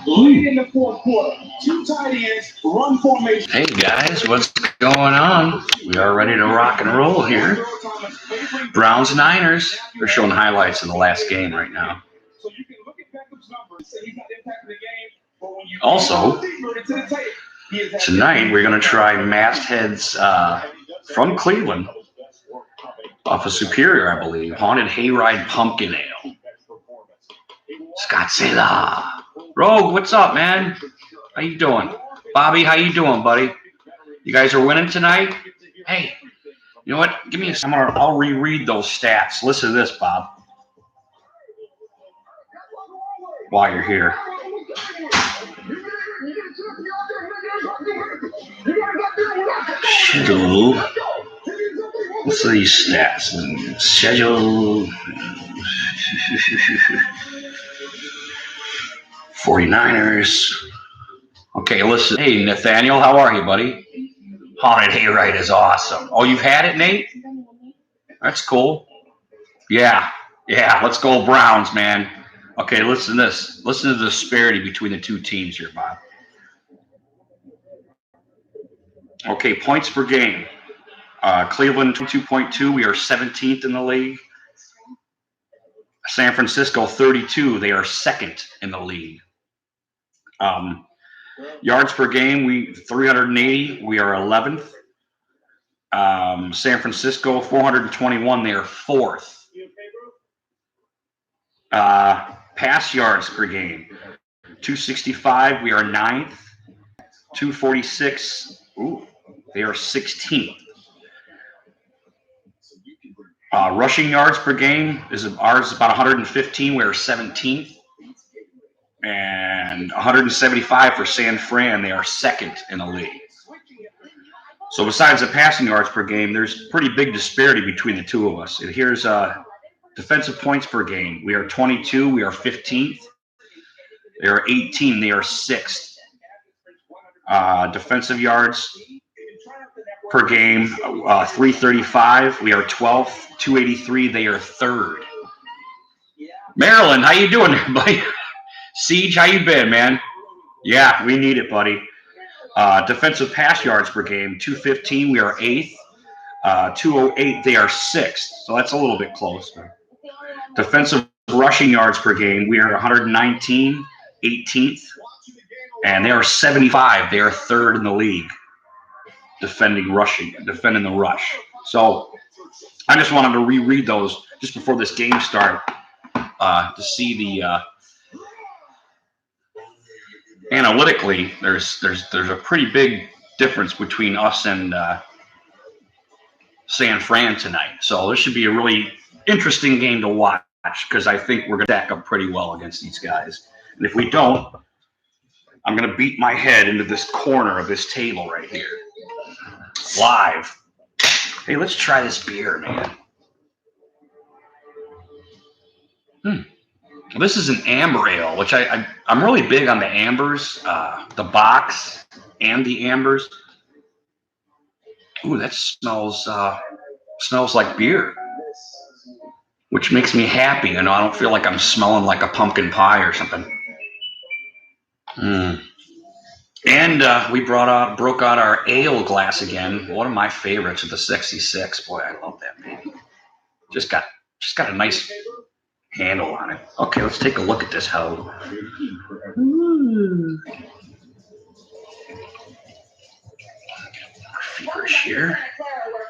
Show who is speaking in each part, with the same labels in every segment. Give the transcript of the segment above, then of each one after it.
Speaker 1: Late in the fourth quarter, two tight ends, run formation. Hey guys, what's going on? We are ready to rock and roll here. Browns-Niners. They're showing highlights of the last game right now. Also, tonight we're going to try MASTHEAD's from Cleveland, off of Superior, I believe, Haunted Hayride Pumpkin Ale. Scottzilla. Rogue, what's up, man? How you doing? Bobby, how you doing, buddy? You guys are winning tonight? Hey, you know what? Give me a second. I'll reread those stats. Listen to this, Bob. While you're here. Schedule. What's these stats? Schedule. 49ers. Okay, listen. Hey, Nathaniel, how are you, buddy? Haunted Hayride is awesome. Oh, you've had it, Nate? That's cool. Yeah. Let's go Browns, man. Okay, listen to this. Listen to the disparity between the two teams here, Bob. Okay, points per game. Cleveland 2.2. We are 17th in the league. San Francisco 32. They are second in the league. Yards per game, we 380. We are 11th. San Francisco 421. They are fourth. Pass yards per game, 265. We are 9th. 246. Ooh, they are 16th. Rushing yards per game ours is about 115. We are 17th. And 175 for San Fran. They are second in the league. So besides the passing yards per game, there's pretty big disparity between the two of us. And here's defensive points per game. We are 22. We are 15th. They are 18. They are 6th. Defensive yards per game, 335. We are 12th. 283. They are 3rd. Maryland, how you doing, everybody? Siege, how you been, man? Yeah, we need it, buddy. Defensive pass yards per game, 215. We are 8th. 208. They are 6th. So that's a little bit close. Defensive rushing yards per game, we are 119, 18th. And they are 75. They are 3rd in the league. Defending the rush. So I just wanted to reread those just before this game started to see the analytically, there's a pretty big difference between us and San Fran tonight. So this should be a really interesting game to watch because I think we're going to stack up pretty well against these guys. And if we don't, I'm going to beat my head into this corner of this table right here. Live. Hey, let's try this beer, man. This is an amber ale, which I'm really big on the ambers, the box and the ambers. Ooh, that smells like beer, which makes me happy. You know, I don't feel like I'm smelling like a pumpkin pie or something. And we broke out our ale glass again. One of my favorites with the 66. Boy, I love that baby. Just got a nice handle on it. Okay, let's take a look at this hoe. Feverish here.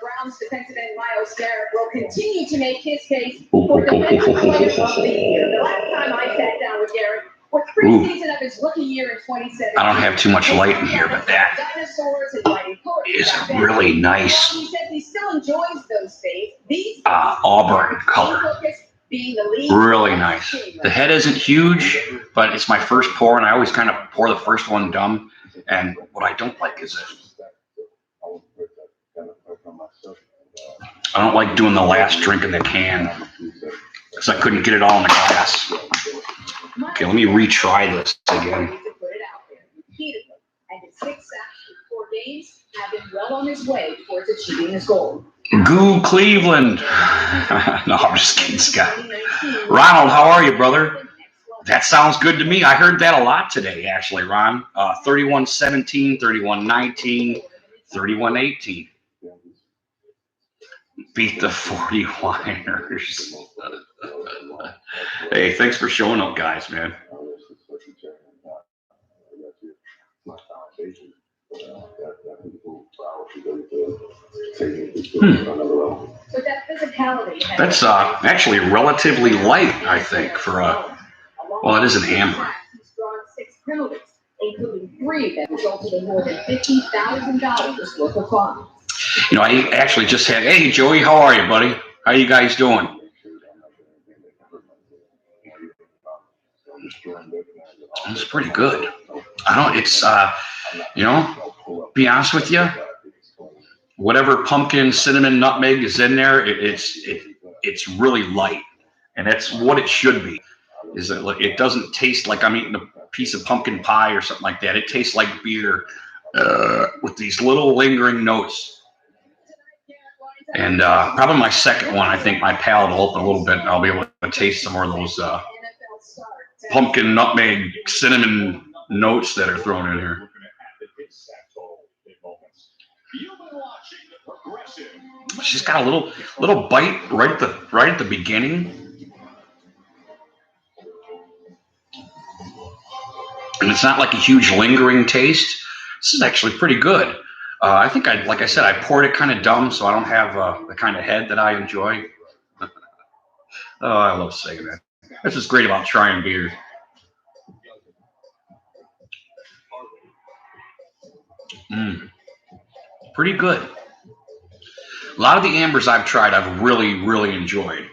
Speaker 2: Browns defensive end Miles Garrett will continue to make his case for defensive player of the year. The last time I sat down with Garrett was preseason of his rookie year in 2017.
Speaker 1: I don't have too much light in here, but that is really nice.
Speaker 2: He says he still enjoys those days.
Speaker 1: Auburn color. Really nice. The head isn't huge, but it's my first pour, and I always kind of pour the first one dumb. And what I don't like is I don't like doing the last drink in the can because I couldn't get it all in the glass. Okay, let me retry this again.
Speaker 2: And his 6 sacks in 4 games have been well on his way towards achieving his goal.
Speaker 1: Goo Cleveland. No, I'm just kidding, Scott. Ronald, how are you, brother? That sounds good to me. I heard that a lot today, actually, Ron. 31-17, 31-19, 31-18. Beat the 49ers. Hey, thanks for showing up, guys, man.
Speaker 2: But that physicality.
Speaker 1: That's actually relatively light, I think, for a. Well, it is an amber.
Speaker 2: He's drawn 6 penalties, including 3 that resulted in more than $50,000 worth of fines.
Speaker 1: You know, I actually just had. Hey, Joey, how are you, buddy? How you guys doing? It's pretty good. I don't. It's you know, be honest with you. Whatever pumpkin, cinnamon, nutmeg is in there, it's really light, and that's what it should be. Is that it doesn't taste like I'm eating a piece of pumpkin pie or something like that. It tastes like beer with these little lingering notes. And probably my second one, I think my palate will open a little bit, and I'll be able to taste some more of those pumpkin, nutmeg, cinnamon notes that are thrown in here. She's got a little bite right at the beginning, and it's not like a huge lingering taste. This is actually pretty good. I think like I said, I poured it kind of dumb, so I don't have the kind of head that I enjoy. Oh, I love saying that. That's what's great about trying beer. Pretty good. A lot of the ambers I've tried, I've really enjoyed.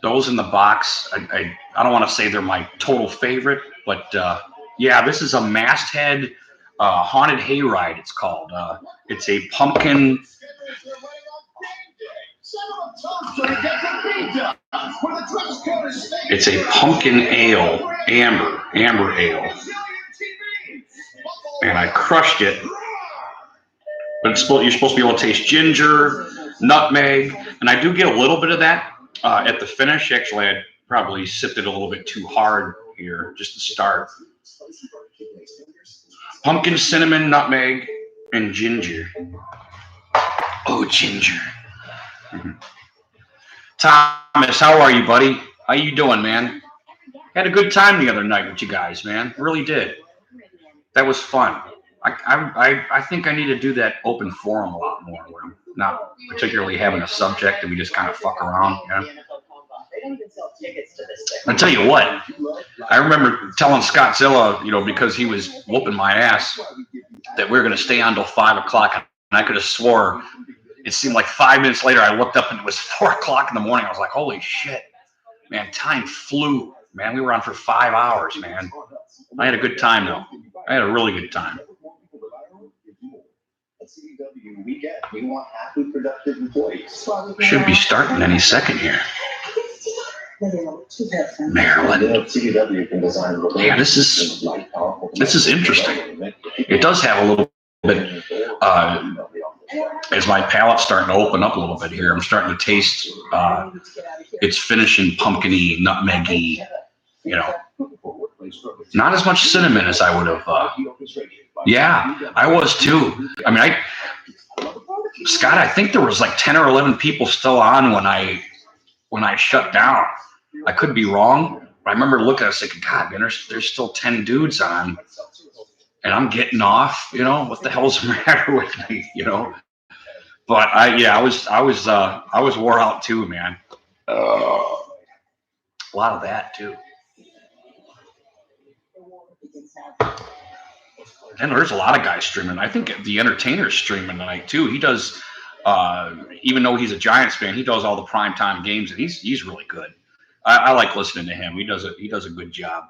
Speaker 1: Those in the box, I don't want to say they're my total favorite, but yeah, this is a MASTHEAD Haunted Hayride, it's called. It's a pumpkin. It's a pumpkin ale, amber ale. And I crushed it. But you're supposed to be able to taste ginger, nutmeg, and I do get a little bit of that at the finish. Actually, I probably sipped it a little bit too hard here just to start. Pumpkin, cinnamon, nutmeg, and ginger. Oh, ginger. Thomas, how are you, buddy? How you doing, man? Had a good time the other night with you guys, man. Really did. That was fun. I think I need to do that open forum a lot more, where I'm not particularly having a subject and we just kind of fuck around. You know? I tell you what, I remember telling Scott Zilla, you know, because he was whooping my ass, that we were going to stay on till 5 o'clock, and I could have swore it seemed like 5 minutes later I looked up and it was 4 o'clock in the morning. I was like, holy shit, man, time flew, man. We were on for 5 hours, man. I had a good time though. I had a really good time. Should be starting any second here. Maryland. Yeah, this is interesting. It does have a little bit, as my palate's starting to open up a little bit here, I'm starting to taste its finishing pumpkin-y, nutmeg-y, you know. Not as much cinnamon as I would have. Yeah, I was too. I mean, Scott, I think there was like 10 or 11 people still on when I shut down. I could be wrong, but I remember looking at it thinking, God, man, there's still 10 dudes on, and I'm getting off. You know, what the hell's the matter with me? You know. But I was wore out too, man. A lot of that too. And there's a lot of guys streaming. I think the Entertainer's streaming tonight too. He does, even though he's a Giants fan, he does all the primetime games, and he's really good. I like listening to him. He does a good job.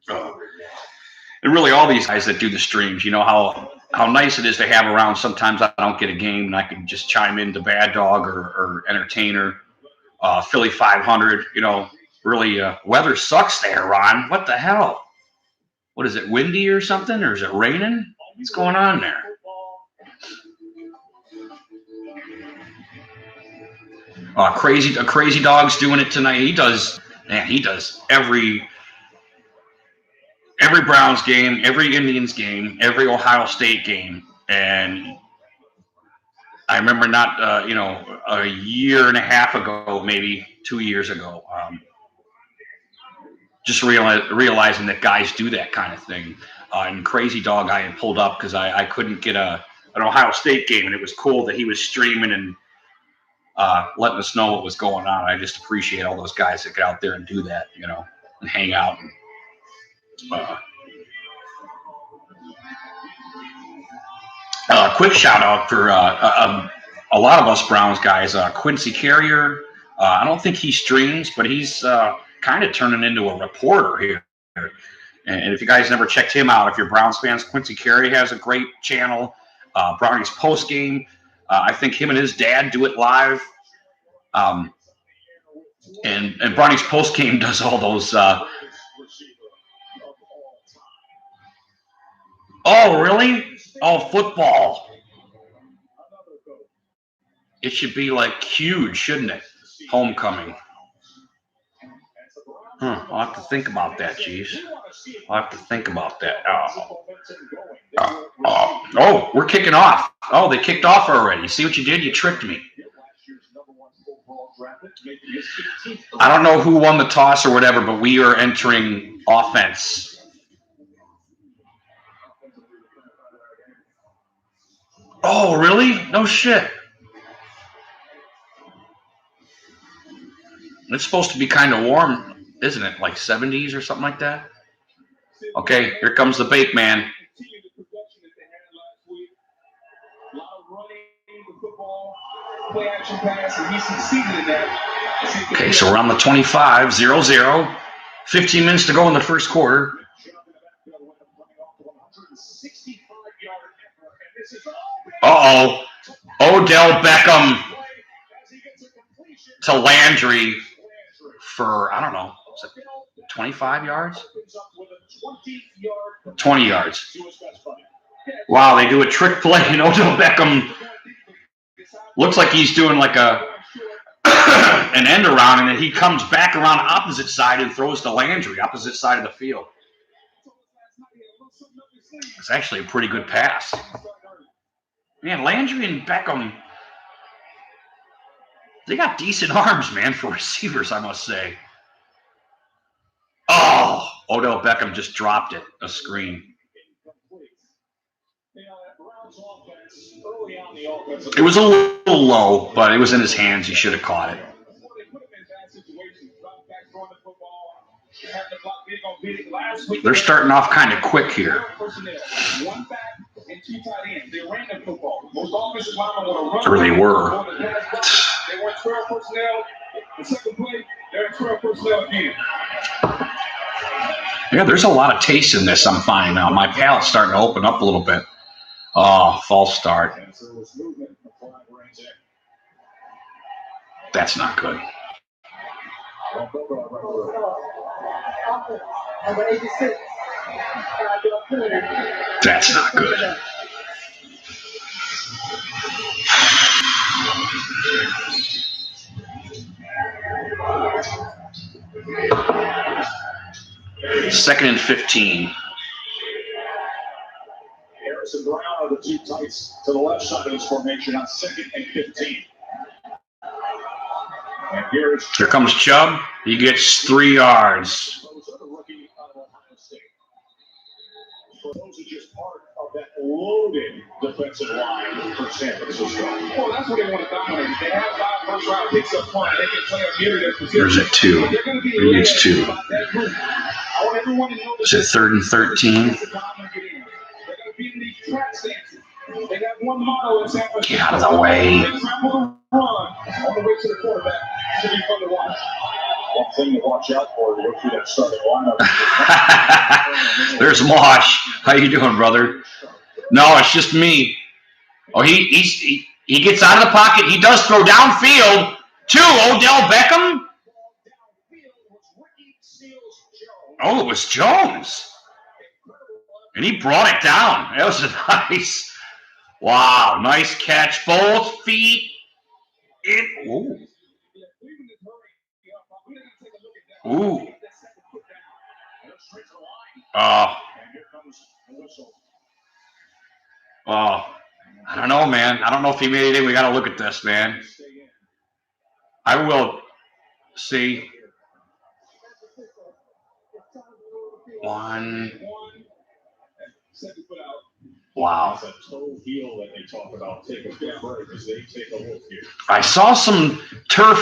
Speaker 1: And really, all these guys that do the streams, you know how nice it is to have around. Sometimes I don't get a game, and I can just chime into Bad Dog or Entertainer, Philly 500. You know, really, weather sucks there, Ron. What the hell? What is it, windy or something? Or is it raining? What's going on there? Crazy Dog's doing it tonight. He does Man, he does every Browns game, every Indians game, every Ohio State game. And I remember not, a year and a half ago, maybe 2 years ago, just realizing that guys do that kind of thing. And Crazy Dog I had pulled up because I couldn't get an Ohio State game, and it was cool that he was streaming and letting us know what was going on. I just appreciate all those guys that get out there and do that, and hang out. And, quick shout out for a lot of us Browns guys. Quincy Carrier. I don't think he streams, but he's kind of turning into a reporter here. And if you guys never checked him out, if you're Browns fans, Quincy Carrier has a great channel. Brownies Post Game. I think him and his dad do it live. And Brownies Post Game does all those. Oh, really? Oh, football. It should be like huge, shouldn't it? Homecoming. I'll have to think about that, geez. I'll have to think about that. Oh, we're kicking off. Oh, they kicked off already. See what you did? You tricked me. I don't know who won the toss or whatever, but we are entering offense. Oh, really? No shit. It's supposed to be kind of warm, isn't it? Like 70s or something like that? Okay, here comes the bake man. Okay, so we're on the 25, 0-0. 15 minutes to go in the first quarter. Uh-oh. Odell Beckham to Landry for, I don't know, 25 yards? 20 yards. Wow, they do a trick play, and Odell Beckham looks like he's doing like an end around, and then he comes back around opposite side and throws to Landry, opposite side of the field. It's actually a pretty good pass. Man, Landry and Beckham, they got decent arms, man, for receivers, I must say. Oh, Odell Beckham just dropped it, a screen. It was a little low, but it was in his hands. He should have caught it. They're starting off kind of quick here. Or they were. Yeah, there's a lot of taste in this, I'm finding now. My palate's starting to open up a little bit. Oh, false start. That's not good. That's not good. Second and 15.
Speaker 3: Harrison Brown are the two tights to the left side of this formation on 2nd and 15. And
Speaker 1: here comes Chubb. He gets 3 yards.
Speaker 3: Those are just part of that loaded defensive line for San Francisco. Well, that's what they want to dominate. They have 5 first-round picks up front. They can play a myriad of positions.
Speaker 1: There's a 2. He gets 2. Is it 3rd and 13? Get out of the way.
Speaker 3: One thing to watch out for to go through that starting lineup.
Speaker 1: There's Mosh. How you doing, brother? No, it's just me. Oh, he gets out of the pocket. He does throw downfield to Odell Beckham. Oh, it was Jones. And he brought it down. That was nice. Wow, nice catch. Both feet. Ooh. Oh. Oh. I don't know, man. I don't know if he made it in. We got to look at this, man. I will see. One. Wow. I saw some turf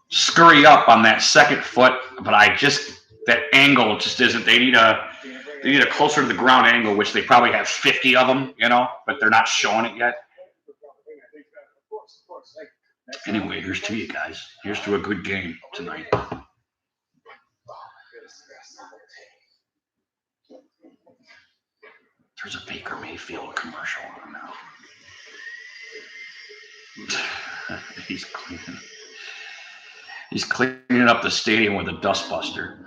Speaker 1: scurry up on that second foot, but that angle just isn't. They need a closer to the ground angle, which they probably have 50 of them, but they're not showing it yet. Anyway, here's to you guys. Here's to a good game tonight. There's a Baker Mayfield commercial on now. He's cleaning up the stadium with a dustbuster.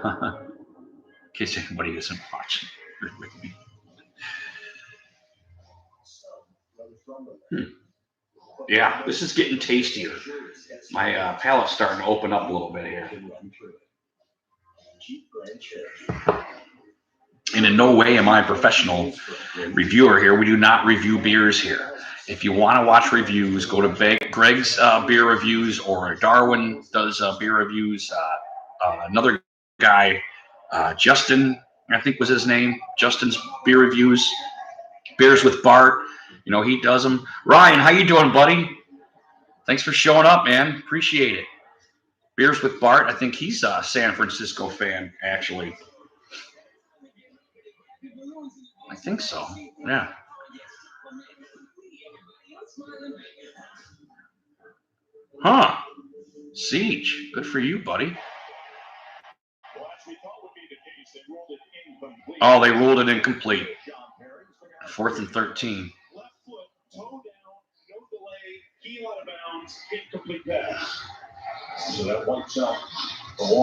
Speaker 1: In case anybody isn't watching. Yeah, this is getting tastier. My palate's starting to open up a little bit here. And in no way am I a professional reviewer here. We do not review beers here. If you want to watch reviews, go to Greg's beer reviews, or Darwin does beer reviews. Another guy, Justin, I think was his name. Justin's beer reviews, Beers with Bart. He does them. Ryan, how you doing, buddy? Thanks for showing up, man. Appreciate it. Beers with Bart. I think he's a San Francisco fan, actually. I think so. Yeah. Huh. Siege. Good for you, buddy. Oh, they ruled it incomplete. 4th and 13.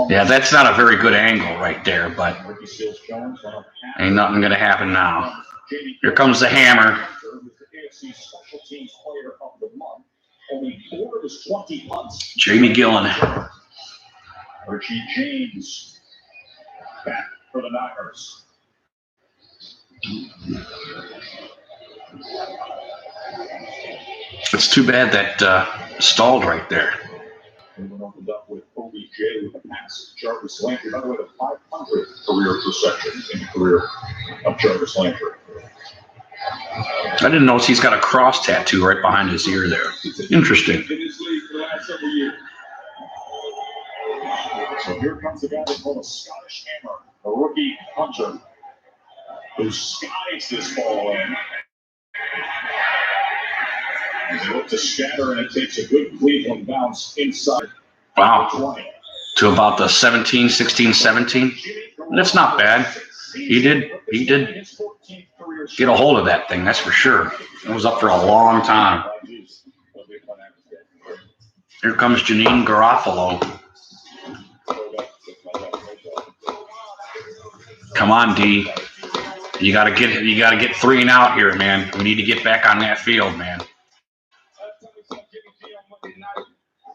Speaker 1: Yeah, that's not a very good angle right there, but ain't nothing going to happen now. Here comes the hammer. Jamie Gillen. Archie James back for the Niners. It's too bad that stalled right there. Opened up with OBJ with a pass. Jarvis Landry, by the way, the 500 career receptions in the career of Jarvis Landry. I didn't notice he's got a cross tattoo right behind his ear there. Interesting. So here comes the guy they call a Scottish Hammer, a rookie punter, who skies this ball in. As they look to scatter, and it takes a good Cleveland bounce inside. Wow. To about the 17, 16, 17. That's not bad. He did get a hold of that thing, that's for sure. It was up for a long time. Here comes Janine Garofalo. Come on, D. You gotta get 3 and out here, man. We need to get back on that field, man.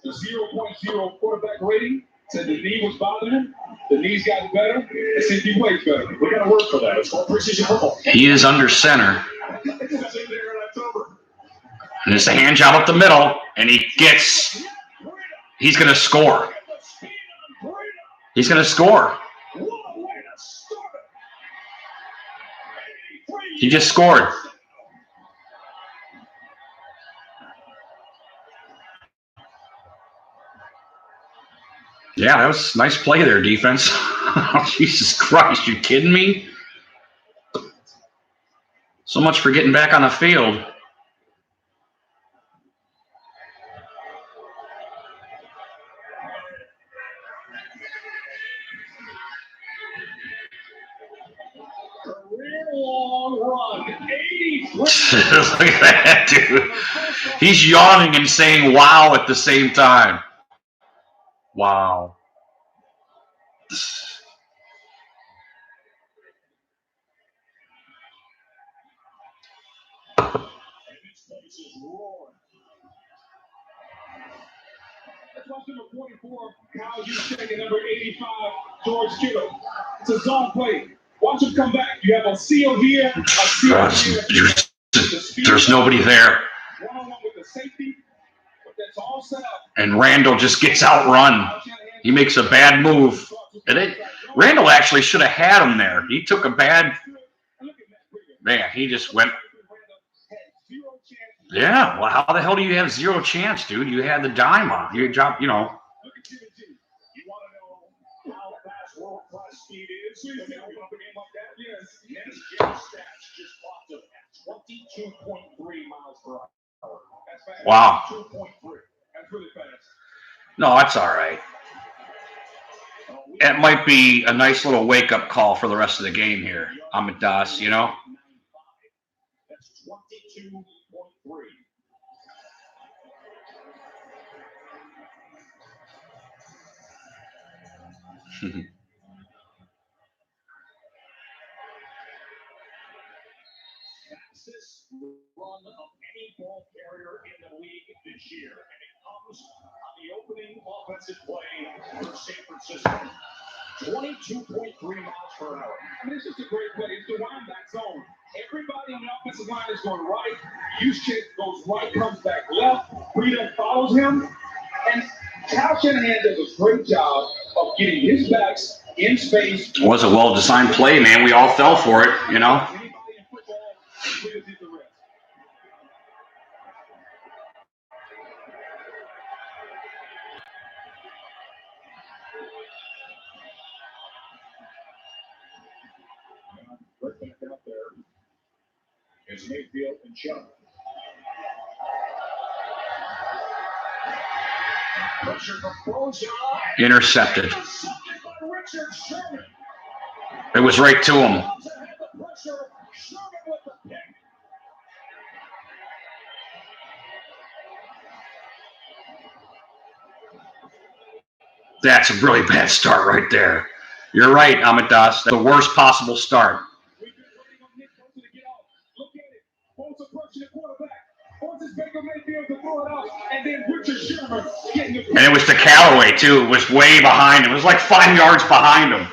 Speaker 1: 0.0 quarterback rating. Said the knee was bothering him. The knee's gotten better. It said he plays better. We got to work for that. It's called precision football. He is under center. And it's a hand job up the middle, and he's going to score. He's going to score. He just scored. Yeah, that was a nice play there, defense. Jesus Christ, you kidding me? So much for getting back on the field. Long run, 83. Look at that, dude. He's yawning and saying wow at the same time. Wow.
Speaker 3: Plus number 44, Kyle Juszczyk, and number 85, George Kittle. It's a zone play. Watch him come back. You have a seal here, a seal here.
Speaker 1: There's nobody there.
Speaker 3: One-on-one with the safety, but that's all set up.
Speaker 1: And Randall just gets outrun. He makes a bad move. Randall actually should have had him there. He took a bad... Man, he just went... Yeah, well, how the hell do you have zero chance, dude? You had the dime on. You dropped, you know...
Speaker 3: World-class speed is. So you can open up a game like that? Yes. His stats just popped up at 22.3 miles per hour. That's fast.
Speaker 1: Wow.
Speaker 3: 2.3. That's really fast.
Speaker 1: No, that's all right. It might be a nice little wake-up call for the rest of the game here. Amadas, you know?
Speaker 3: That's 22.3. Fastest run of any ball carrier in the league this year, and it comes on the opening offensive play for San Francisco. 22.3 miles per hour. I mean, it's just a great play. It's the wind back zone. Everybody on the offensive line is going right. Juszczyk goes right, comes back left. Breida follows him, and Kyle Shanahan does a great job of getting his backs in space.
Speaker 1: It was a well-designed play, man. We all fell for it, you know?
Speaker 3: Right back out there. It's Mayfield and Chubb. Pressure from Bosa.
Speaker 1: Intercepted. It was right to him. That's a really bad start right there. You're right, Amadas. The worst possible start. And it was to Callaway, too. It was way behind him. It was like 5 yards behind him.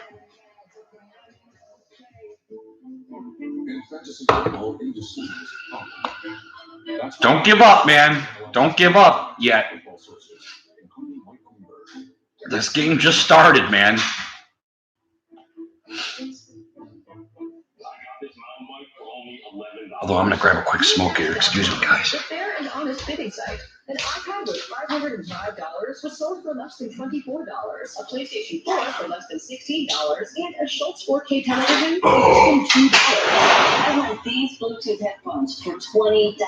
Speaker 1: Don't give up, man. Don't give up yet. This game just started, man. Although I'm going to grab a quick smoke here. Excuse me, guys.
Speaker 2: The fair and honest bidding site. An iPad with $505 was sold for less than $24. A PlayStation 4 for less than $16. And a Schultz 4K television for less than $2. I want these Bluetooth headphones for $20. I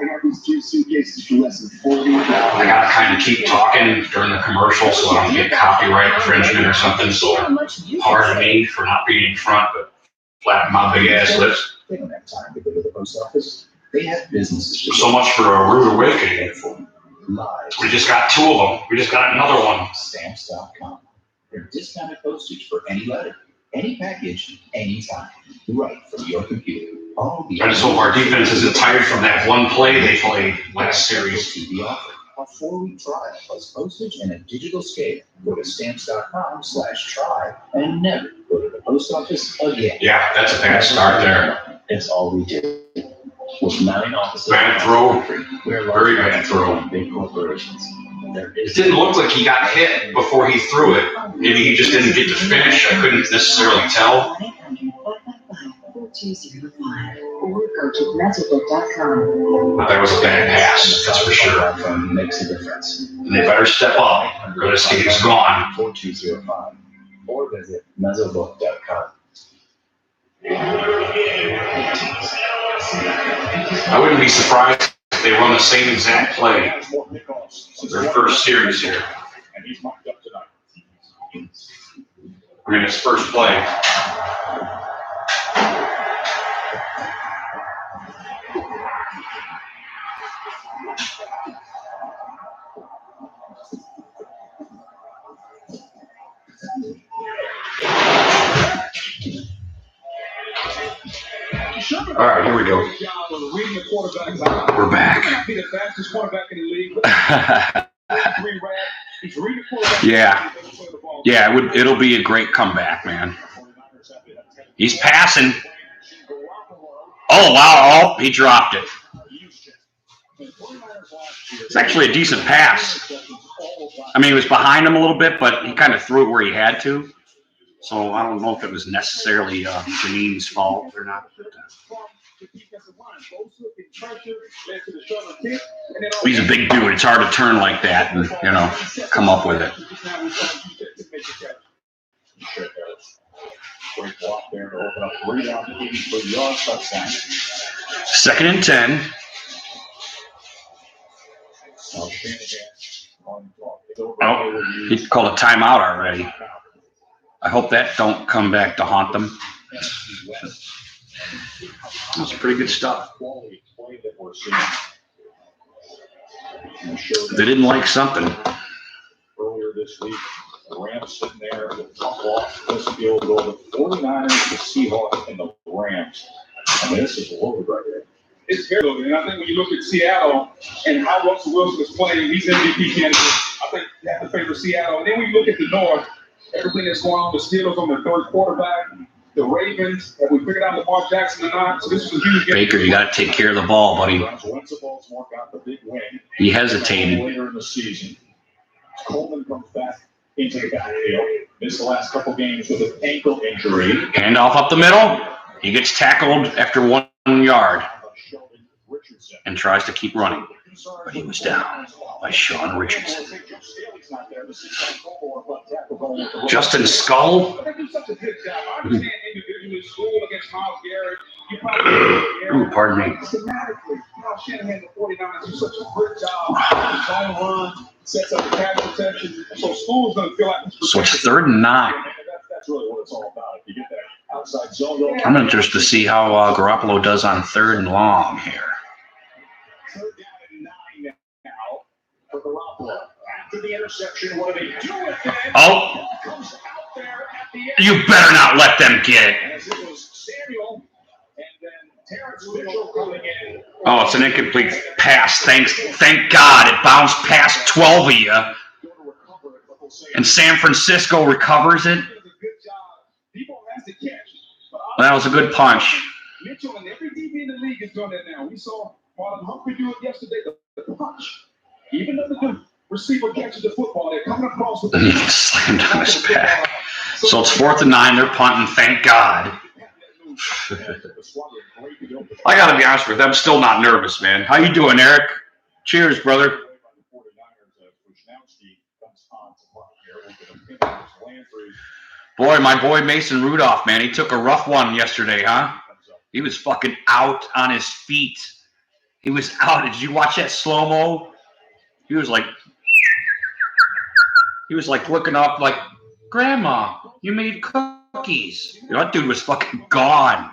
Speaker 2: got these 2 suitcases for less than $40.
Speaker 1: I got to kind of keep talking during the commercial so I don't get copyright infringement or something. So pardon me for not being in front, but flapping my big ass lips.
Speaker 3: They don't have time to go to the post office. They have businesses.
Speaker 1: So much for a rude awakening. We just got 2 of them. We just got another one.
Speaker 3: Stamps.com. They're discounted postage for any letter, any package, anytime. Right from your computer.
Speaker 1: I just hope our defense isn't tired from that one play they played last series.
Speaker 3: To be offered. A 4-week trial plus postage and a digital scale. Go to stamps.com/try and never go to the post office again.
Speaker 1: Yeah, that's a bad start there.
Speaker 3: It's all we do. With 9 offices.
Speaker 1: Bad throw.
Speaker 3: Very
Speaker 1: bad throw.
Speaker 3: Big corporations.
Speaker 1: It didn't look like he got hit before he threw it. Maybe he just didn't get to finish. I couldn't necessarily tell.
Speaker 2: 4205 or go to MASTHEAD.com.
Speaker 1: But that was a bad pass, that's for sure.
Speaker 3: Makes a difference.
Speaker 1: And they better step up, or this game's gone.
Speaker 3: 4205 or visit MASTHEAD.com.
Speaker 1: I wouldn't be surprised if they run the same exact play. Their first series here. I mean, his first play. All right, here we go. We're back. Yeah. Yeah, it'll be a great comeback, man. He's passing. Oh, wow. Oh, he dropped it. It's actually a decent pass. I mean, he was behind him a little bit, but he kind of threw it where he had to. So I don't know if it was necessarily Janine's fault or not. But, he's a big dude. It's hard to turn like that and, come up with it. Second and 10. Oh, he called a timeout already. I hope that don't come back to haunt them. That's pretty good stuff. They didn't like something.
Speaker 3: Earlier this week, the Rams sitting there with a couple off this field goal. The 49ers, the Seahawks, and the Rams. I mean, this is loaded right here. It's very loaded. And I think when you look at Seattle and how Russell Wilson is playing, he's MVP candidate. I think you have to favor Seattle. And then when you look at the North, everything that's going on, the Steelers on the third quarterback, the Ravens, have we figured out Lamar Jackson or not? So this is a huge game.
Speaker 1: Baker, you got to take care of the ball, buddy. He hesitated.
Speaker 3: Later in the season, Coleman comes back into the backfield. Missed the last couple games with an ankle injury.
Speaker 1: Handoff up the middle. He gets tackled after 1 yard and tries to keep running. But he was down by Sean Richardson. Justin Skull. Ooh, pardon me. So it's 3rd and 9. I'm interested to see how Garoppolo does on 3rd and long here. Oh, you better not let them get it. Oh, it's an incomplete pass. Thank God it bounced past 12 of you. And San Francisco recovers it. That was a good punch.
Speaker 3: Mitchell and every DB in the league is doing that now. We saw Marlon Humphrey do it yesterday. The punch. Even though the receiver catches the football, they're coming across with the
Speaker 1: he slammed on his back. So it's 4th and 9. They're punting. Thank God. I got to be honest with you. I'm still not nervous, man. How you doing, Eric? Cheers, brother. Boy, my boy Mason Rudolph, man, he took a rough one yesterday, huh? He was fucking out on his feet. He was out. Did you watch that slow-mo? He was like looking up like, Grandma, you made cookies. That dude was fucking gone.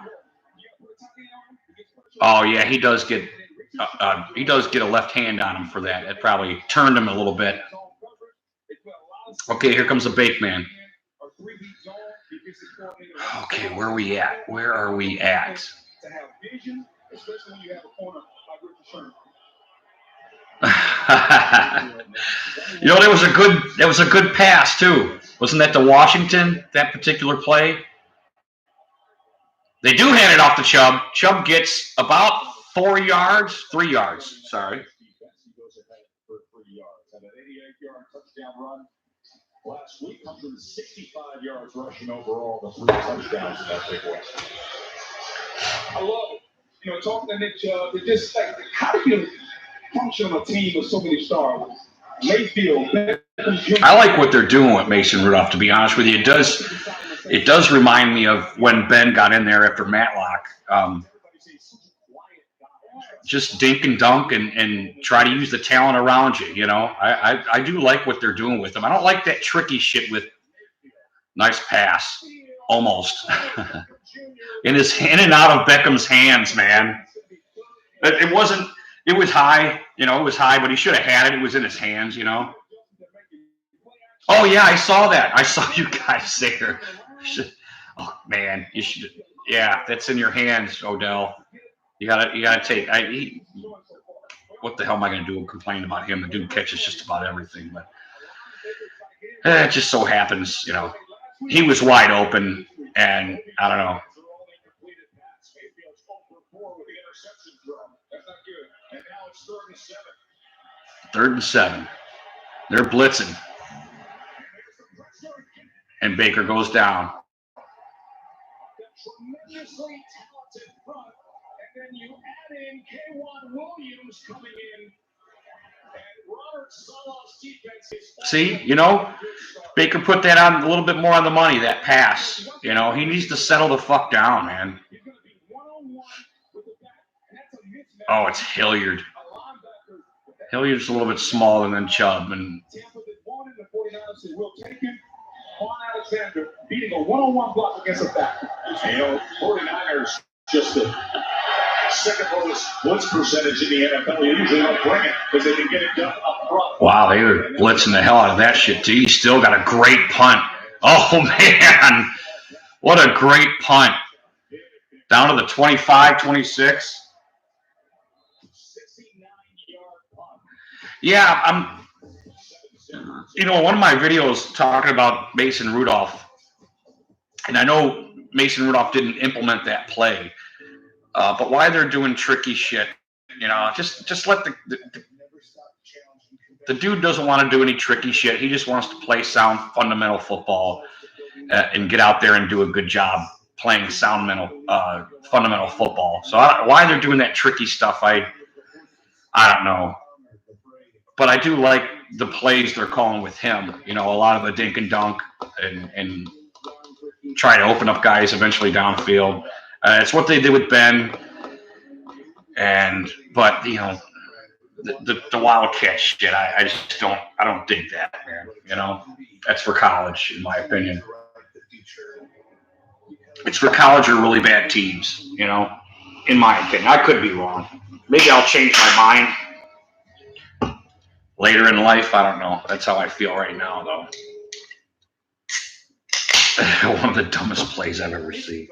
Speaker 1: Oh, yeah, he does get a left hand on him for that. It probably turned him a little bit. Okay, here comes the bake man. Okay, where are we at? Where are we at? That was a good pass too. Wasn't that to Washington, that particular play? They do hand it off to Chubb. Chubb gets about 3 yards, sorry.
Speaker 3: Last week, 165 yards rushing overall, the 3 touchdowns in that big way. I love it. Talking to Nick Chubb, it's just like, how do you function on a team with so many stars? Mayfield.
Speaker 1: I like what they're doing with Mason Rudolph, to be honest with you. It does remind me of when Ben got in there after Matlock. Just dink and dunk and try to use the talent around you, I do like what they're doing with them. I don't like that tricky shit with nice pass, almost. In and out of Beckham's hands, man. It was high, it was high, but he should have had it. It was in his hands, Oh, yeah, I saw that. I saw you guys there. Oh, man, you should. Yeah, that's in your hands, Odell. You gotta take. What the hell am I gonna do? Complain about him? The dude catches just about everything. But It just so happens, you know, he was wide open, and I don't know. Third and 7. They're blitzing. And Baker goes down.
Speaker 3: Tremendously talented front, and then you add in K1 Williams coming in, and Robert Saleh's defense is.
Speaker 1: See, you know, Baker put that on a little bit more on the money, that pass. You know, he needs to settle the fuck down, man. Oh, it's Hilliard. Hilliard's a little bit smaller than Chubb, and
Speaker 3: Alexander beating a one-on-one block against a back. You know, 49ers just the second lowest blitz percentage in the NFL. You usually don't bring it because they can get it done up front.
Speaker 1: Wow, they were blitzing the hell out of that shit, too. He still got a great punt. Oh, man. What a great punt. Down to the 25, 26. Yeah, you know, one of my videos talking about Mason Rudolph, and I know Mason Rudolph didn't implement that play, but why they're doing tricky shit, you know, just let the dude doesn't want to do any tricky shit. He just wants to play sound fundamental football and get out there and do a good job playing sound fundamental football. So why they're doing that tricky stuff, I don't know. But I do like the plays they're calling with him. You know, a lot of the dink and dunk and try to open up guys eventually downfield. It's what they did with Ben. But you know, the wildcat shit, I don't dig that, man. You know, that's for college, in my opinion. It's for college or really bad teams. You know, in my opinion, I could be wrong. Maybe I'll change my mind later in life. I don't know. That's how I feel right now, though. One of the dumbest plays I've ever seen.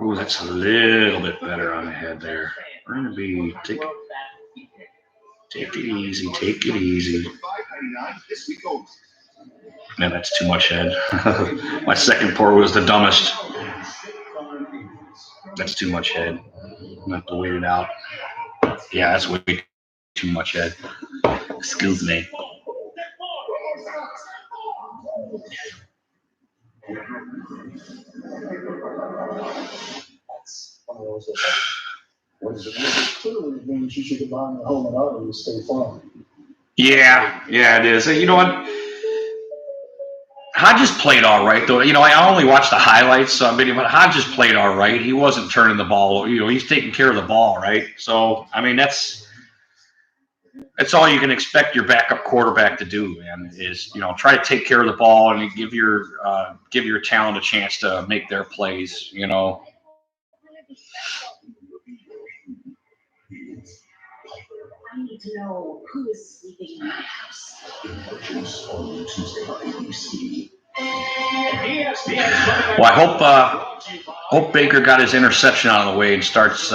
Speaker 1: Ooh, that's a little bit better on the head there. We're going to be take it easy. Take it easy. Man, that's too much head. My second pour was the dumbest. That's too much head. I'm going to have to wait it out. Yeah, that's way too much head. Excuse me. Yeah, it is. You know what? Hodges played all right, though. You know, I only watched the highlights, but Hodges played all right. He wasn't turning the ball. You know, he's taking care of the ball, right? So, I mean, that's all you can expect your backup quarterback to do, man, is, you know, try to take care of the ball and give your talent a chance to make their plays, you know.
Speaker 2: I need to know who is sleeping in my house.
Speaker 1: Well, I hope Baker got his interception out of the way and starts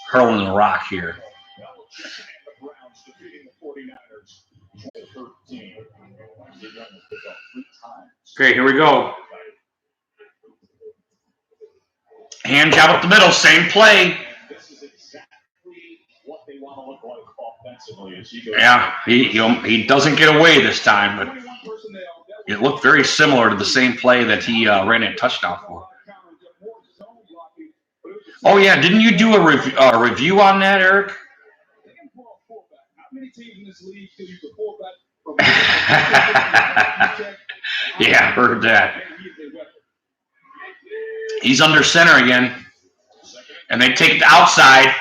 Speaker 1: hurling the rock here. Okay, here we go. Hand job up the middle, same play. Yeah, he doesn't get away this time, but it looked very similar to the same play that he ran a touchdown for. Oh yeah, didn't you do a review on that, Eric? Yeah, heard that. He's under center again, and they take the outside.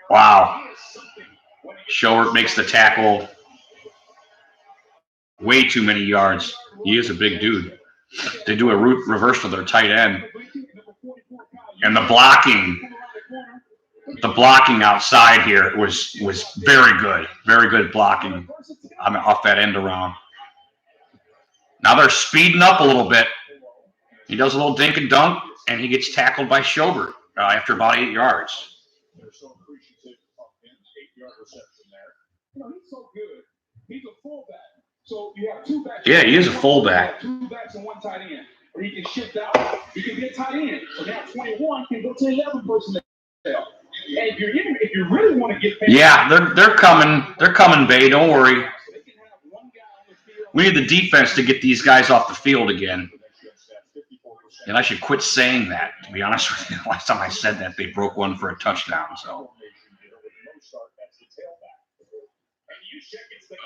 Speaker 1: Wow. Schobert makes the tackle. Way too many yards. He is a big dude. They do a reverse to their tight end. And the blocking outside here was very good. Very good blocking off that end around. Now they're speeding up a little bit. He does a little dink and dunk, and he gets tackled by Schobert after about 8 yards.
Speaker 3: They're so appreciative of him. 8-yard reception there. He's so good. He's a fullback. So you have two backs.
Speaker 1: Yeah, he is a fullback.
Speaker 3: Two backs and one tight end. Or he can shift out. He can be a tight end. So now 21 can go to 11 personnel. And if you really want to get paid,
Speaker 1: yeah, they're coming. They're coming, Bay. Don't worry. We need the defense to get these guys off the field again. And I should quit saying that, to be honest with you. Last time I said that, they broke one for a touchdown. So.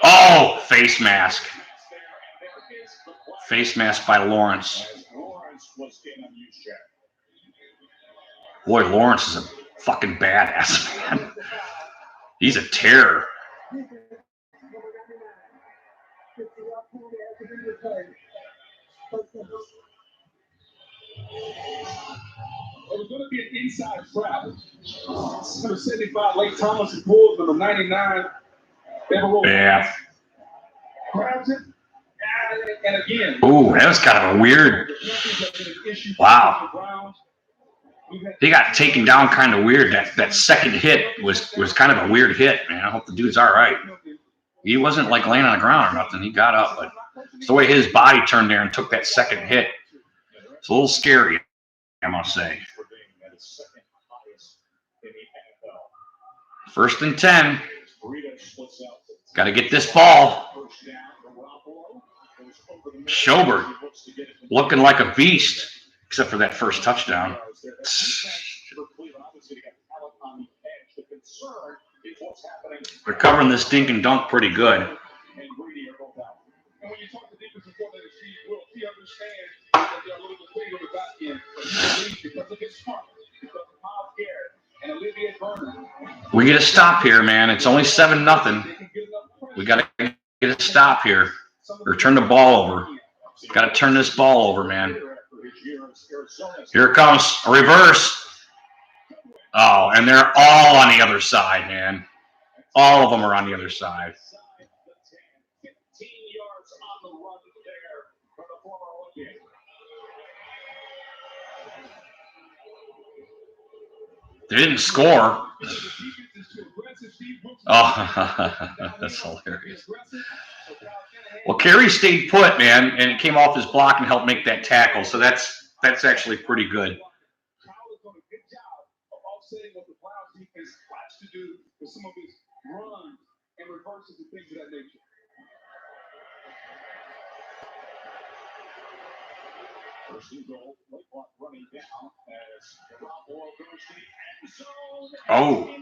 Speaker 1: Oh, face mask. Face mask by Lawrence. Boy, Lawrence is a fucking badass, man. He's a terror.
Speaker 3: It was going to be an inside trap. Number 75, Lake Thomas and Bulls, number 99.
Speaker 1: Yeah.
Speaker 3: Grabs it. And again.
Speaker 1: Ooh, that was kind of a weird. Wow. He got taken down kind of weird. That second hit was kind of a weird hit, man. I hope the dude's all right. He wasn't like laying on the ground or nothing. He got up, but it's the way his body turned there and took that second hit. It's a little scary, I must say. 1st and 10. Got to get this ball. Schobert looking like a beast, except for that first touchdown. They're covering this dink and dunk pretty good. We get a stop here, man. It's only 7-0. We got to get a stop here or turn the ball over. Got to turn this ball over, man. Here it comes. A reverse. Oh, and they're all on the other side, man. All of them are on the other side. They didn't score. Oh, that's hilarious. Well, Kerry stayed put, man, and it came off his block and helped make that tackle. So that's actually pretty good. Oh,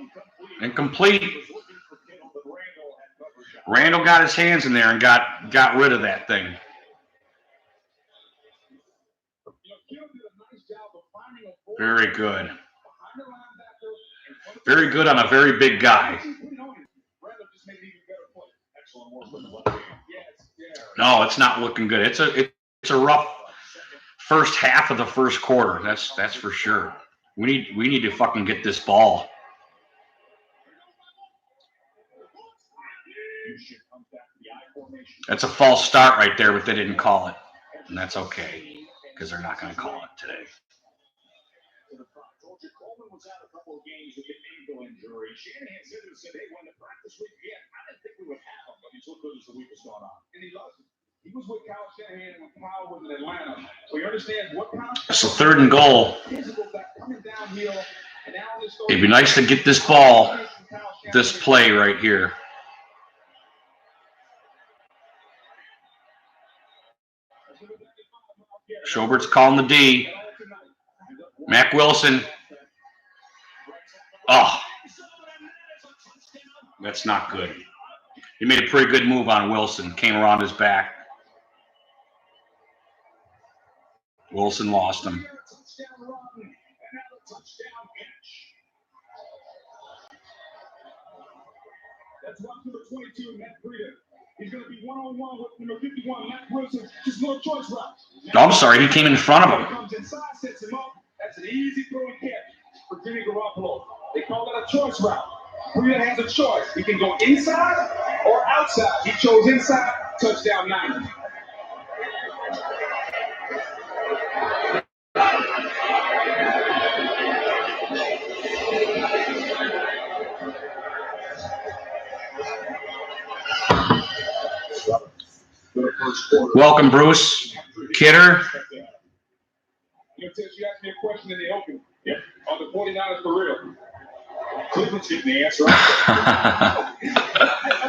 Speaker 1: incomplete. Randall got his hands in there and got rid of that thing. Very good. Very good on a very big guy. No, it's not looking good. It's a rough first half of the first quarter. That's for sure. We need to fucking get this ball. That's a false start right there, but they didn't call it. And that's okay, because they're not going to call it today. So 3rd and goal. It'd be nice to get this ball, this play right here. Schobert's calling the D. Mac Wilson. Oh, that's not good. He made a pretty good move on Wilson. Came around his back. Wilson lost him. That's number 22, Matt Breida. He's going to be one-on-one with number 51, Matt Wilson. Just no choice route. No, I'm sorry, he came in front of him. Comes inside, sets him up. That's an easy throw and catch for Jimmy Garoppolo. They call that a choice route. Breida has a choice. He can go inside or outside. He chose inside. Touchdown 9.
Speaker 3: first quarter.
Speaker 1: Welcome, Bruce. Kidder.
Speaker 3: You asked me a question in the open. Yep. On the 49ers for real. Cleveland's getting the answer. I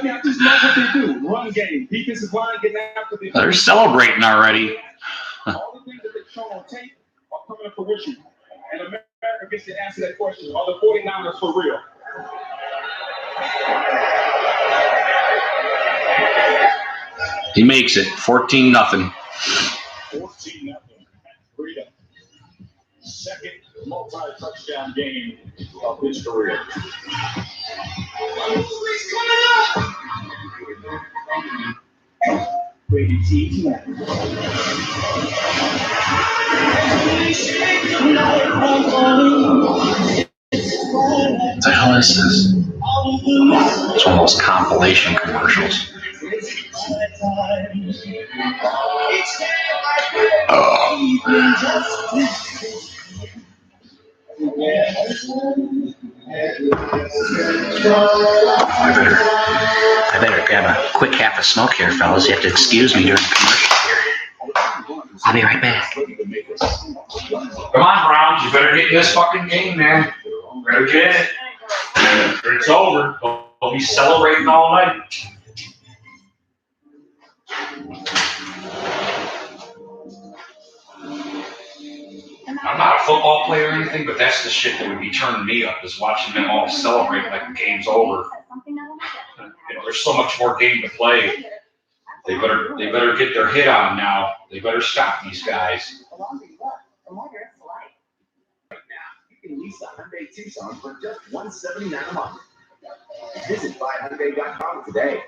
Speaker 3: mean, I just love what they do. Run game, defensive line, getting after the.
Speaker 1: They're celebrating already.
Speaker 3: All the things that they've shown on tape are coming to fruition. And America gets to answer that question. Are the 49ers for real?
Speaker 1: He makes it 14-0.
Speaker 3: 14-0. Freedom. Second multi-touchdown game of his career. Brady T.
Speaker 1: What the hell is this? It's one of those compilation commercials. I better grab a quick half a smoke here, fellas. You have to excuse me during the commercial here. I'll be right back. Come on, Browns. You better get in this fucking game, man. Better get it. It's over. We'll be celebrating all night. I'm not a football player or anything, but that's the shit that would be turning me up, is watching them all celebrate like the game's over. You know, there's so much more game to play. They better get their hit on now. They better stop these guys.
Speaker 2: The longer you look, the more there is to life.
Speaker 4: Right now, you can lease a Hyundai Tucson for just $179 a month. Visit buyhyundai.com today.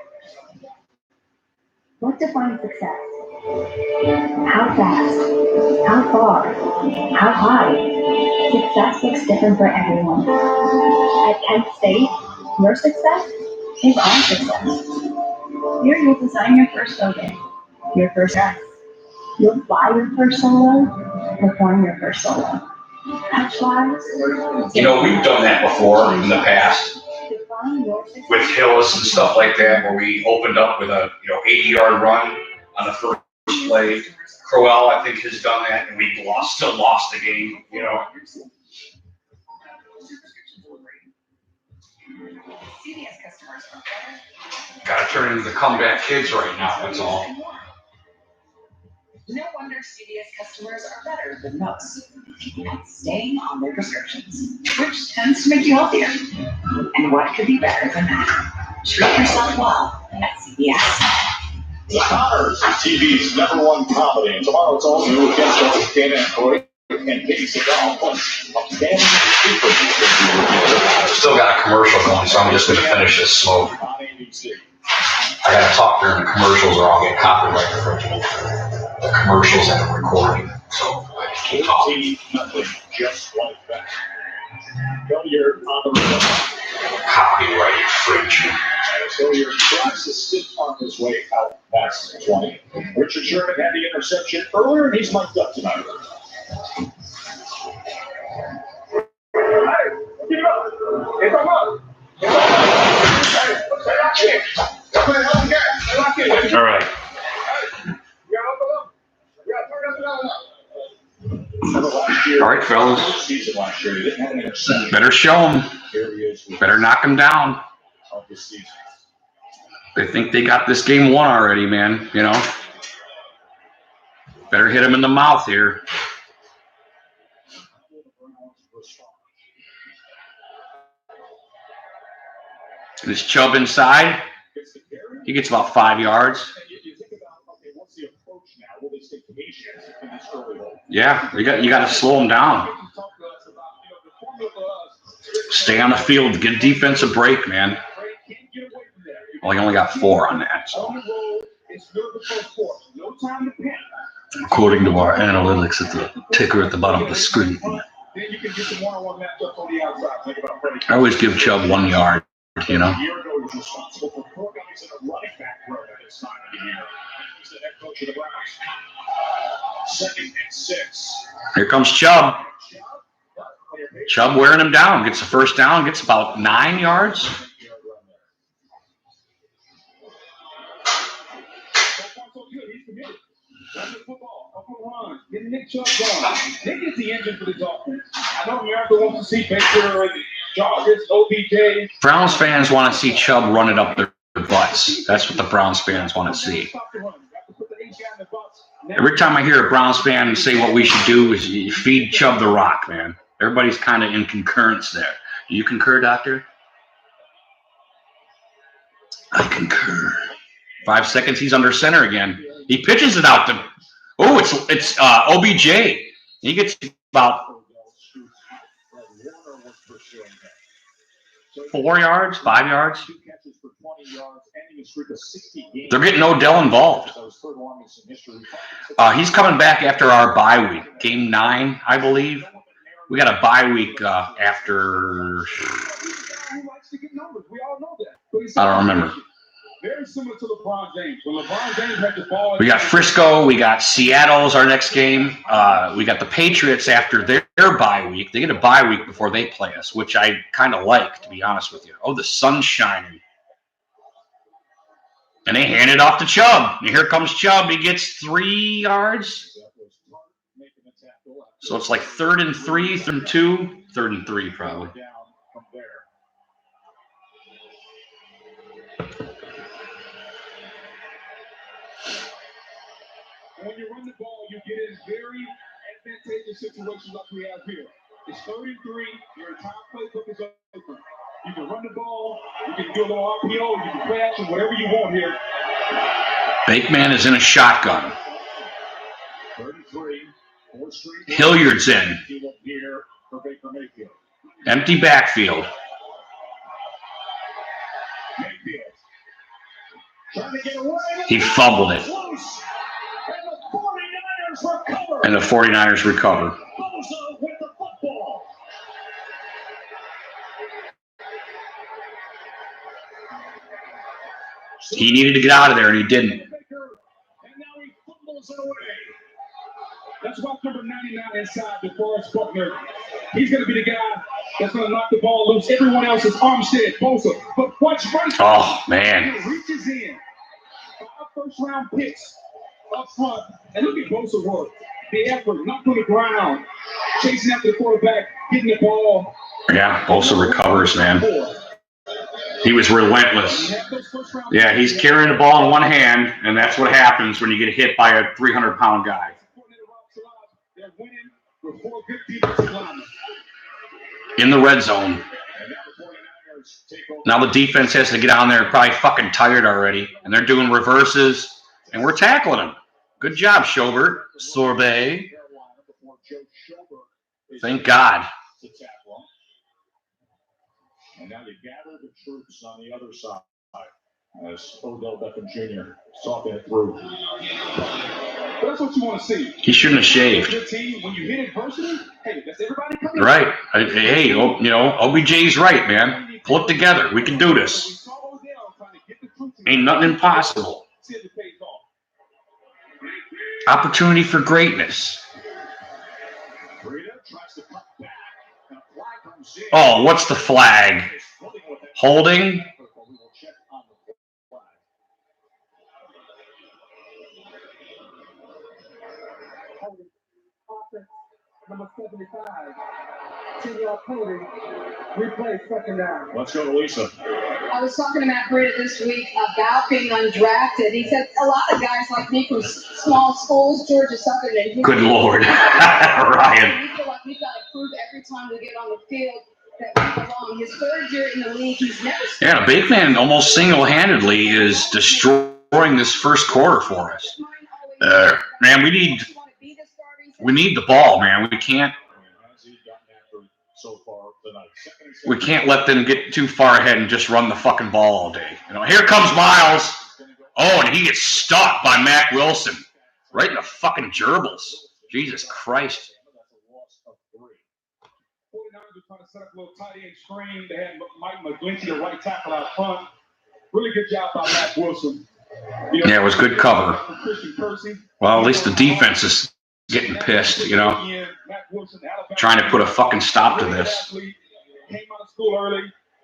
Speaker 2: What defines success? How fast? How far? How high? Success looks different for everyone. At Kent State, your success is our success. Here you'll design your first logo, your first dress. You'll fly your first solo, perform your first solo. Touch-wise,
Speaker 1: You know, we've done that before in the past with Hillis and stuff like that, where we opened up with a 80-yard run on the first play. Crowell, I think, has done that, and we still lost the game. You know.
Speaker 2: CVS customers are better.
Speaker 1: Got to turn into the comeback kids right now. That's all.
Speaker 2: No wonder CVS customers are better than most at staying on their prescriptions, which tends to make you healthier. And what could be better than that? Treat yourself well at CVS.
Speaker 3: The Connors, TV's #1 comedy. And tomorrow it's all new with guest hosts Dan Aykroyd and Katie Seagal. Plus, outstanding super.
Speaker 1: Still got a commercial going, so I'm just going to finish this smoke.
Speaker 3: On ABC.
Speaker 1: I got to talk during the commercials, or I'll get copyright infringement. The commercials and the recording, so I just keep talking.
Speaker 3: 14-0, just like that. Hilliard on the road.
Speaker 1: Copyright infringement.
Speaker 3: Hilliard tries to sit on his way out past 20. Richard Sherman had the interception earlier, and he's mic'd up tonight.
Speaker 1: All right. All right, fellas. Better show them. Better knock them down. They think they got this game won already, man. You know. Better hit them in the mouth here. And this Chubb inside. He gets about 5 yards. Yeah, you got to slow him down. Stay on the field. Get a defensive break, man. Well, he only got 4 on that. So. According to our analytics, it's the ticker at the bottom of the screen. I always give Chubb 1 yard, you know. Here comes Chubb. Chubb wearing him down. Gets the first down. Gets about 9 yards.
Speaker 3: good. He's committed. Run the football. Up and run. Get Nick Chubb going. Nick is the engine for this offense. I know America wants to see Baker and Jarvis, OBJ.
Speaker 1: Browns fans want to see Chubb run it up their butts. That's what the Browns fans want to see. Every time I hear a Browns fan say what we should do is you feed Chubb the rock, man. Everybody's kind of in concurrence there. Do you concur, Doctor? I concur. 5 seconds, he's under center again. He pitches it out to. Oh, it's OBJ. He gets about 4 yards, 5 yards. They're getting Odell involved. He's coming back after our bye week, game 9, I believe. We got a bye week after. I don't remember.
Speaker 3: Very similar to LeBron James. When LeBron James had the ball,
Speaker 1: we got Frisco. We got Seattle's our next game. We got the Patriots after their bye week. They get a bye week before they play us, which I kind of like, to be honest with you. Oh, the sun's shining. And they hand it off to Chubb. And here comes Chubb. He gets 3 yards. So it's like 3rd and 3, 3rd and 2, 3rd and 3 probably.
Speaker 3: When you run the ball, you get in very advantageous situations like we have here. It's 3rd and 3. Your entire playbook is open. You can run the ball. You can do a little RPO. You can play action, whatever you want here.
Speaker 1: Bakeman is in a shotgun.
Speaker 3: 33.
Speaker 1: Hilliard's in. Empty backfield. He fumbled it. And the 49ers recover. He needed to get out of there, and he didn't.
Speaker 3: And now he fumbles it away. That's why number 99 inside DeForest Buckner. He's going to be the guy that's going to knock the ball loose. Everyone else is Armstead, Bosa. But watch right.
Speaker 1: Oh, man.
Speaker 3: He reaches in. 5 first-round picks up front. And look at Bosa work. The effort, knocked on the ground, chasing after the quarterback, getting the ball.
Speaker 1: Yeah, Bosa recovers, man. He was relentless. Yeah, he's carrying the ball in one hand, and that's what happens when you get hit by a 300-pound guy. In the red zone. Now the defense has to get on there, probably fucking tired already, and they're doing reverses, and we're tackling them. Good job, Schobert. Sorbet. Thank God.
Speaker 3: And now you gather the troops on the other side as Odell Beckham Jr. talking it through. But that's what you want to see.
Speaker 1: He shouldn't have shaved.
Speaker 3: Your team, when you hit adversity, hey, that's everybody coming.
Speaker 1: Right. Hey, OBJ's right, man. Pull it together. We can do this. Ain't nothing impossible. Opportunity for greatness. Oh, what's the flag? Holding?
Speaker 5: Number 75. 10-yard penalty. Replay, second down.
Speaker 3: Let's go to Lisa.
Speaker 2: I was talking to Matt Breda this week about being undrafted. He said a lot of guys like me from small schools, Georgia Southern, and
Speaker 1: good Lord, Ryan.
Speaker 2: We feel like we've got to prove every time we get on the field that we belong. His 3rd year in the league, he's never.
Speaker 1: Yeah, Bakeman almost single-handedly is destroying this first quarter for us. Man, we need the ball, man. We can't let them get too far ahead and just run the fucking ball all day. Here comes Miles. Oh, and he gets stuck by Mac Wilson. Right in the fucking gerbils. Jesus Christ.
Speaker 3: 49ers were trying to set up a little tight end screen. They had Mike McGlinchey, the right tackle out front. Really good job by Mac Wilson.
Speaker 1: Yeah, it was good cover. Well, at least the defense is getting pissed, trying to put a fucking stop to this.
Speaker 3: Came out of school early,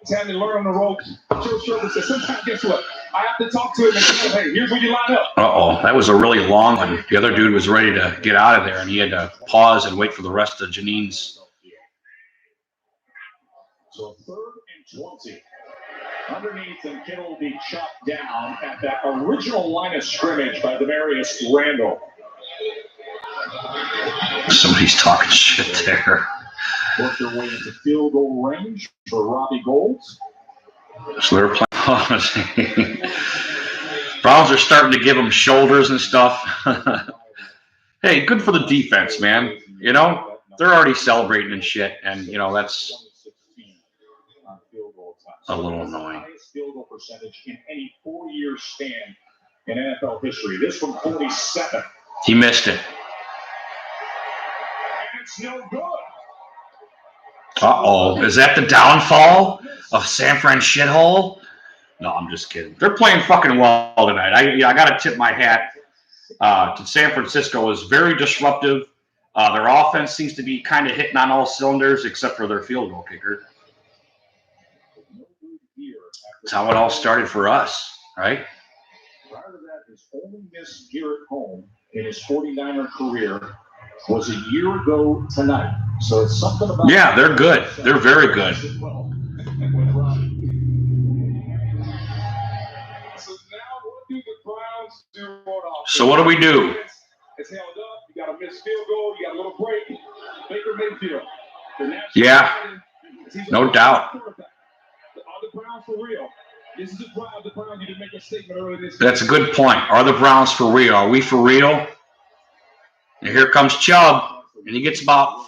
Speaker 3: had to learn on the ropes. Joe Sherman said, sometimes, guess what? I have to talk to him and say, hey, here's where you line up.
Speaker 1: Uh-oh, that was a really long one. The other dude was ready to get out of there, and he had to pause and wait for the rest of Janine's.
Speaker 3: So 3rd and 20. Underneath, and Kittle will be chopped down at that original line of scrimmage by Demarius Randall.
Speaker 1: Somebody's talking shit there.
Speaker 3: Work their way into field goal range for Robbie Gould.
Speaker 1: So they're playing. Browns are starting to give them shoulders and stuff. Hey, good for the defense, man. You know, they're already celebrating and shit, and, you know, that's a little annoying.
Speaker 3: Highest field goal percentage in any 4-year span in NFL history. This from 47.
Speaker 1: He missed it.
Speaker 3: And it's no good.
Speaker 1: Uh-oh. Is that the downfall of San Fran shithole? No, I'm just kidding. They're playing fucking well tonight. I got to tip my hat to San Francisco. Is very disruptive. Their offense seems to be kind of hitting on all cylinders except for their field goal kicker. That's how it all started for us, right?
Speaker 3: Prior to that, his only miss here at home in his 49er career was a year ago tonight. So it's something about...
Speaker 1: Yeah, they're good. They're very good.
Speaker 3: So now what do the Browns do on offense?
Speaker 1: So what do we do?
Speaker 3: It's held up. You got a missed field goal. You got a little break. Baker Mayfield.
Speaker 1: Yeah, no doubt.
Speaker 3: Are the Browns for real? This is the Browns need to make a statement earlier this
Speaker 1: That's a good point. Are the Browns for real? Are we for real? And here comes Chubb, and he gets about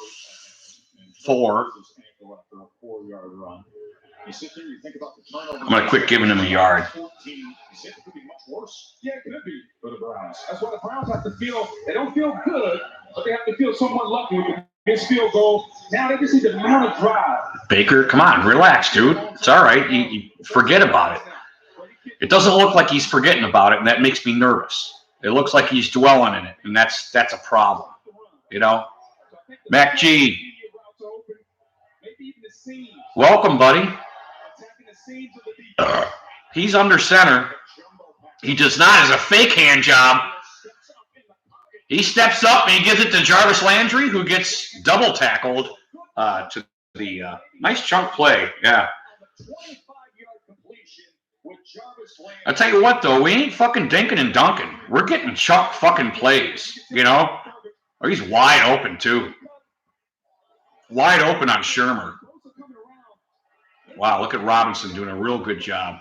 Speaker 1: 4. I'm going to quit giving him a yard.
Speaker 3: Yeah, it could be for the Browns. That's why the Browns have to feel, they don't feel good, but they have to feel somewhat lucky with this field goal. Now they just need to mount a drive.
Speaker 1: Baker, come on, relax, dude. It's all right. You forget about it. It doesn't look like he's forgetting about it, and that makes me nervous. It looks like he's dwelling in it, and that's a problem. You know? Mac G. Welcome, buddy. He's under center. He does not as a fake hand job. He steps up and he gives it to Jarvis Landry, who gets double tackled to the nice chunk play. Yeah. I'll tell you what, though, we ain't fucking dinking and dunking. We're getting chunk fucking plays, you know? Oh, he's wide open, too. Wide open on Shermer. Wow, look at Robinson doing a real good job.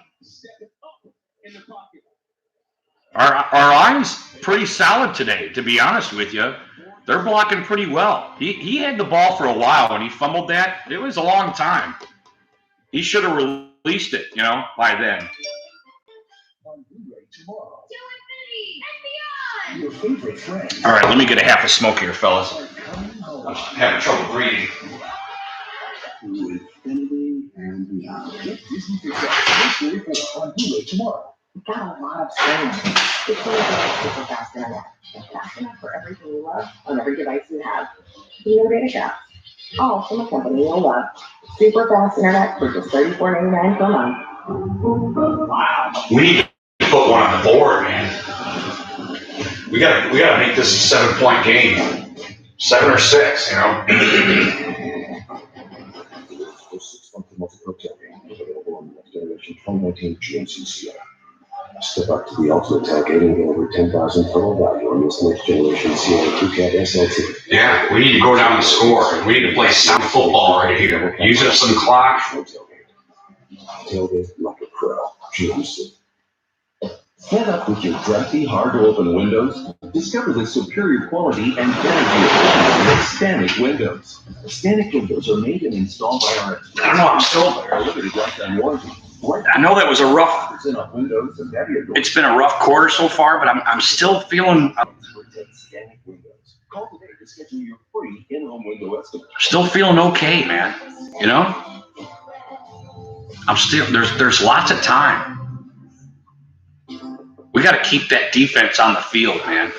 Speaker 1: Our line's pretty solid today, to be honest with you. They're blocking pretty well. He had the ball for a while when he fumbled that. It was a long time. He should have released it, you know, by then. All right, let me get a half a smoke here, fellas. I'm having trouble breathing.
Speaker 2: We've got a lot of streaming. It's really super fast internet. Fast enough for everything you love on every device you have. No data caps. All from a company you'll love. Super fast internet for just $34.99 per month.
Speaker 1: Wow. We need to put one on the board, man. We gotta make this a 7-point game. 7 or 6, you know.
Speaker 4: Available on the next generation 2019 GMC Sierra. Step up to the ultimate tailgate and get over 10,000 total value on this next generation Sierra 2-Cat SLT.
Speaker 1: Yeah, we need to go down the score. We need to play sound football right here. Use up some clock.
Speaker 4: Tailgate like a pro. GMC. Head up with your drafty, hard-to-open windows. Discover the superior quality and energy efficiency of Stanek windows. Stanek windows are made and installed by our experts.
Speaker 1: I don't know, I'm still...
Speaker 4: Limited lifetime warranty.
Speaker 1: I know that was a rough...
Speaker 4: Windows and
Speaker 1: It's been a rough quarter so far, but I'm still feeling...
Speaker 4: Stanek windows. Call today to schedule your free in-home window estimate.
Speaker 1: Still feeling okay, man. You know? I'm still... There's lots of time. We got to keep that defense on the field, man,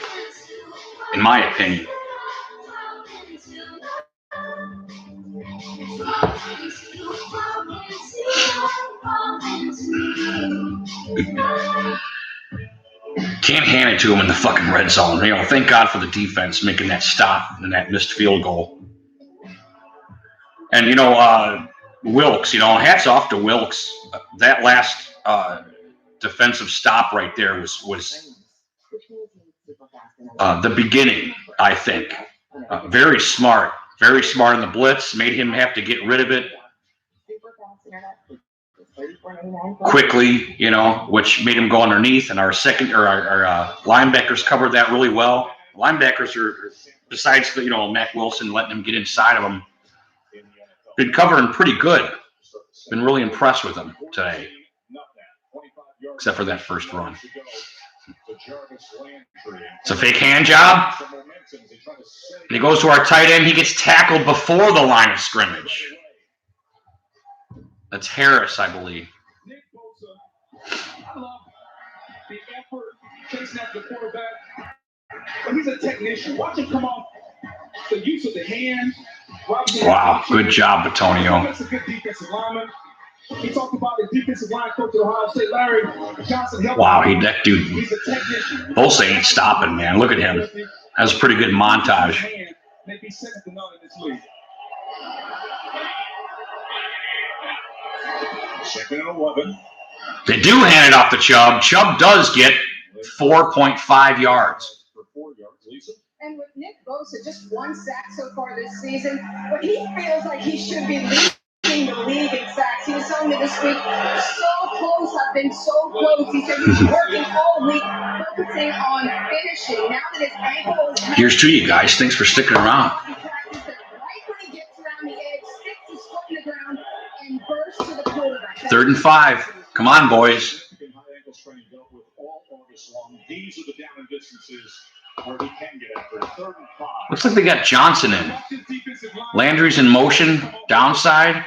Speaker 1: in my opinion. Can't hand it to him in the fucking red zone. You know, thank God for the defense making that stop and that missed field goal. And, you know, Wilkes, you know, hats off to Wilkes. That last defensive stop right there was the beginning, I think. Very smart in the blitz. Made him have to get rid of it quickly, you know, which made him go underneath. And our linebackers covered that really well. Linebackers are, besides you know, Mac Wilson letting him get inside of them, been covering pretty good. Been really impressed with them today, except for that first run. It's a fake hand job. And he goes to our tight end. He gets tackled before the line of scrimmage. That's Harris, I believe.
Speaker 5: I love the effort chasing after the quarterback. But he's a technician. Watch him come off the use of the hand.
Speaker 1: Wow, good job, Batonio.
Speaker 5: That's a good defensive lineman. He talked about the defensive line coach at Ohio State, Larry Johnson.
Speaker 1: Wow, that dude.
Speaker 5: He's a technician.
Speaker 1: Bosa ain't stopping, man. Look at him. That was a pretty good montage.
Speaker 5: Maybe second to none in this league.
Speaker 3: Second and 11.
Speaker 1: They do hand it off to Chubb. Chubb does get 4.5 yards.
Speaker 3: For 4 yards, Lisa.
Speaker 2: And with Nick Bosa, just one sack so far this season, but he feels like he should be leading the league in sacks. He was telling me this week, so close, I've been so close. He said he's working all week, focusing on finishing. Now that his ankle is
Speaker 1: Here's to you guys. Thanks for sticking around.
Speaker 2: he practiced it right when he gets around the edge, sticks his foot in the ground, and bursts to the quarterback.
Speaker 1: 3rd and 5. Come on, boys.
Speaker 3: High ankle strain dealt with all August long. These are the down and distances where he can get after it. 3rd and 5.
Speaker 1: Looks like they got Johnson in. Landry's in motion, downside.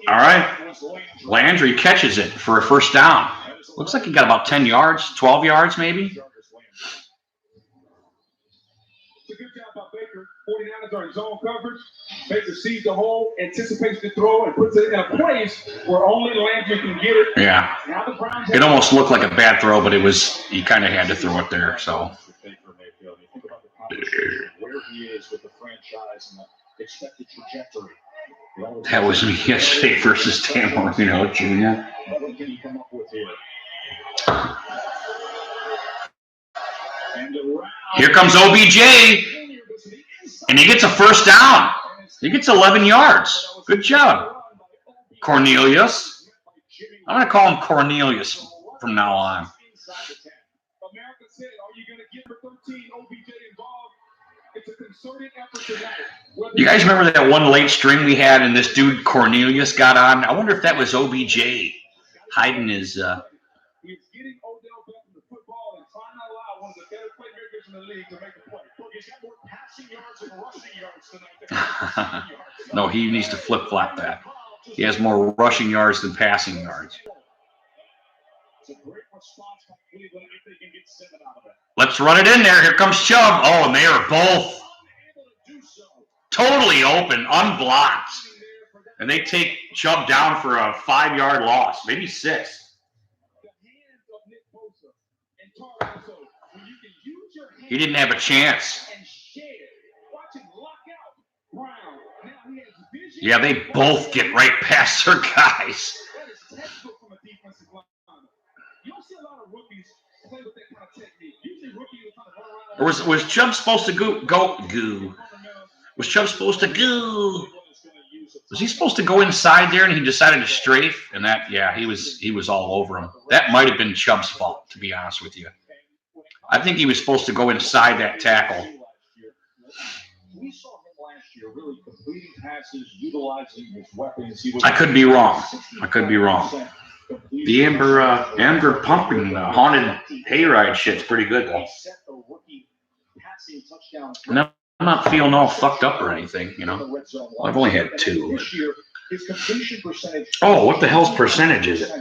Speaker 1: All right. Landry catches it for a first down. Looks like he got about 10 yards, 12 yards maybe.
Speaker 5: It's a good job by Baker. 49ers are in zone coverage. Baker sees the hole, anticipates the throw, and puts it in a place where only Landry can get it.
Speaker 1: Yeah.
Speaker 5: Now the Browns
Speaker 1: It almost looked like a bad throw, but it was, he kind of had to throw it there. So
Speaker 3: Where he is with the franchise and the expected trajectory.
Speaker 1: that was me yesterday versus Dan Marino Jr.
Speaker 3: What can he come up with here? And around.
Speaker 1: Here comes OBJ, and he gets a first down. He gets 11 yards. Good job, Cornelius. I'm going to call him Cornelius from now on.
Speaker 5: America said, are you going to get for 13 OBJ involved? It's a concerted effort tonight.
Speaker 1: You guys remember that one late string we had and this dude Cornelius got on? I wonder if that was OBJ hiding his...
Speaker 5: He's getting Odell Beckham the football and trying to allow one of the better playmakers in the league to make a play. Look, he's got more passing yards and rushing yards tonight.
Speaker 1: No, he needs to flip-flop that. He has more rushing yards than passing yards.
Speaker 3: It's a great response by Cleveland if they can get 7 out of it.
Speaker 1: Let's run it in there. Here comes Chubb. Oh, and they are both totally open, unblocked. And they take Chubb down for a 5-yard loss, maybe 6. He didn't have a chance. Yeah, they both get right past their guys. Or was Chubb supposed to go? Was Chubb supposed to go? Was he supposed to go inside there and he decided to strafe? And that, yeah, he was all over him. That might have been Chubb's fault, to be honest with you. I think he was supposed to go inside that tackle.
Speaker 3: We saw him last year really completing passes, utilizing his weapons.
Speaker 1: I could be wrong. The Amber Pumpkin haunted hayride shit's pretty good though. And I'm not feeling all fucked up or anything, you know. I've only had 2. Oh, what the hell's percentage is it?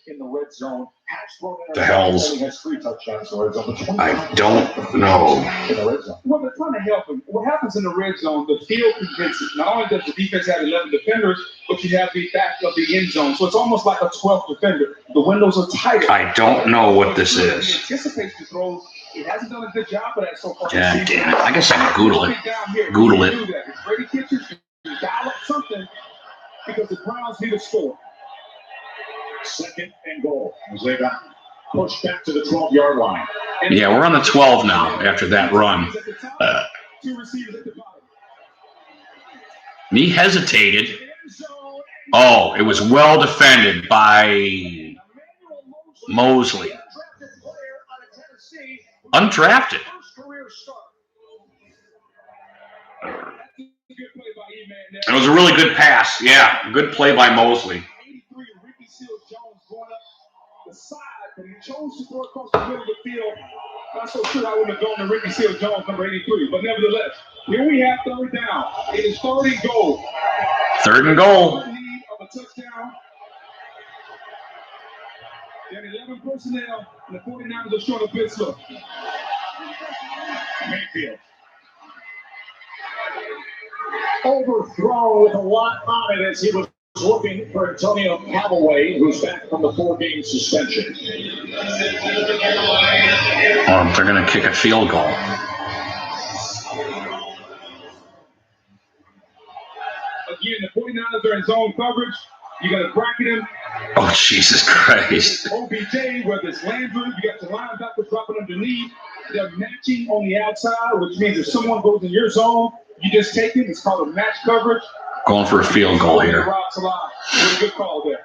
Speaker 3: In the red zone,
Speaker 1: The hell's?
Speaker 3: Only has 3 touchdowns in the red zone, but
Speaker 1: I don't know.
Speaker 3: in the red zone.
Speaker 5: Well, they're trying to help him. What happens in the red zone, the field convinces, not only does the defense have 11 defenders, but you have the back of the end zone. So it's almost like a 12th defender. The windows are tighter.
Speaker 1: I don't know what this is.
Speaker 5: He anticipates the throws. He hasn't done a good job of that so far.
Speaker 1: God damn it. I guess I can Google it. Google it.
Speaker 5: Brady Kitchens can dial up something because the Browns need a score.
Speaker 3: 2nd and goal. As they got pushed back to the 12-yard line.
Speaker 1: Yeah, we're on the 12 now after that run.
Speaker 5: 2 receivers at the bottom.
Speaker 1: He hesitated. Oh, it was well defended by Mosley. Undrafted. It was a really good pass. Yeah, good play by Mosley.
Speaker 5: But he chose to throw across the middle of the field. Not so sure I wouldn't have gone to Ricky Seals-Jones, number 83. But nevertheless, here we have 3rd down. It is 3rd and goal.
Speaker 1: 3rd and goal.
Speaker 5: Need of a touchdown. They have 11 personnel, and the 49ers are short of Pittsburgh.
Speaker 3: Mayfield. Overthrown with a lot on it as he was looking for Antonio Callaway, who's back from the 4-game suspension.
Speaker 1: They're going to kick a field goal.
Speaker 5: Again, the 49ers are in zone coverage. You got to bracket him.
Speaker 1: Oh, Jesus Christ.
Speaker 5: OBJ, whether it's Landry, you got the linebackers dropping underneath. They're matching on the outside, which means if someone goes in your zone, you just take it. It's called a match coverage.
Speaker 1: Going for a field goal here.
Speaker 5: Good call there.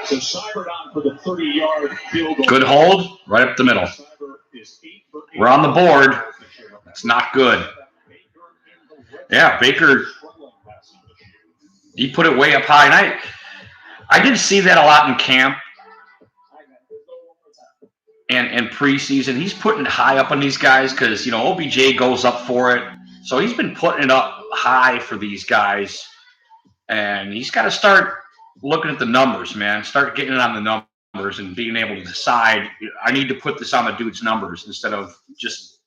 Speaker 3: So Seibert on for the 30-yard field goal.
Speaker 1: Good hold, right up the middle. We're on the board. It's not good. Yeah, Baker, he put it way up high. And I did see that a lot in camp and preseason. He's putting it high up on these guys because, you know, OBJ goes up for it. So he's been putting it up high for these guys. And he's got to start looking at the numbers, man. Start getting it on the numbers and being able to decide, I need to put this on the dude's numbers instead of just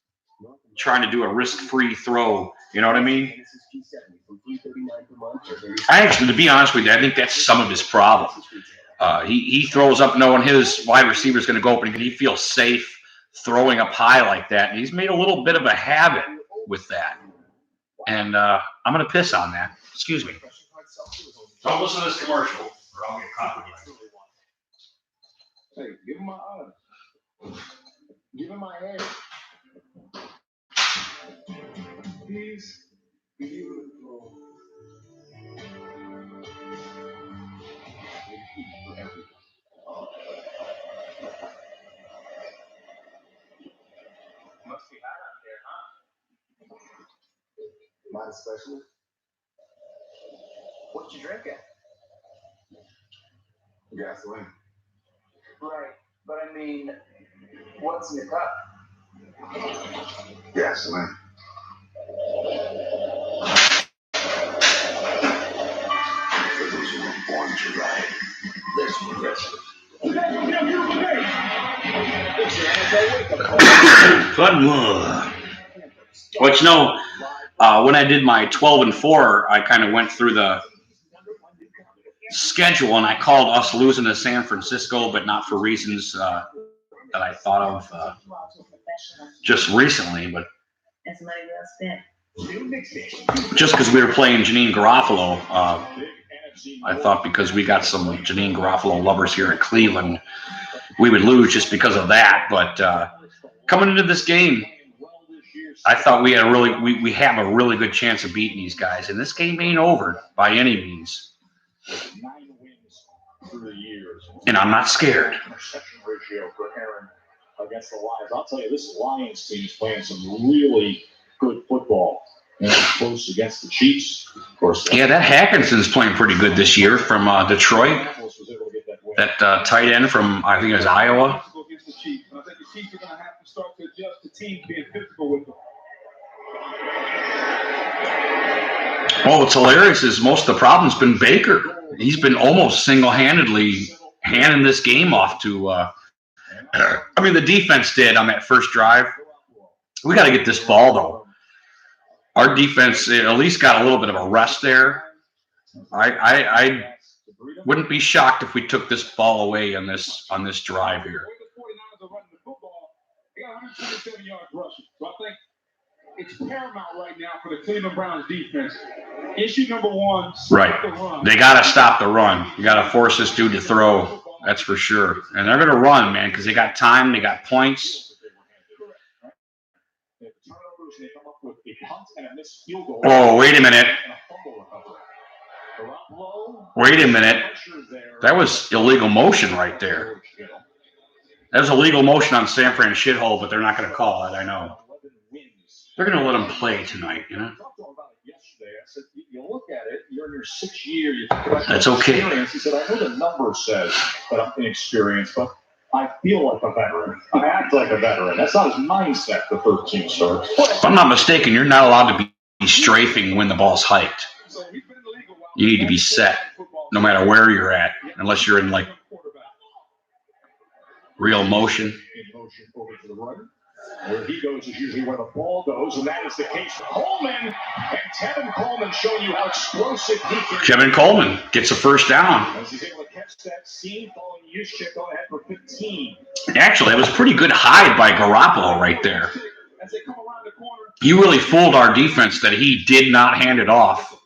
Speaker 1: trying to do a risk-free throw. You know what I mean? Actually, to be honest with you, I think that's some of his problem. He throws up knowing his wide receiver is going to go up, and he feels safe throwing up high like that. And he's made a little bit of a habit with that. And I'm going to piss on that. Excuse me. Don't listen to this commercial, or I'll get copyrighted.
Speaker 5: Hey, give him my honor. Give him my hand. He's beautiful.
Speaker 6: Must be hot out there, huh?
Speaker 7: Not especially.
Speaker 6: What you drinking?
Speaker 7: Gasoline.
Speaker 6: Right, but I mean, what's in your cup?
Speaker 7: Gasoline. For those who were born to ride, there's progressive.
Speaker 1: Fun. But you know, when I did my 12 and 4, I kind of went through the schedule and I called us losing to San Francisco, but not for reasons that I thought of just recently, but just because we were playing Janine Garofalo. I thought because we got some Janine Garofalo lovers here in Cleveland, we would lose just because of that. But coming into this game, I thought we had we have a really good chance of beating these guys, and this game ain't over by any means.
Speaker 3: 9 wins through the years.
Speaker 1: And I'm not scared.
Speaker 3: Interception ratio for Aaron against the Lions. I'll tell you, this Lions team is playing some really good football. And close against the Chiefs, of course.
Speaker 1: Yeah, that Hackinson's playing pretty good this year from Detroit. That tight end from, I think it was Iowa.
Speaker 5: I think the Chiefs are going to have to start to adjust the team being physical with them.
Speaker 1: Well, what's hilarious is most of the problem's been Baker. he's been almost single-handedly handing this game off to. I mean, the defense did on that first drive. We got to get this ball though. Our defense at least got a little bit of a rest there. I wouldn't be shocked if we took this ball away on this drive here.
Speaker 5: So I think it's paramount right now for the Cleveland Browns defense. Issue number one,
Speaker 1: right.
Speaker 5: The run.
Speaker 1: They got to stop the run. You got to force this dude to throw. That's for sure. And they're going to run, man, because they got time. They got points. Oh, wait a minute. Wait a minute. That was illegal motion right there. That was illegal motion on San Fran shithole, but they're not going to call it, I know. They're going to let him play tonight, you know?
Speaker 3: You look at it, you're in your 6th year.
Speaker 1: That's okay.
Speaker 3: He said, I know the number says that I'm inexperienced, but I feel like a veteran. I act like a veteran. That's not his mindset the first team starts.
Speaker 1: If I'm not mistaken, you're not allowed to be strafing when the ball's hiked. You need to be set no matter where you're at, unless you're in, like, real motion.
Speaker 3: In motion over to the right. Where he goes is usually where the ball goes, and that is the case for Coleman. And Tevin Coleman showing you how explosive he can be.
Speaker 1: Kevin Coleman gets a first down.
Speaker 3: As he's able to catch that seam, following Juszczyk going ahead for 15.
Speaker 1: Actually, it was pretty good hide by Garoppolo right there. He really fooled our defense that he did not hand it off.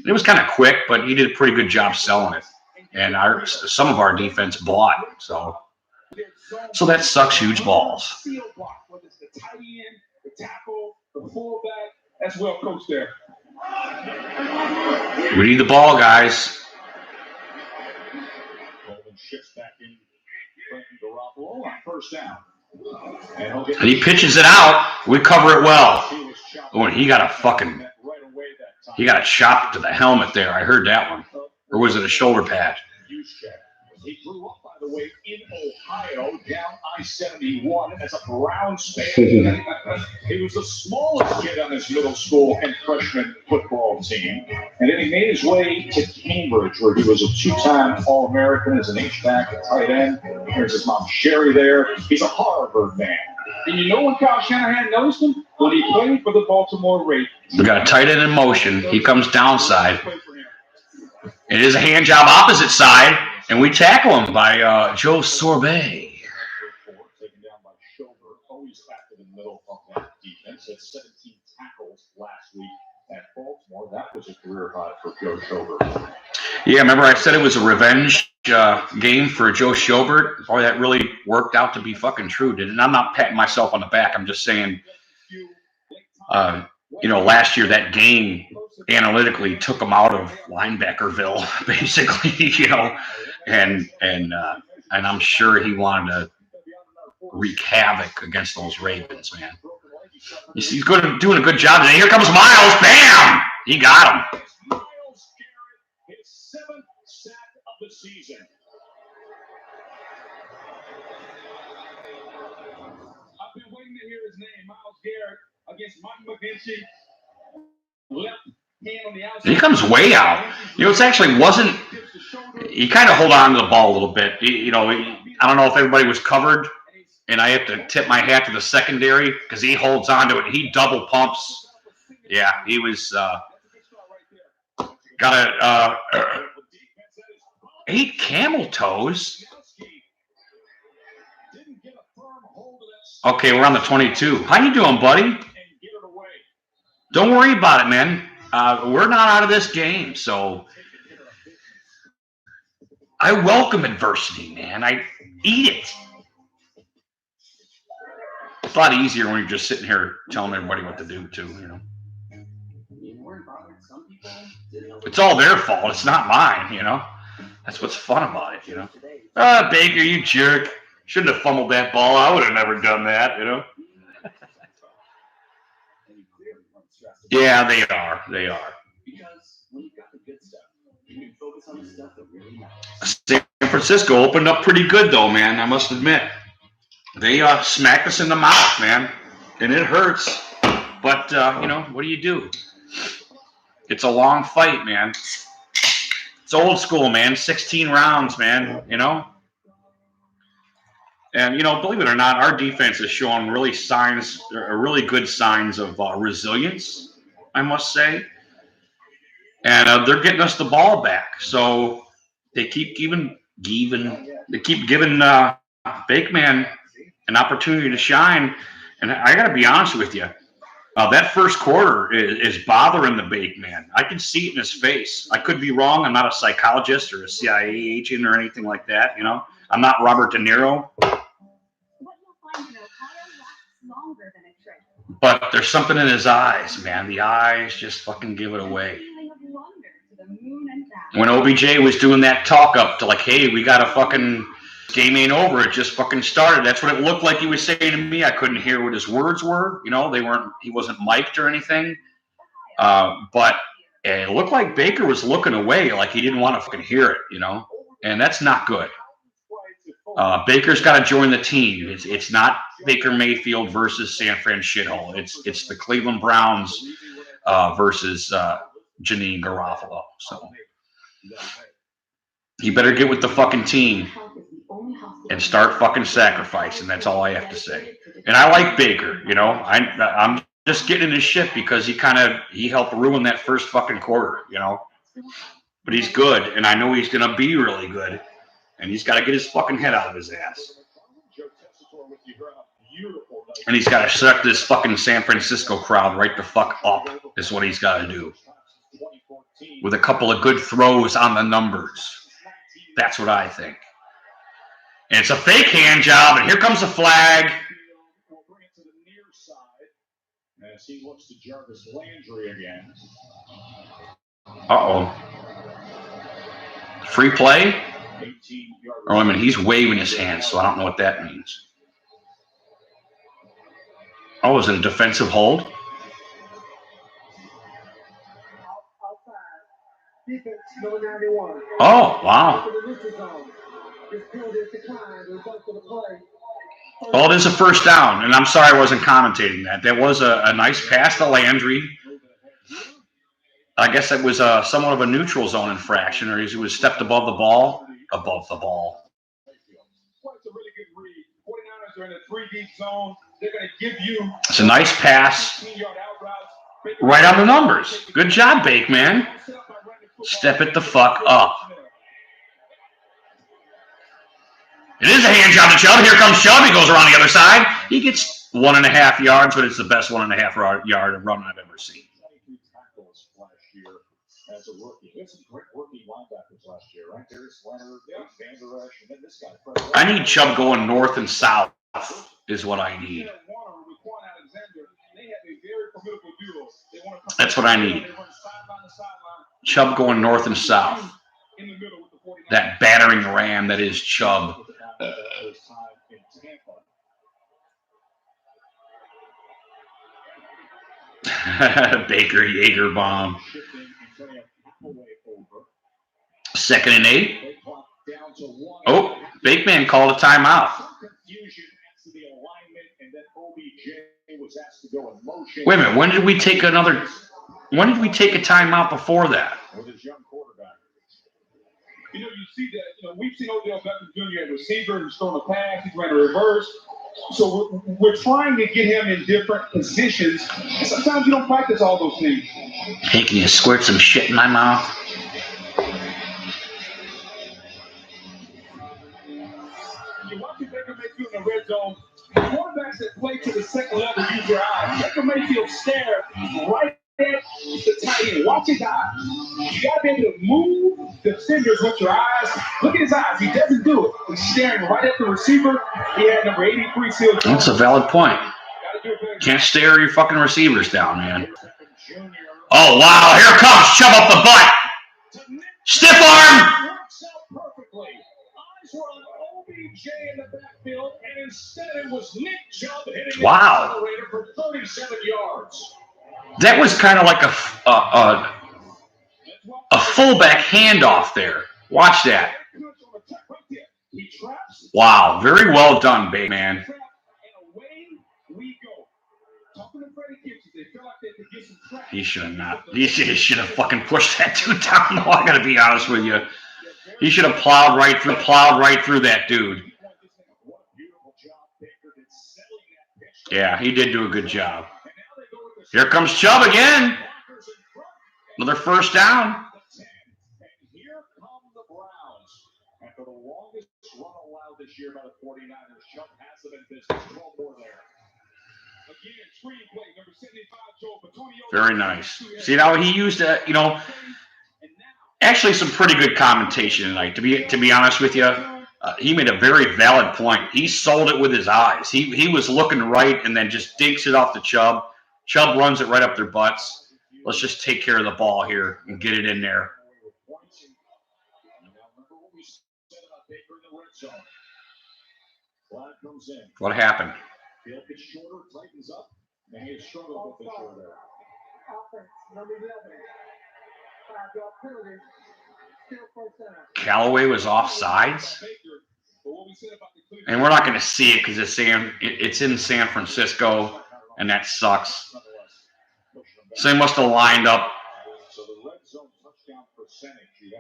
Speaker 1: It was kind of quick, but he did a pretty good job selling it. And some of our defense bought, so that sucks huge balls.
Speaker 5: The tight end, the tackle, the fullback. That's well coached there.
Speaker 1: We need the ball, guys.
Speaker 3: Coleman shifts back in front of Garoppolo on first down.
Speaker 1: And he pitches it out. We cover it well. Oh, and he got a chop to the helmet there. I heard that one. Or was it a shoulder pad?
Speaker 3: He grew up, by the way, in Ohio, down I-71 as a Browns fan. He was the smallest kid on his middle school and freshman football team. And then he made his way to Cambridge, where he was a 2-time All-American as an H-back and tight end. Here's his mom, Sherry, there. He's a Harvard man.
Speaker 5: And you know when Kyle Shanahan noticed him? When he played for the Baltimore Ravens.
Speaker 1: We got a tight end in motion. He comes downside. It is a hand job opposite side, and we tackle him by Joe Sorbet.
Speaker 3: Taken down by Schober, always active in the middle of that defense. Had 17 tackles last week at Baltimore. That was a career high for Joe Schober.
Speaker 1: Yeah, remember I said it was a revenge game for Joe Schobert? Boy, that really worked out to be fucking true, didn't it? And I'm not patting myself on the back. I'm just saying, last year that game analytically took him out of linebackerville, basically, and I'm sure he wanted to wreak havoc against those Ravens, man. He's doing a good job today. Here comes Miles. Bam! He got him.
Speaker 3: Miles Garrett, his 7th sack of the season.
Speaker 5: I've been waiting to hear his name, Miles Garrett, against Mike McGinty. Left hand on the outside.
Speaker 1: He comes way out. It actually wasn't. He kind of hold on to the ball a little bit. I don't know if everybody was covered, and I have to tip my hat to the secondary because he holds on to it. He double pumps. Yeah, he was got 8 camel toes. Okay, we're on the 22. How you doing, buddy? Don't worry about it, man. We're not out of this game, so I welcome adversity, man. I eat it. It's a lot easier when you're just sitting here telling everybody what to do, too, It's all their fault. It's not mine, That's what's fun about it, Baker, you jerk. Shouldn't have fumbled that ball. I would have never done that, Yeah, they are. They are.
Speaker 7: Because when you've got the good stuff, you can focus on the stuff that really matters.
Speaker 1: San Francisco opened up pretty good, though, man. I must admit. They smacked us in the mouth, man. And it hurts. But, what do you do? It's a long fight, man. It's old school, man. 16 rounds, man. You know. And you know, believe it or not, our defense is showing really good signs of resilience, I must say. And they're getting us the ball back. So they keep giving Bakeman an opportunity to shine. And I got to be honest with you, that first quarter is bothering the Bakeman. I can see it in his face. I could be wrong. I'm not a psychologist or a CIA agent or anything like that. You know, I'm not Robert De Niro. But there's something in his eyes, man. The eyes just fucking give it away. When OBJ was doing that talk up to like, hey, we got to fucking, game ain't over. It just fucking started. That's what it looked like he was saying to me. I couldn't hear what his words were. You know, he wasn't mic'd or anything. But it looked like Baker was looking away like he didn't want to fucking hear it, you know, and that's not good. Baker's got to join the team. It's not Baker Mayfield versus San Fran shithole. It's the Cleveland Browns versus Janine Garofalo. So you better get with the fucking team and start fucking sacrificing. That's all I have to say. And I like Baker. You know, I'm just getting in his shit because he helped ruin that first fucking quarter. You know, but he's good, and I know he's gonna be really good. And he's got to get his fucking head out of his ass. And he's got to shut this fucking San Francisco crowd right the fuck up is what he's got to do. With a couple of good throws on the numbers. That's what I think. And it's a fake hand job, and here comes the flag.
Speaker 3: As he looks to Jarvis Landry again.
Speaker 1: Uh-oh. Free play? Oh, I mean, he's waving his hands, so I don't know what that means. Oh, is it a defensive hold? Oh, wow. Well, it is a first down, and I'm sorry I wasn't commentating that. There was a nice pass to Landry. I guess it was somewhat of a neutral zone infraction, or he was stepped above the ball. Above the ball. It's a nice pass. Right on the numbers. Good job, Bake, man. Step it the fuck up. It is a hand job to Chubb. Here comes Chubb. He goes around the other side. He gets 1.5 yards, but it's the best 1.5 yard run I've ever seen.
Speaker 3: As a rookie, he had some great rookie linebackers last year, right? Darius Leonard, Van Der Esch, and then this guy.
Speaker 1: I need Chubb going north and south is what I need. That's what I need. Chubb going north and south. That battering ram that is Chubb. Baker Jaeger bomb. 2nd and 8. Oh, Bakeman called a timeout. Wait a minute. When did we take a timeout before that?
Speaker 5: You know, you see that. You know, we've seen Odell Beckham Jr. at receiver. He's throwing a pass. He's running a reverse. So we're trying to get him in different positions. Sometimes you don't practice all those things.
Speaker 1: Hey, can you squirt some shit in my mouth?
Speaker 5: You're watching Baker Mayfield in the red zone. The quarterbacks that play to the second level use their eyes. Baker Mayfield stare right at the tight end. Watch his eyes. You got to be able to move the fingers with your eyes. Look at his eyes. He doesn't do it. He's staring right at the receiver. He had number 83 sealed.
Speaker 1: That's a valid point. Can't stare your fucking receivers down, man. Oh, wow. Here it comes. Chubb up the butt. Stiff arm. Wow. That was kind of like a fullback handoff there. Watch that. Wow. Very well done, big man. He should have not. He should have fucking pushed that dude down. No, I gotta be honest with you. He should have plowed right through that dude. Yeah, he did do a good job. Here comes Chubb again. Another first down.
Speaker 3: Here come the Browns. And for the longest run allowed this year by the 49ers, Chubb has them in business. 12 more there. Again, screenplay number 75, Joe Antonio.
Speaker 1: Very nice. See how he used that, actually some pretty good commentation tonight. To be honest with you, he made a very valid point. He sold it with his eyes. He was looking right and then just dinks it off to Chubb. Chubb runs it right up their butts. Let's just take care of the ball here and get it in there. What happened?
Speaker 3: Field gets shorter, tightens up, and he has struggled with the shorter.
Speaker 2: Offense, number 11. 5-yard penalty. Still first down.
Speaker 1: Callaway was offsides? And we're not going to see it because it's in San Francisco, and that sucks. So he must have lined up.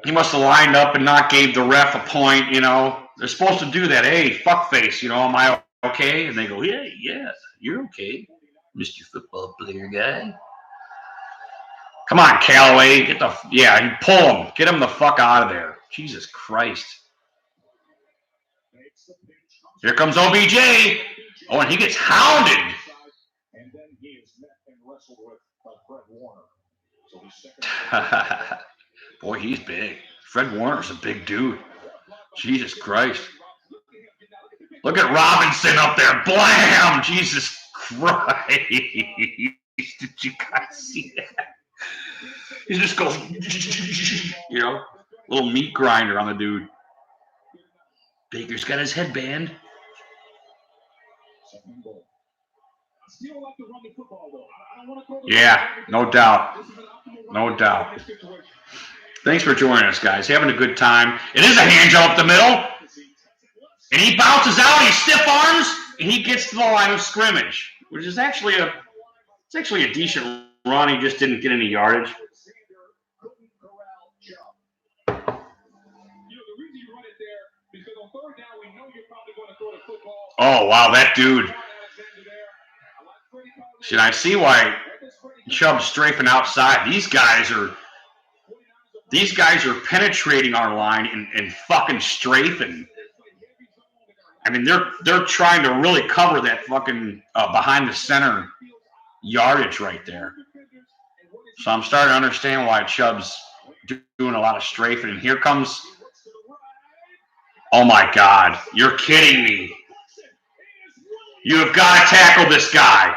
Speaker 1: He must have lined up and not gave the ref a point, They're supposed to do that. Hey, fuckface, am I okay? And they go, yeah, you're okay, Mr. Football Player guy. Come on, Callaway. You pull him. Get him the fuck out of there. Jesus Christ. Here comes OBJ. Oh, and he gets hounded.
Speaker 3: And then he is met and wrestled with Fred Warner. So he's second.
Speaker 1: Boy, he's big. Fred Warner's a big dude. Jesus Christ. Look at Robinson up there. Blam! Jesus Christ. Did you guys see that? He just goes, little meat grinder on the dude. Baker's got his headband. Yeah, no doubt. No doubt. Thanks for joining us, guys. Having a good time. It is a hand job up the middle. And he bounces out, he stiff arms, and he gets to the line of scrimmage, which is actually a decent run. He just didn't get any yardage. Oh, wow, that dude. Should I see why Chubb's strafing outside? These guys are penetrating our line and fucking strafing. I mean, they're trying to really cover that fucking behind the center yardage right there. So I'm starting to understand why Chubb's doing a lot of strafing. And here comes, oh my God, you're kidding me. You have got to tackle this guy.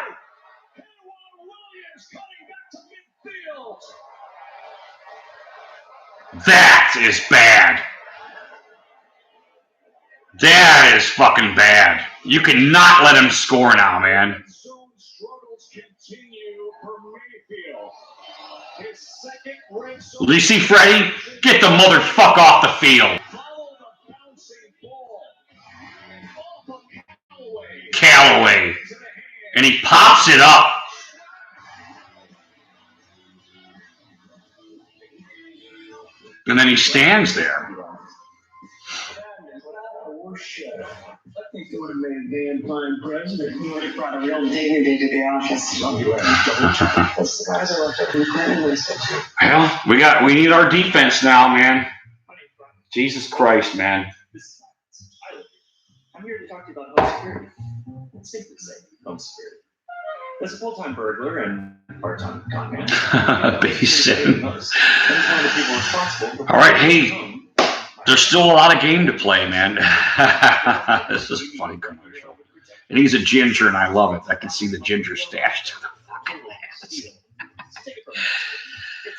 Speaker 1: That is bad. That is fucking bad. You cannot let him score now, man. Do you see Freddie? Get the motherfucker off the field. Callaway. And he pops it up. And then he stands there.
Speaker 5: I think it would have made a damn fine president. He would have brought a real dignity to the office. Those guys are incredibly sexy.
Speaker 1: Well, we need our defense now, man. Jesus Christ, man.
Speaker 8: I'm here to talk to you about home security. It's safe to say, home security. As a full-time burglar and part-time con man,
Speaker 1: Basin. All right, hey. There's still a lot of game to play, man. This is a funny commercial. And he's a ginger, and I love it. I can see the ginger stashed to the fucking ass.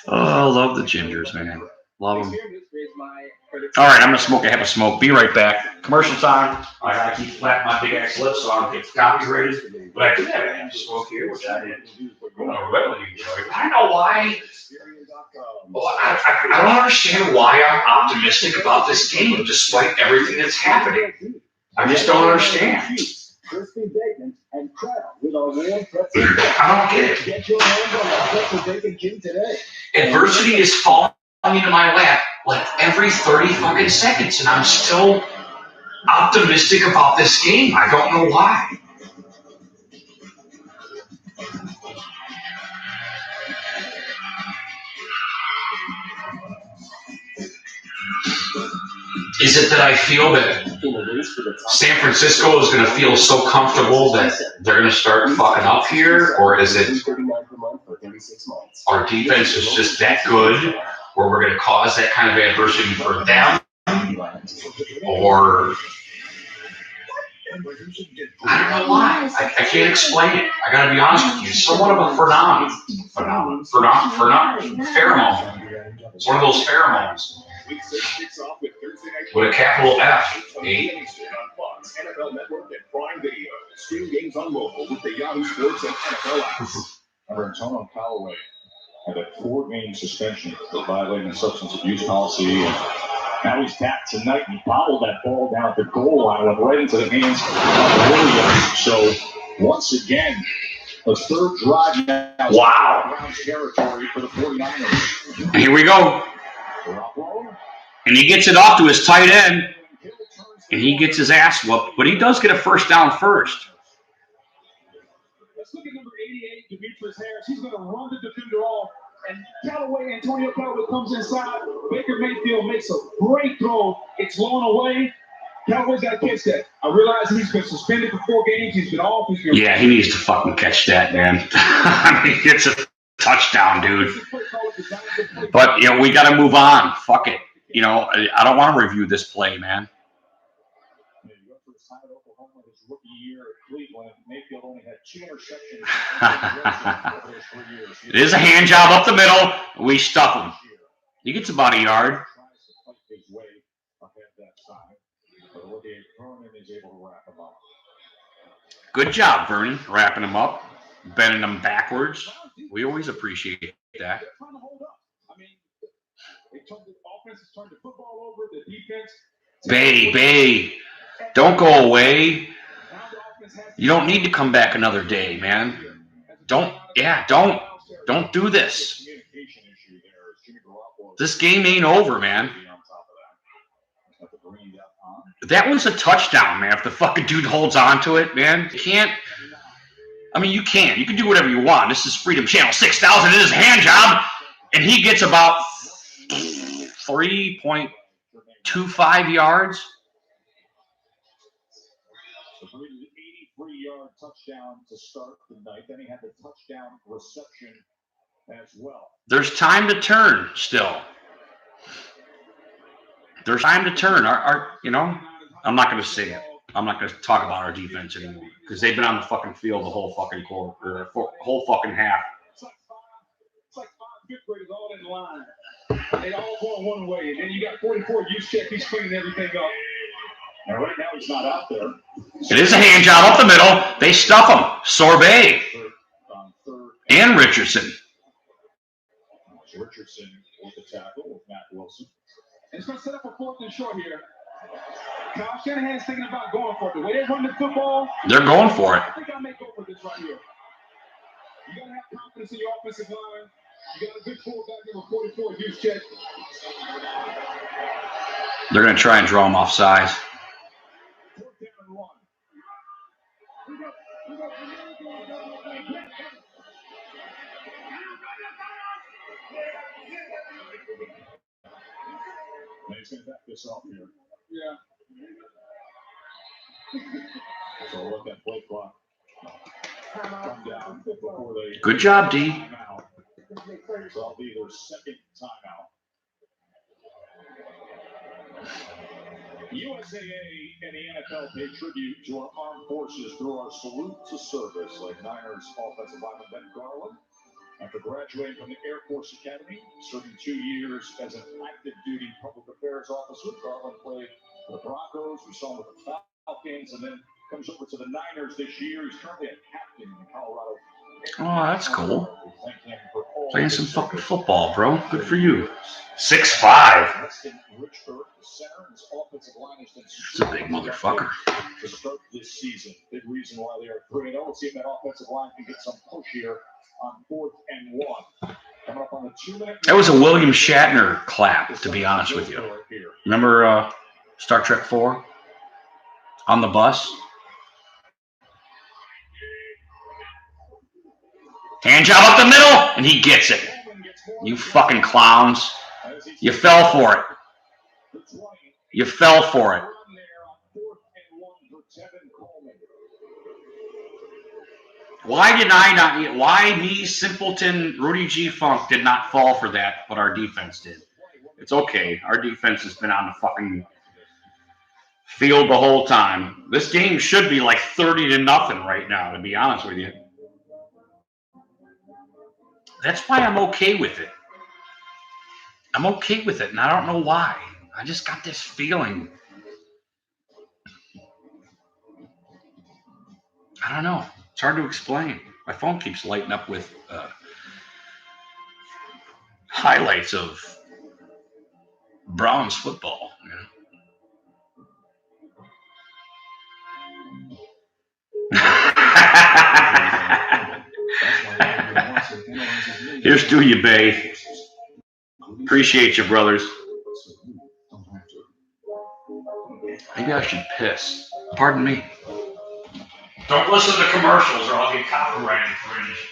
Speaker 1: Oh, I love the gingers, man. Love them. All right, I'm going to have a smoke. Be right back. Commercial time. I got to keep flapping my big ass lips so I don't get copyrighted. But I do have a smoke here, which I did. Really enjoy. I know why. Well, I don't understand why I'm optimistic about this game despite everything that's happening. I just don't understand.
Speaker 5: Crispy bacon and crab with
Speaker 1: I don't get it.
Speaker 5: Get your hands on that pretzel bacon king today.
Speaker 1: Adversity is falling into my lap like every 30 fucking seconds, and I'm still optimistic about this game. I don't know why. Is it that I feel that San Francisco is going to feel so comfortable that they're going to start fucking up here? Or is it our defense is just that good where we're going to cause that kind of adversity for them? Or I don't know why. I can't explain it. I got to be honest with you. It's somewhat of a pheromone. It's one of those pheromones. With a capital F.
Speaker 5: NFL Network and Prime Video. Stream games on mobile with the Yahoo Sports and NFL apps.
Speaker 3: Antonio Callaway had a 4-game suspension for violating the substance abuse policy. And now he's tapped tonight. He bobbled that ball down at the goal line, went right into the hands of Williams. So once again, a third drive now.
Speaker 1: Wow.
Speaker 3: Browns territory for the 49ers.
Speaker 1: Here we go. And he gets it off to his tight end. And he gets his ass whooped. But he does get a first down first.
Speaker 5: Let's look at number 88, Demetrius Harris. He's going to run the defender off. And Callaway, Antonio Callaway comes inside. Baker Mayfield makes a great throw. It's blown away. Callaway's got to catch that. I realize he's been suspended for 4 games. He's been off.
Speaker 1: Yeah, he needs to fucking catch that, man. I mean, it's a touchdown, dude. But, you know, we got to move on. Fuck it. You know, I don't want to review this play, man. It is a hand job up the middle. We stuff him. He gets about a yard. Good job, Vernon, wrapping him up, bending him backwards. We always appreciate that. Bay, don't go away. You don't need to come back another day, man. Don't do this. This game ain't over, man. That one's a touchdown, man. If the fucking dude holds on to it, man, you can't. I mean, you can. You can do whatever you want. This is Freedom Channel 6000. It is a hand job, and he gets about 3.25 yards.
Speaker 3: 83-yard touchdown to start the night. Then he had the touchdown reception as well.
Speaker 1: There's time to turn still. There's time to turn. You know, I'm not going to say it. I'm not going to talk about our defense anymore because they've been on the fucking field the whole fucking quarter, whole fucking half.
Speaker 5: It's like 5 fifth graders all in line. They all going one way, and then you got 44 use check. He's cleaning everything up.
Speaker 3: And right now he's not out there.
Speaker 1: It is a hand job up the middle. They stuff him. Sorbet and Richardson.
Speaker 3: Richardson with the tackle with Matt Wilson.
Speaker 5: And it's going to set up a 4th and short here. Kyle Shanahan's thinking about going for it. The way they run the football,
Speaker 1: they're going for it.
Speaker 5: I think I may go for this right here. You got to have confidence in your offensive line. You got a good quarterback number 44 use check.
Speaker 1: They're going to try and draw him off size.
Speaker 5: 4th down and 1.
Speaker 3: He's going to back this off here.
Speaker 5: Yeah.
Speaker 3: So let that play clock come down before they.
Speaker 1: Good job, D.
Speaker 3: So that'll be their second timeout. USAA and the NFL pay tribute to our armed forces through our salute to service, like Niners offensive lineman Ben Garland. After graduating from the Air Force Academy, serving 2 years as an active duty public affairs officer, Garland played for the Broncos. We saw him with the Falcons, and then comes over to the Niners this year. He's currently a captain in Colorado.
Speaker 1: Oh, that's cool. Playing some fucking football, bro. Good for you. 6'5". It's a big motherfucker.
Speaker 3: To start this season, big reason why they are 3-0. Let's see if that offensive line can get some push here on 4th and 1. Coming up on the 2-minute.
Speaker 1: That was a William Shatner clap, to be honest with you. Remember Star Trek 4 on the bus? Hand job up the middle, and he gets it. You fucking clowns. You fell for it. You fell for it. Why did I not? Why me, simpleton, Rudy G. Funk did not fall for that, but our defense did? It's okay. Our defense has been on the fucking field the whole time. This game should be like 30-0 right now, to be honest with you. That's why I'm okay with it. I'm okay with it, and I don't know why. I just got this feeling. I don't know. It's hard to explain. My phone keeps lighting up with highlights of Browns football. You know? Here's to you, Bay. Appreciate you, brothers. Maybe I should piss. Pardon me. Don't listen to commercials or I'll get copyright infringed.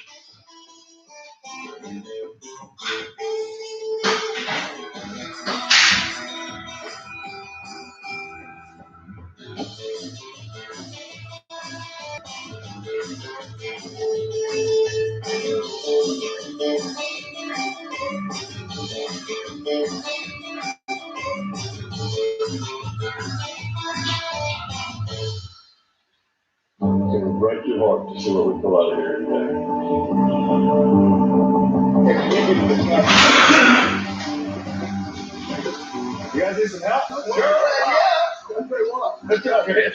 Speaker 3: It would break your heart to see what we pull out of here today. You guys need some help?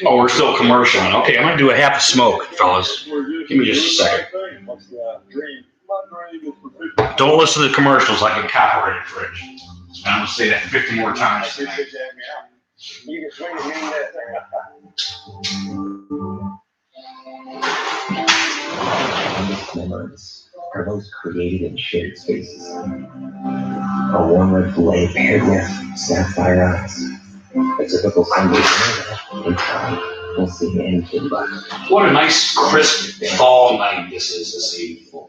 Speaker 1: Oh, we're still commercialing. Okay, I'm going to do a half a smoke, fellas. Give me just a second. Don't listen to the commercials. I get copyright infringed. I'm going to say that 50 more times tonight.
Speaker 6: You can swing it, mean that thing.
Speaker 4: Memories are those created in shared spaces. A warm red filet paired with sapphire eyes. A typical Sunday in town. We'll see anything but.
Speaker 1: What a nice, crisp fall night this is this evening.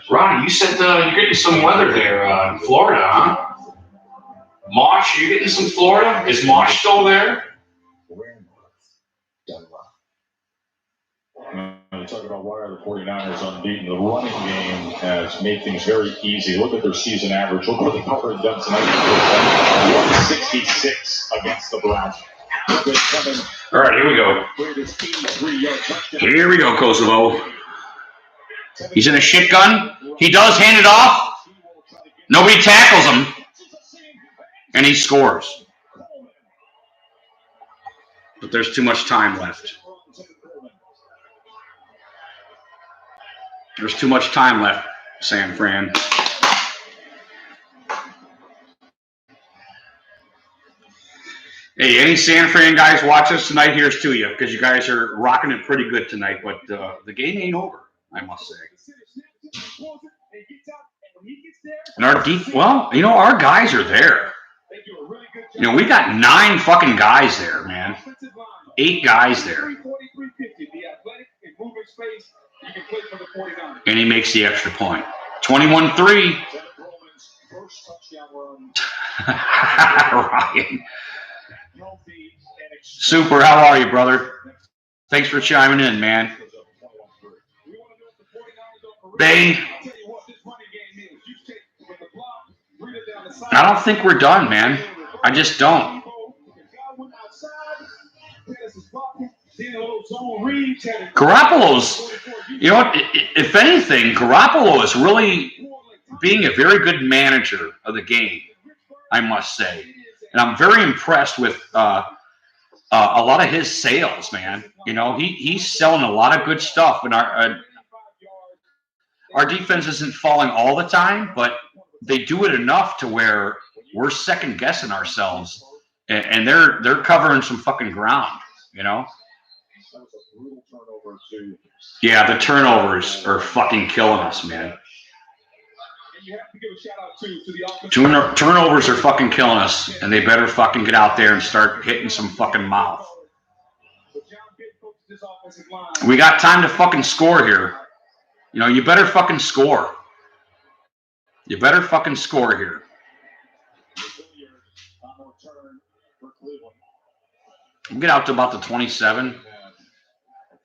Speaker 1: Ronnie, you said you're getting some weather there in Florida, huh? March, you're getting some Florida? Is March still there?
Speaker 3: Talk about why are the 49ers unbeaten. The running game has made things very easy. Look at their season average. Look what the cover has done tonight. 166 against the Browns.
Speaker 1: All right, here we go. Here we go, Kosovo. He's in a shit gun. He does hand it off. Nobody tackles him. And he scores. But there's too much time left. There's too much time left, San Fran. Hey, any San Fran guys watch us tonight? Here's to you, because you guys are rocking it pretty good tonight. But the game ain't over, I must say. And our guys are there. We got 9 fucking guys there, man. 8 guys there. And he makes the extra point. 21-3. Ryan. Super, how are you, brother? Thanks for chiming in, man. I don't think we're done, man. I just don't. Garoppolo's, if anything, Garoppolo is really being a very good manager of the game, I must say. And I'm very impressed with a lot of his sales, man. He's selling a lot of good stuff. And our defense isn't falling all the time, but they do it enough to where we're second guessing ourselves, and they're covering some fucking ground, you know.
Speaker 3: That was a brutal turnover too.
Speaker 1: Yeah, the turnovers are fucking killing us, man.
Speaker 5: And you have to give a shout out to the offense.
Speaker 1: Turnovers are fucking killing us, and they better fucking get out there and start hitting some fucking mouth. We got time to fucking score here. You know, you better fucking score. You better fucking score here. We'll get out to about the 27,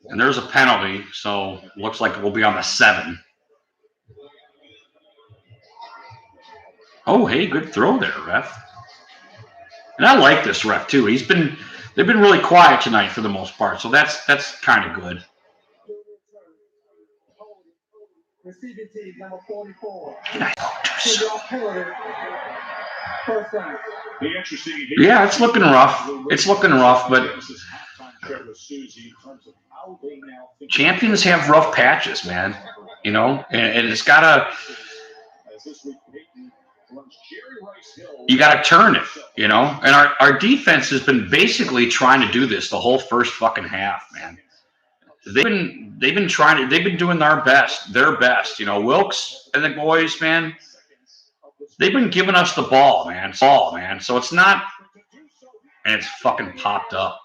Speaker 1: and there's a penalty, so looks like we'll be on the 7. Oh, hey, good throw there, ref. And I like this ref too. They've been really quiet tonight for the most part, so that's kind of good.
Speaker 5: Receiving team number 44.
Speaker 1: Yeah, it's looking rough. It's looking rough, but champions have rough patches, man. You know, and it's gotta. You gotta turn it, you know. And our defense has been basically trying to do this the whole first fucking half, man. They've been trying to. They've been doing their best. You know, Wilkes and the boys, man. They've been giving us the ball, man. So it's not, and it's fucking popped up.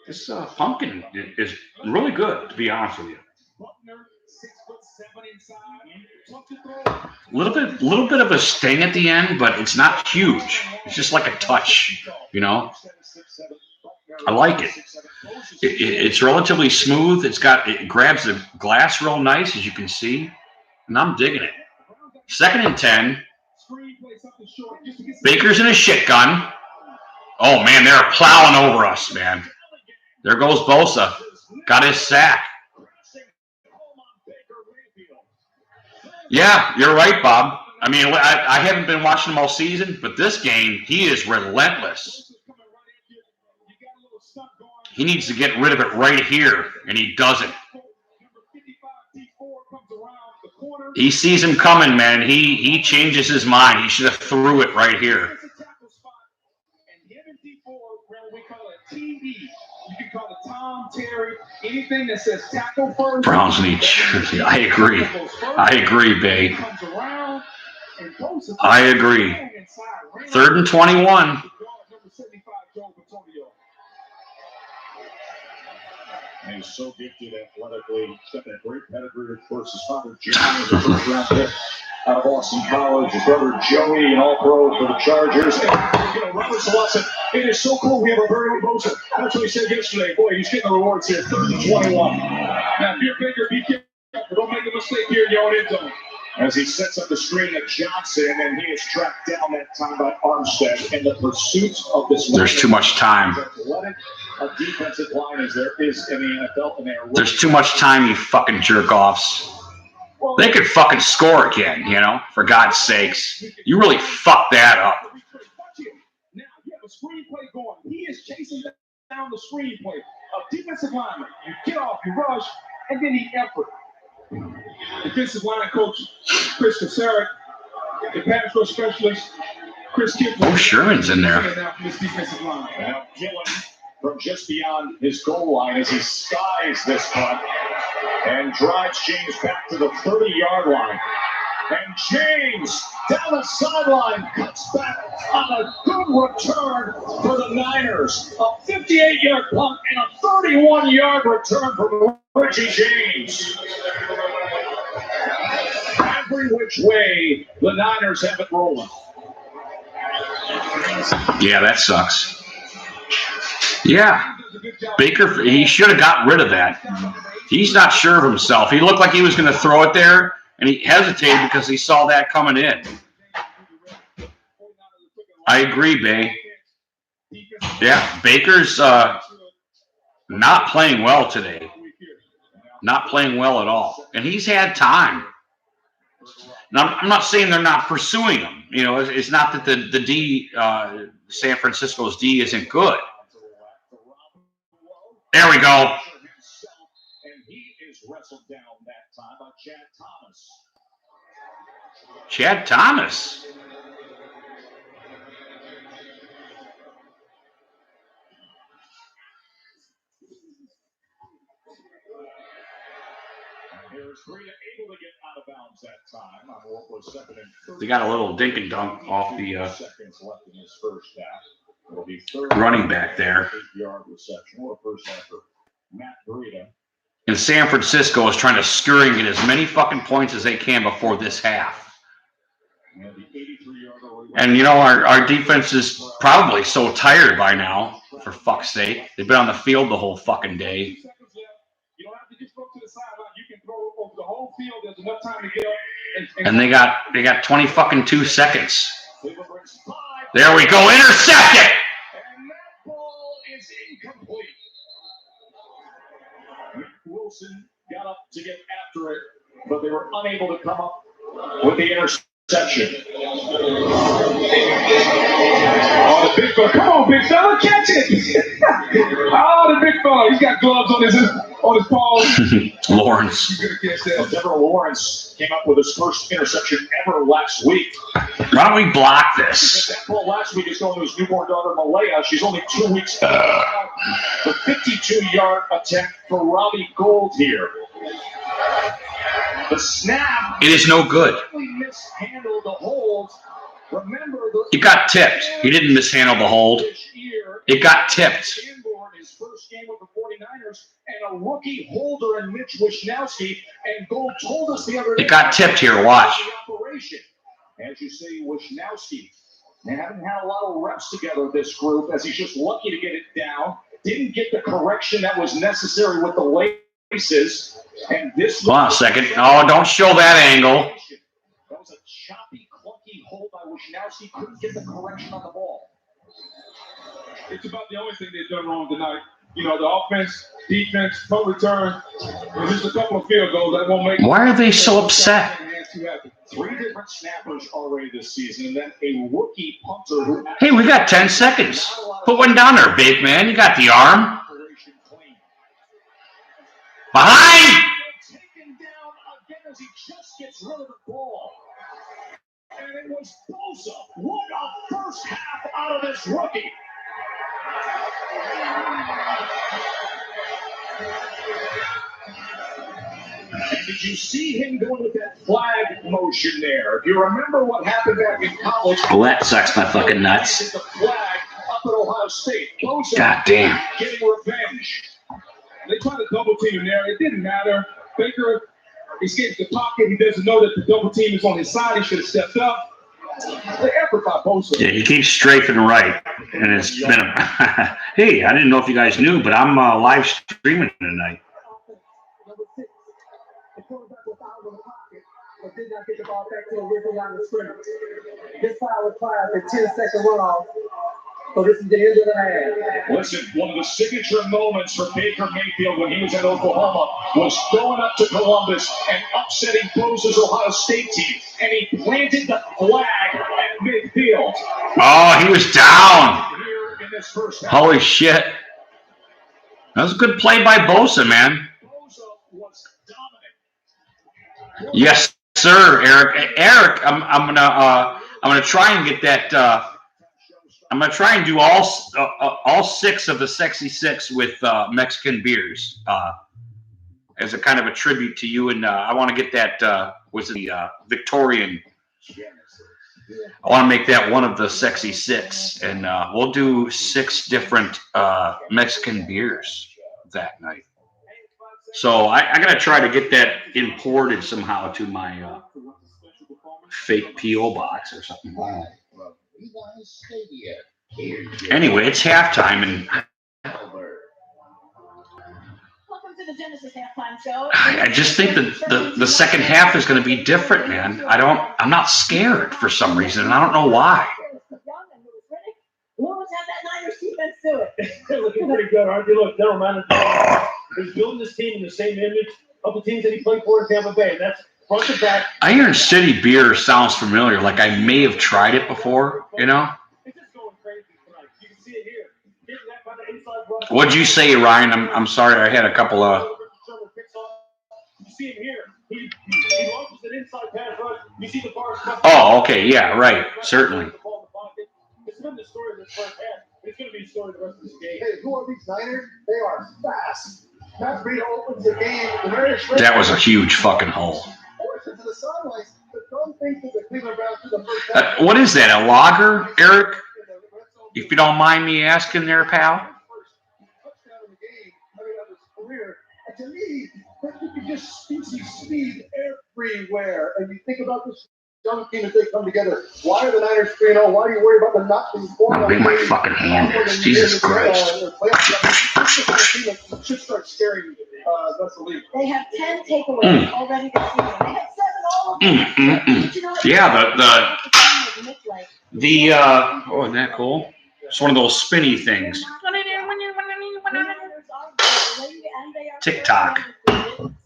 Speaker 1: This pumpkin is really good, to be honest with you. Little bit of a sting at the end, but it's not huge. It's just like a touch, you know. I like it. It's relatively smooth. It grabs the glass real nice, as you can see, and I'm digging it. 2nd and 10. Baker's in a shit gun. Oh man, they're plowing over us, man. There goes Bosa. Got his sack. Yeah, you're right, Bob. I mean, I haven't been watching him all season, but this game, he is relentless. He needs to get rid of it right here, and he doesn't. He sees him coming, man. He changes his mind. He should have threw it right here.
Speaker 5: You can call it Tom, Terry, anything that says tackle first.
Speaker 1: Browns need jersey. I agree, babe. I agree. 3rd and 21.
Speaker 3: And he's so gifted athletically. He's got that great pedigree. Of course, his father, John, was a first-round pick out of Boston College. His brother, Joey, an all-pro for the Chargers. And, you know, Robert Salasa, it is so cool we have a very own Bosa. That's what he said yesterday. Boy, he's getting the rewards here. 3rd and 21. Now, Beer Baker, be careful. Don't make a mistake here in your own end zone. As he sets up the screen at Johnson, and he is tracked down that time by Armstead in the pursuit of this.
Speaker 1: There's too much time.
Speaker 3: A defensive line as there is in the NFL, and
Speaker 1: there's too much time, you fucking jerk-offs. They could fucking score again, you know, for God's sakes. You really fucked that up.
Speaker 5: Now you have a screenplay going. He is chasing down the screenplay. A defensive lineman. You get off, you rush, and then he effort. Defensive line coach Chris Kasarek, the pass rush specialist Chris Kipley.
Speaker 1: Oh, Sherman's in there.
Speaker 3: Now Gillen from just beyond his goal line as he skies this punt and drives James back to the 30-yard line. And James down the sideline cuts back on a good return for the Niners. A 58-yard punt and a 31-yard return from Richie James. Every which way, the Niners have it rolling.
Speaker 1: Yeah, that sucks. Yeah, Baker, he should have got rid of that. He's not sure of himself. He looked like he was going to throw it there, and he hesitated because he saw that coming in. I agree, Bay. Yeah, Baker's not playing well today. Not playing well at all. And he's had time. Now, I'm not saying they're not pursuing him. You know, it's not that the D, San Francisco's D isn't good. There we go.
Speaker 3: is wrestled down that time by Chad Thomas.
Speaker 1: Chad Thomas.
Speaker 3: Here's Green able to get out of bounds that time on what was 2nd and 30.
Speaker 1: They got a little dink and dunk off the
Speaker 3: seconds left in this first half. It'll be third
Speaker 1: running back there.
Speaker 3: 8-yard reception. What a first half for Matt Breida.
Speaker 1: And San Francisco is trying to scurry and get as many fucking points as they can before this half.
Speaker 3: And the 83-yarder.
Speaker 1: And you know, our defense is probably so tired by now, for fuck's sake. They've been on the field the whole fucking day.
Speaker 5: You don't have to just go to the sideline. You can throw over the whole field. There's enough time to get up.
Speaker 1: And they got 20 fucking 2 seconds. There we go, intercepted!
Speaker 3: And that ball is incomplete. Wilson got up to get after it, but they were unable to come up with the interception.
Speaker 5: Oh, the big fella. Come on, big fella. Catch it. Oh, the big fella. He's got gloves on his paws.
Speaker 1: Lawrence.
Speaker 5: You better catch that.
Speaker 3: Trevor Lawrence came up with his first interception ever last week.
Speaker 1: Why don't we block this?
Speaker 3: That ball last week is going to his newborn daughter, Malaya. She's only 2 weeks old. The 52-yard attempt for Robbie Gould here. The snap.
Speaker 1: It is no good.
Speaker 3: Mishandled the hold. Remember,
Speaker 1: He got tipped. He didn't mishandle the hold. It got tipped.
Speaker 3: His first game with the 49ers, and a rookie holder in Mitch Wishnowsky, and Gold told us the other day.
Speaker 1: It got tipped here. Watch.
Speaker 3: Operation. As you see, Wishnowsky, they haven't had a lot of reps together, this group, as he's just lucky to get it down. Didn't get the correction that was necessary with the laces. And this.
Speaker 1: Hold on a second. Oh, don't show that angle.
Speaker 3: That was a choppy, clunky hold by Wishnowsky. Couldn't get the correction on the ball.
Speaker 5: It's about the only thing they've done wrong tonight. You know, the offense, defense, punt return, and just a couple of field goals that won't make.
Speaker 1: Why are they so upset?
Speaker 3: 3 different snappers already this season, and then a rookie punter who.
Speaker 1: Hey, we got 10 seconds. Put one down there, big man. You got the arm. Behind!
Speaker 3: Taken down again as he just gets rid of the ball. And it was Bosa. What a first half out of this rookie. And did you see him going with that flag motion there? If you remember what happened back in college.
Speaker 1: Well, that sucks my fucking nuts.
Speaker 3: The flag up at Ohio State. Bosa
Speaker 1: God damn.
Speaker 3: getting revenge.
Speaker 5: They tried to double team him there. It didn't matter. Baker escapes the pocket. He doesn't know that the double team is on his side. He should have stepped up. The effort by Bosa.
Speaker 1: Yeah, he keeps strafing right. And it's been a... Hey, I didn't know if you guys knew, but I'm live streaming tonight.
Speaker 2: Number 6. The quarterback was out of the pocket, but did not get the ball back to a original line of scrimmage. This foul was fired for 10-second runoff. So this is the end of the half.
Speaker 3: Listen, one of the signature moments for Baker Mayfield when he was at Oklahoma was going up to Columbus and upsetting Bosa's Ohio State team. And he planted the flag at midfield.
Speaker 1: Oh, he was down.
Speaker 3: Here in this first half.
Speaker 1: Holy shit. That was a good play by Bosa, man.
Speaker 3: Bosa was dominant.
Speaker 1: Yes, sir, Eric. Eric, I'm gonna try and get that. I'm gonna try and do all 6 of the Sexy 6 with Mexican beers as a kind of a tribute to you. And I want to get that. Was it the Victorian? I want to make that one of the Sexy 6, and we'll do 6 different Mexican beers that night. So I gotta try to get that imported somehow to my fake PO box or something. Anyway, it's halftime, and
Speaker 2: Welcome to the Genesis halftime show.
Speaker 1: I just think that the second half is going to be different, man. I'm not scared for some reason, and I don't know why.
Speaker 2: What was have that Niners defense do it?
Speaker 9: They're looking pretty good, aren't they? Look, general manager is building this team in the same image of the teams that he played for in Tampa Bay. That's front to back.
Speaker 1: Iron City beer sounds familiar, like I may have tried it before, you know?
Speaker 9: It's just going crazy tonight. You can see it here. Getting that by the inside run.
Speaker 1: What'd you say, Ryan? I'm sorry, I had a couple of
Speaker 9: You see him here. He launches an inside pass rush. You see the bars.
Speaker 1: Oh, okay, yeah, right, certainly.
Speaker 9: It's been the story of this first half. It's going to be the story of the rest of this game.
Speaker 5: Hey, who are these Niners? They are fast. Matt Breida opens the game.
Speaker 1: That was a huge fucking hole.
Speaker 5: To the sidelines, but don't think that the Cleveland Browns do the first half.
Speaker 1: What is that, a lager, Eric? If you don't mind me asking there, pal.
Speaker 5: Touchdown in the game, coming out of his career. And to me, you can just see speed everywhere. And you think about this young team as they come together. Why are the Niners 3-0? Why do you worry about them not being 4-0?
Speaker 1: How big my fucking hand is. Jesus Christ.
Speaker 5: Should start scaring you. That's the league.
Speaker 2: They have 10 takeaways already this season. They have 7 all of them.
Speaker 1: Yeah, oh, isn't that cool? It's one of those spinny things. TikTok.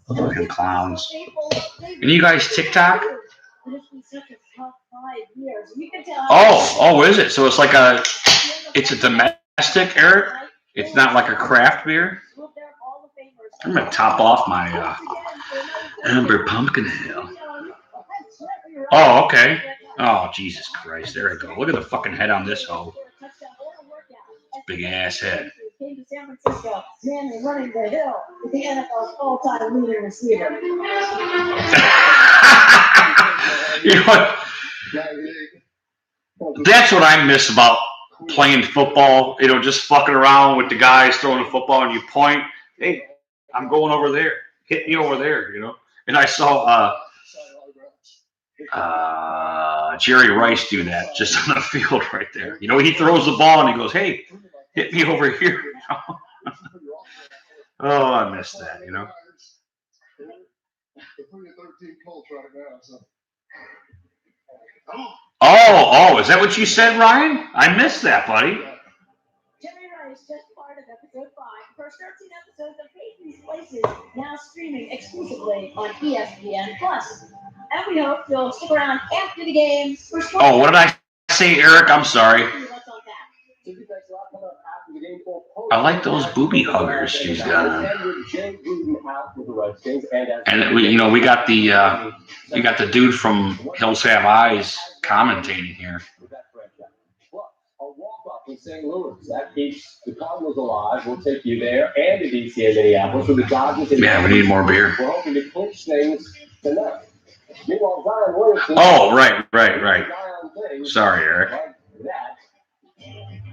Speaker 1: Fucking clowns. And you guys TikTok? Oh, is it? So it's like it's a domestic, Eric? It's not like a craft beer? I'm going to top off my Amber Pumpkin Ale. Oh, okay. Oh, Jesus Christ. There we go. Look at the fucking head on this hoe. Big ass head.
Speaker 2: Came to San Francisco, man, running the hill with the NFL's all-time leading receiver.
Speaker 1: You know what? That's what I miss about playing football. You know, just fucking around with the guys throwing the football, and you point, hey, I'm going over there. Hit me over there, you know. And I saw Jerry Rice do that just on the field right there. You know, he throws the ball and he goes, hey, hit me over here. Oh, I miss that, you know. Oh, is that what you said, Ryan? I missed that, buddy.
Speaker 2: Jerry Rice, just part of episode 5. First 13 episodes of These Places, now streaming exclusively on ESPN+. And we hope you'll stick around after the game.
Speaker 1: Oh, what did I say, Eric? I'm sorry. I like those booby huggers she's got on. And we got the dude from Hills Have Eyes commentating here.
Speaker 8: In St. Louis. That keeps the Cardinals alive. We'll take you there and to DC and Minneapolis for the Dodgers.
Speaker 1: Yeah, we need more beer.
Speaker 8: We're hoping to clinch things tonight. Meanwhile, Zion Williamson.
Speaker 1: Oh, right. Sorry, Eric.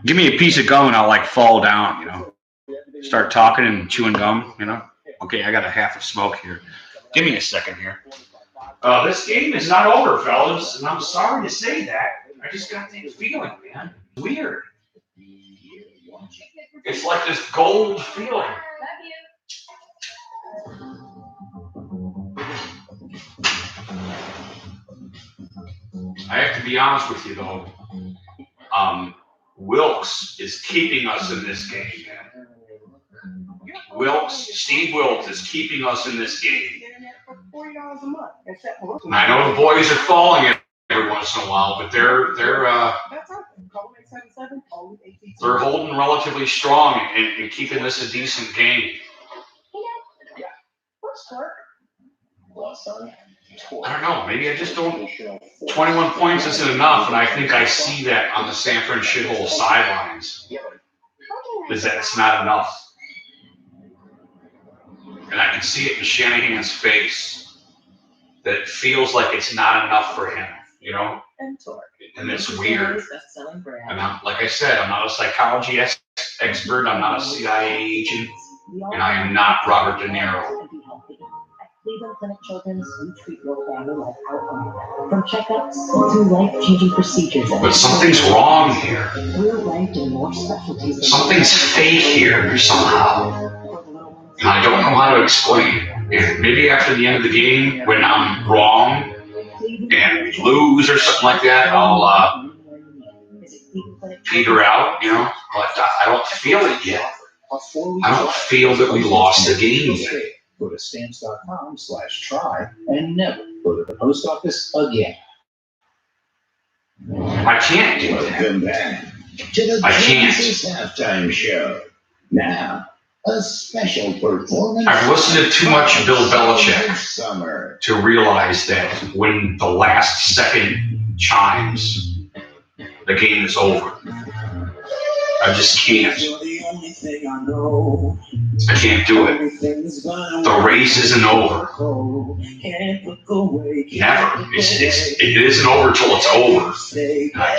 Speaker 1: Give me a piece of gum and I'll fall down, you know. Start talking and chewing gum, you know. Okay, I got a half a smoke here. Give me a second here. This game is not over, fellas, and I'm sorry to say that. I just got that feeling, man. It's weird. It's like this gold feeling. I have to be honest with you, though. Wilkes is keeping us in this game, man. Steve Wilkes is keeping us in this game. I know the boys are falling every once in a while, but they're holding relatively strong and keeping this a decent game. I don't know. Maybe I just don't. 21 points isn't enough, and I think I see that on the Sanford shithole sidelines. Is that it's not enough. And I can see it in Shanahan's face that it feels like it's not enough for him, you know? And it's weird. And like I said, I'm not a psychology expert. I'm not a CIA agent. And I am not Robert De Niro.
Speaker 2: Cleveland Clinic Children's, we treat your family like our own. From checkups to life-changing procedures.
Speaker 1: But something's wrong here.
Speaker 2: We're ranked in more specialties.
Speaker 1: Something's fake here somehow. And I don't know how to explain it. And maybe after the end of the game, when I'm wrong and we lose or something like that, I'll peter out, you know. But I don't feel it yet. I don't feel that we lost the game yet.
Speaker 10: Go to stamps.com/try and never go to the post office again.
Speaker 1: I can't do that.
Speaker 7: Welcome back to the Kansas halftime show. Now,
Speaker 10: A special performance.
Speaker 1: I've listened to too much Bill Belichick
Speaker 10: Summer.
Speaker 1: to realize that when the last second chimes, the game is over. I just can't. I can't do it. The race isn't over. Never. It isn't over till it's over. I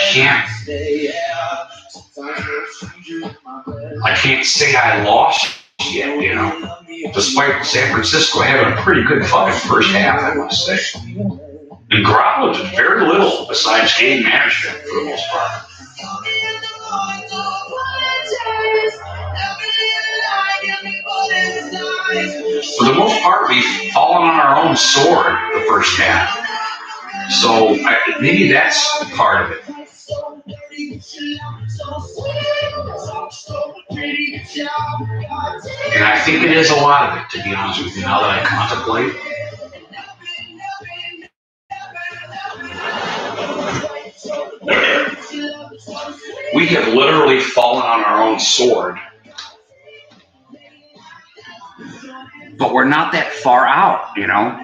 Speaker 1: can't say I lost yet, you know. Despite San Francisco having a pretty good fucking first half, I must say. And Garoppolo did very little besides game management for the most part. For the most part, we've fallen on our own sword the first half. So maybe that's part of it. And I think it is a lot of it, to be honest with you, now that I contemplate. We have literally fallen on our own sword. But we're not that far out, you know?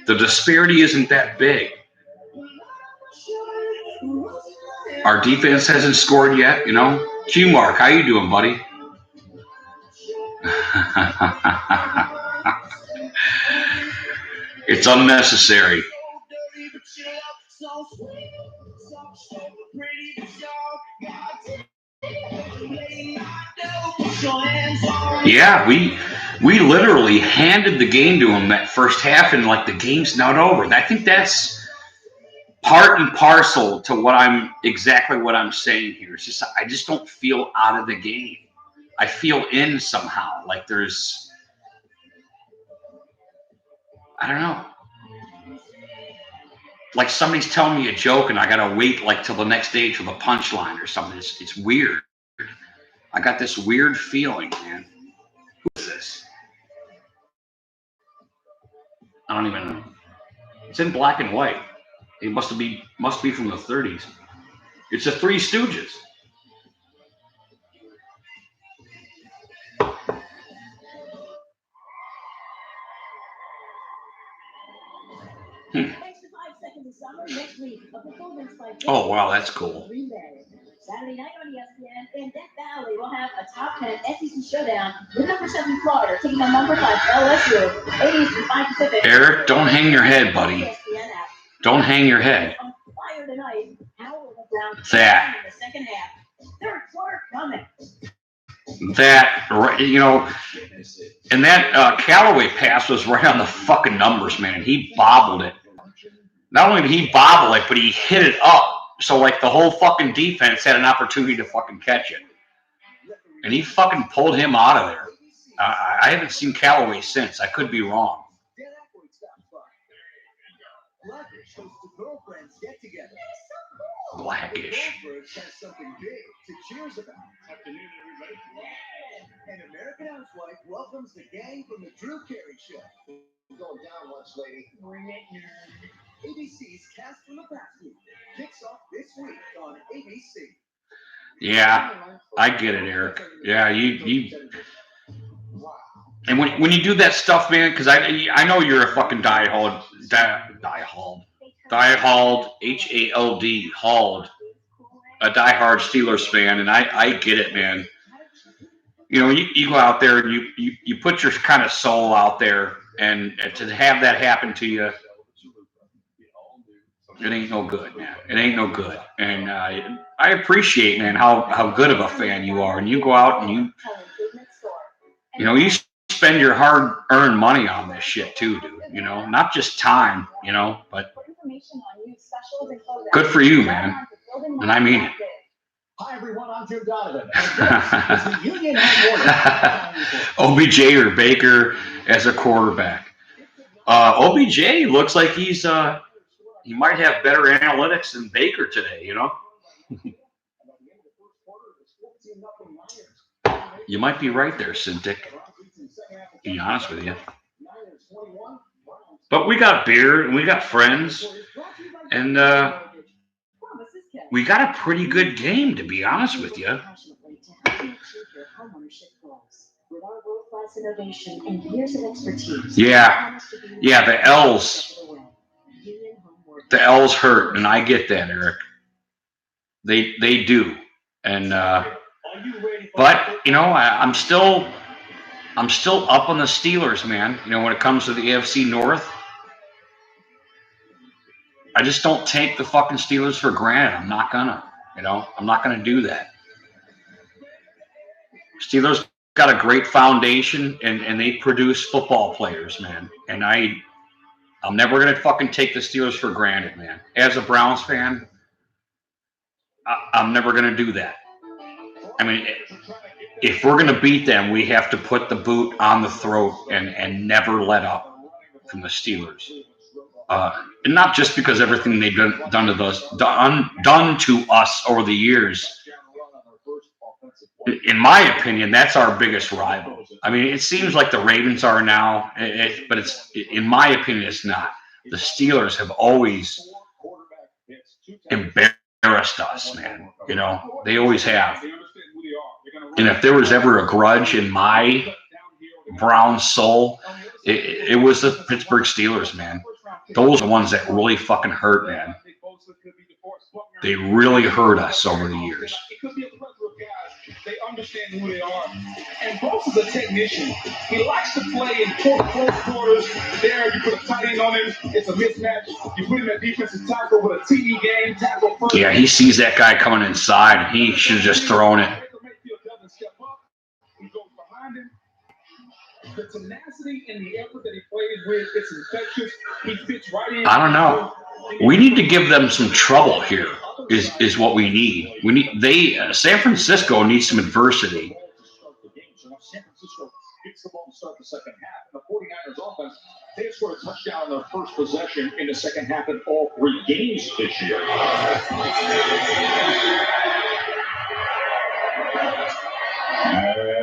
Speaker 1: The disparity isn't that big. Our defense hasn't scored yet, you know? Q-Mark, how you doing, buddy? It's unnecessary. Yeah, we literally handed the game to him that first half, and like the game's not over. I think that's part and parcel to what I'm saying here. It's just I just don't feel out of the game. I feel in somehow. Like there's, I don't know. Like somebody's telling me a joke and I gotta wait like till the next day for the punchline or something. It's weird. I got this weird feeling, man. Who is this? I don't even know. It's in black and white. It must be from the 30s. It's the Three Stooges. Oh wow, that's cool.
Speaker 2: Saturday night on ESPN, and Death Valley will have a top 10 SEC showdown with number 7 Florida taking on number 5 LSU. 8 Eastern, 5 Pacific.
Speaker 1: Eric, don't hang your head, buddy. Don't hang your head.
Speaker 2: On fire tonight. Howell went down
Speaker 1: that.
Speaker 2: In the second half. Third quarter coming.
Speaker 1: That, you know, and that Callaway pass was right on the fucking numbers, man. He bobbled it. Not only did he bobble it, but he hit it up. So, like, the whole fucking defense had an opportunity to fucking catch it. And he fucking pulled him out of there. I haven't seen Callaway since. I could be wrong. Blackish.
Speaker 10: An American housewife welcomes the gang from the Drew Carey Show. Going down once, lady. Bring it, nerd. ABC's Cast from the Past Week kicks off this week on ABC.
Speaker 1: Yeah, I get it, Eric. Yeah, you. And when you do that stuff, man, because I know you're a fucking diehard, H-A-L-D, Hald, a diehard Steelers fan, and I get it, man. You know, you go out there and you put your kind of soul out there, and to have that happen to you, it ain't no good, man. It ain't no good. And I appreciate, man, how good of a fan you are. And you go out and you spend your hard-earned money on this shit too, dude. You know, not just time, you know, but good for you, man. And I mean it.
Speaker 10: Hi, everyone. I'm Jim Donovan.
Speaker 1: OBJ or Baker as a quarterback. OBJ looks like he might have better analytics than Baker today, you know? You might be right there, Cintiq. To be honest with you. But we got beer and we got friends. And we got a pretty good game, to be honest with you.
Speaker 2: innovation and years of expertise.
Speaker 1: Yeah, the L's hurt, and I get that, Eric. They do, and but you know, I'm still up on the Steelers, man. You know, when it comes to the AFC North, I just don't take the fucking Steelers for granted. I'm not gonna do that. Steelers got a great foundation, and they produce football players, man. And I'm never gonna fucking take the Steelers for granted, man. As a Browns fan, I'm never gonna do that. I mean, if we're gonna beat them, we have to put the boot on the throat and never let up from the Steelers. And not just because everything they've done to us over the years. In my opinion, that's our biggest rival. I mean, it seems like the Ravens are now, but it's, in my opinion, it's not. The Steelers have always embarrassed us, man. You know, they always have. And if there was ever a grudge in my Brown soul, it was the Pittsburgh Steelers, man. Those are the ones that really fucking hurt, man. They really hurt us over the years.
Speaker 5: They understand who they are. And Boss is a technician. He likes to play in close quarters. There, you put a tight end on him. It's a mismatch. You put him at defensive tackle with a TE game, tackle first.
Speaker 1: Yeah, he sees that guy coming inside, and he should have just thrown it.
Speaker 5: He goes behind him. The tenacity and the effort that he plays with, it's infectious. He fits right in.
Speaker 1: I don't know. We need to give them some trouble here. Is what we need. San Francisco needs some adversity.
Speaker 3: San Francisco gets the ball to start the second half. The 49ers offense, they scored a touchdown in their first possession in the second half in all 3 games this year.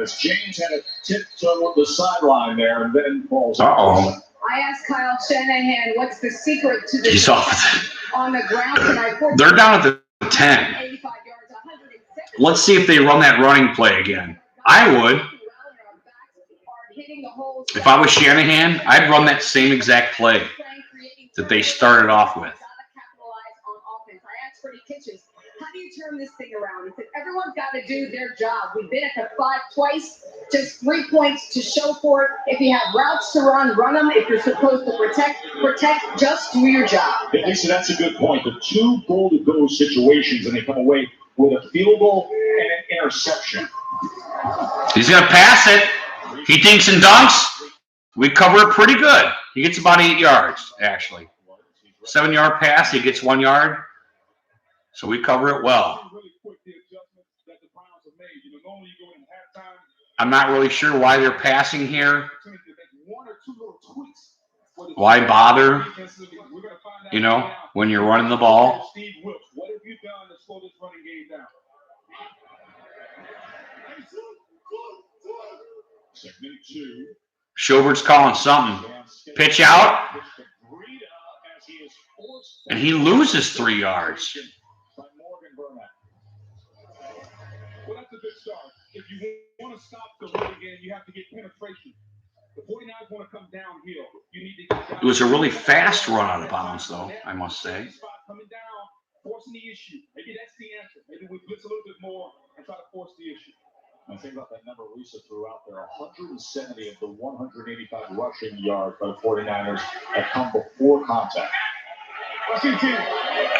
Speaker 3: As James had a tip to the sideline there and then falls.
Speaker 1: Uh-oh.
Speaker 2: I asked Kyle Shanahan, what's the secret to the
Speaker 1: He's off.
Speaker 2: On the ground tonight?
Speaker 1: They're down at the 10. Let's see if they run that running play again. I would. If I was Shanahan, I'd run that same exact play that they started off with.
Speaker 2: How do you turn this thing around? He said, everyone's got to do their job. We've been at the 5 twice, just 3 points to show for it. If you have routes to run, run them. If you're supposed to protect, just do your job.
Speaker 3: Yeah, Lisa, that's a good point. The 2 goal-to-go situations, and they come away with a field goal and an interception.
Speaker 1: He's going to pass it. He dinks and dunks. We cover it pretty good. He gets about 8 yards, actually. 7-yard pass, he gets 1 yard. So we cover it well. I'm not really sure why they're passing here. Why bother? You know, when you're running the ball.
Speaker 5: What have you done to slow this running game down? Segment 2.
Speaker 1: Schaubert's calling something. Pitch out. And he loses 3 yards.
Speaker 5: Well, that's a good start. If you want to stop the run again, you have to get penetration. The 49ers want to come downhill. You need to get.
Speaker 1: It was a really fast run out of bounds, though, I must say.
Speaker 5: Coming down, forcing the issue. Maybe that's the answer. Maybe we blitz a little bit more and try to force the issue.
Speaker 3: I think about that number Lisa threw out there. 170 of the 185 rushing yards by the 49ers have come before contact.